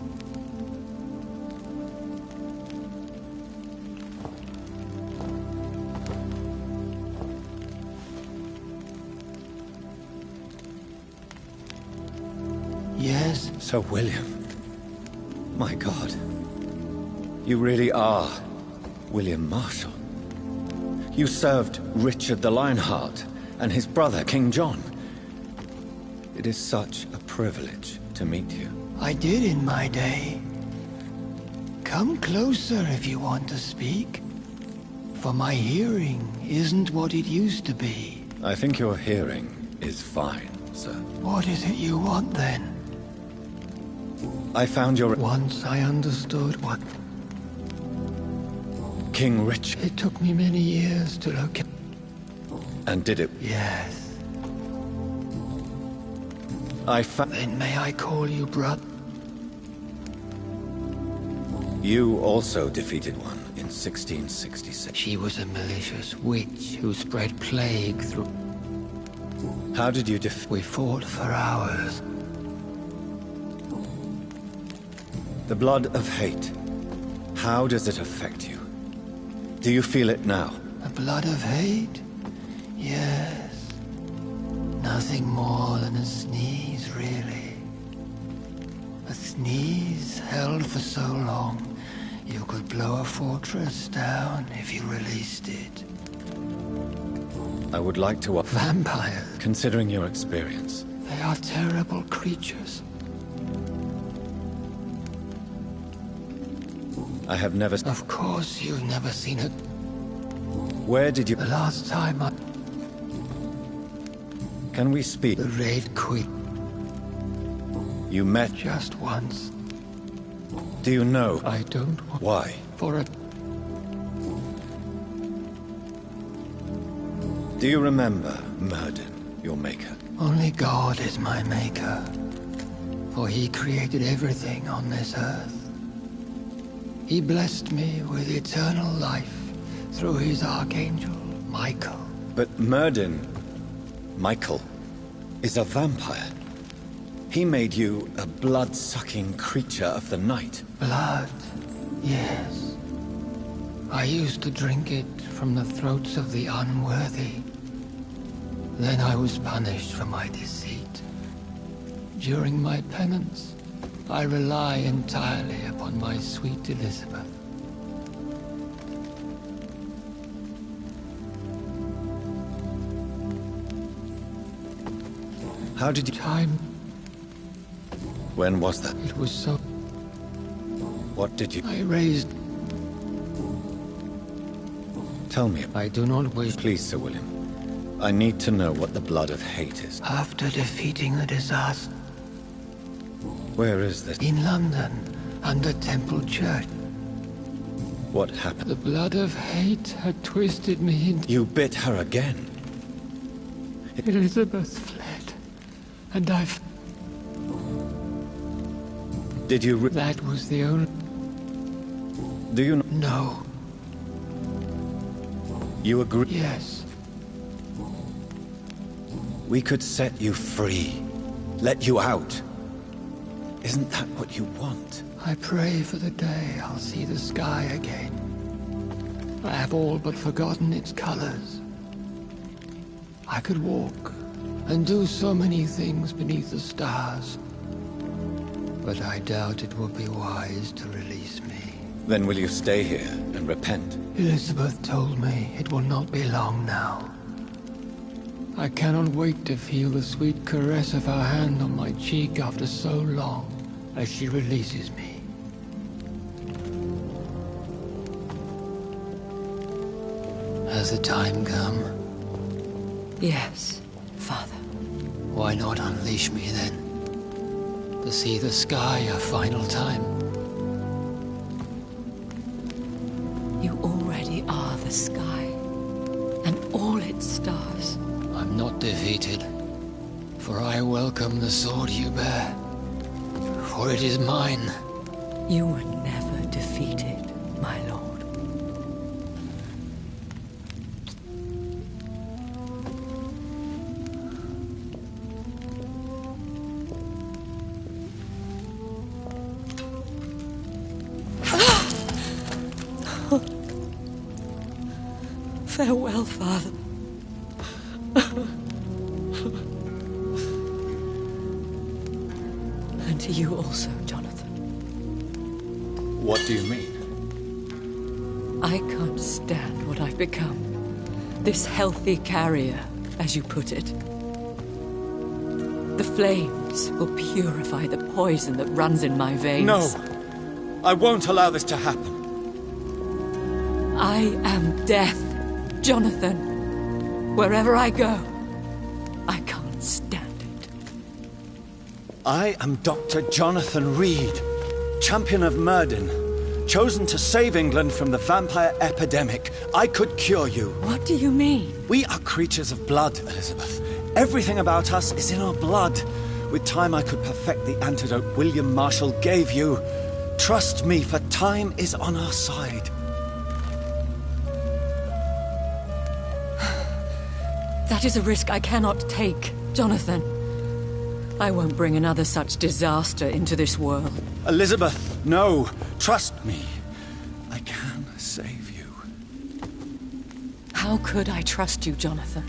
Yes? Sir William. My God. You really are William Marshall. You served Richard the Lionheart and his brother, King John. It is such a privilege to meet you. I did in my day. Come closer if you want to speak. For my hearing isn't what it used to be. I think your hearing is fine, sir. What is it you want then? I found your... Once I understood what... King Richard. It took me many years to locate... And did it? Yes. I found... Then may I call you brother? You also defeated one in 1666. She was a malicious witch who spread plague through... How did you defeat... We fought for hours. The blood of hate. How does it affect you? Do you feel it now? The blood of hate? Yes. Nothing more than a sneeze, really. A sneeze held for so long, you could blow a fortress down if you released it. I would like to... Vampires? Considering your experience. They are terrible creatures. I have never... Of course you've never seen it. Where did you... The last time I... Can we speak? The Red Queen. You met... Just once. Do you know? I don't want... Why? For a... Do you remember Murden, your maker? Only God is my maker. For he created everything on this earth. He blessed me with eternal life through his archangel, Michael. But Murden, Michael, is a vampire. He made you a blood-sucking creature of the night. Blood, yes. I used to drink it from the throats of the unworthy. Then I was punished for my deceit. During my penance, I rely entirely upon my sweet Elizabeth. How did you... Time. When was that? It was so... What did you... I raised... Tell me. I do not wish... Please, Sir William. I need to know what the blood of hate is. After defeating the disaster... Where is this? In London, under Temple Church. What happened? The blood of hate had twisted me into... You bit her again. Elizabeth fled, and I've... Did you... That was the only... Do you... No. You agree? Yes. We could set you free. Let you out. Isn't that what you want? I pray for the day I'll see the sky again. I have all but forgotten its colors. I could walk and do so many things beneath the stars. But I doubt it will be wise to release me. Then will you stay here and repent? Elizabeth told me it will not be long now. I cannot wait to feel the sweet caress of her hand on my cheek after so long, as she releases me. Has the time come? Yes, Father. Why not unleash me then? To see the sky a final time? You already are the sky, and all its stars. I'm not defeated, for I welcome the sword you bear, for it is mine. You were never defeated, my lord. Farewell, Father. And to you also, Jonathan. What do you mean? I can't stand what I've become. This healthy carrier, as you put it. The flames will purify the poison that runs in my veins. No! I won't allow this to happen. I am death, Jonathan. Wherever I go, I can't stand it. I am Dr. Jonathan Reed, champion of Murden, chosen to save England from the vampire epidemic. I could cure you. What do you mean? We are creatures of blood, Elizabeth. Everything about us is in our blood. With time, I could perfect the antidote William Marshall gave you. Trust me, for time is on our side. That is a risk I cannot take, Jonathan. I won't bring another such disaster into this world. Elizabeth, no. Trust me. I can save you. How could I trust you, Jonathan?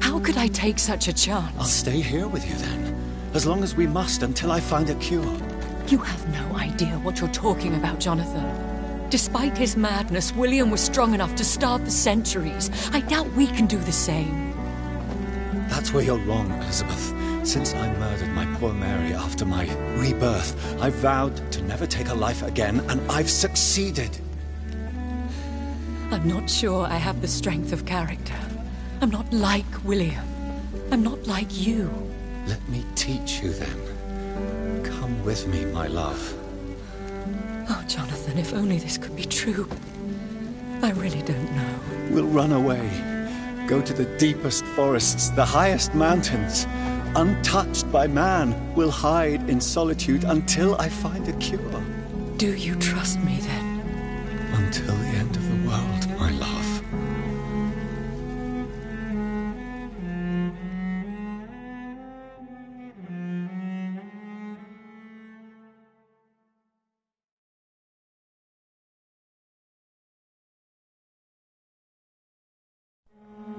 How could I take such a chance? I'll stay here with you then. As long as we must, until I find a cure. You have no idea what you're talking about, Jonathan. Despite his madness, William was strong enough to starve for centuries. I doubt we can do the same. That's where you're wrong, Elizabeth. Since I murdered my poor Mary after my rebirth, I vowed to never take a life again, and I've succeeded. I'm not sure I have the strength of character. I'm not like William. I'm not like you. Let me teach you then. Come with me, my love. Jonathan, if only this could be true. I really don't know. We'll run away. Go to the deepest forests, the highest mountains. Untouched by man, we'll hide in solitude until I find a cure. Do you trust me then? Until the end of the world, my love.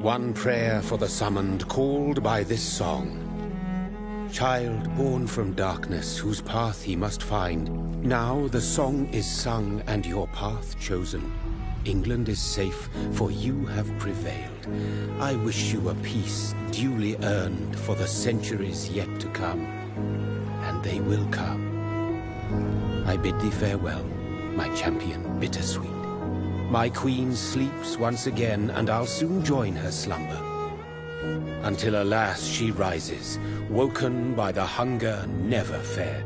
One prayer for the summoned, called by this song. Child born from darkness, whose path he must find. Now the song is sung and your path chosen. England is safe, for you have prevailed. I wish you a peace duly earned for the centuries yet to come. And they will come. I bid thee farewell, my champion bittersweet. My queen sleeps once again, and I'll soon join her slumber. Until alas she rises, woken by the hunger never fed.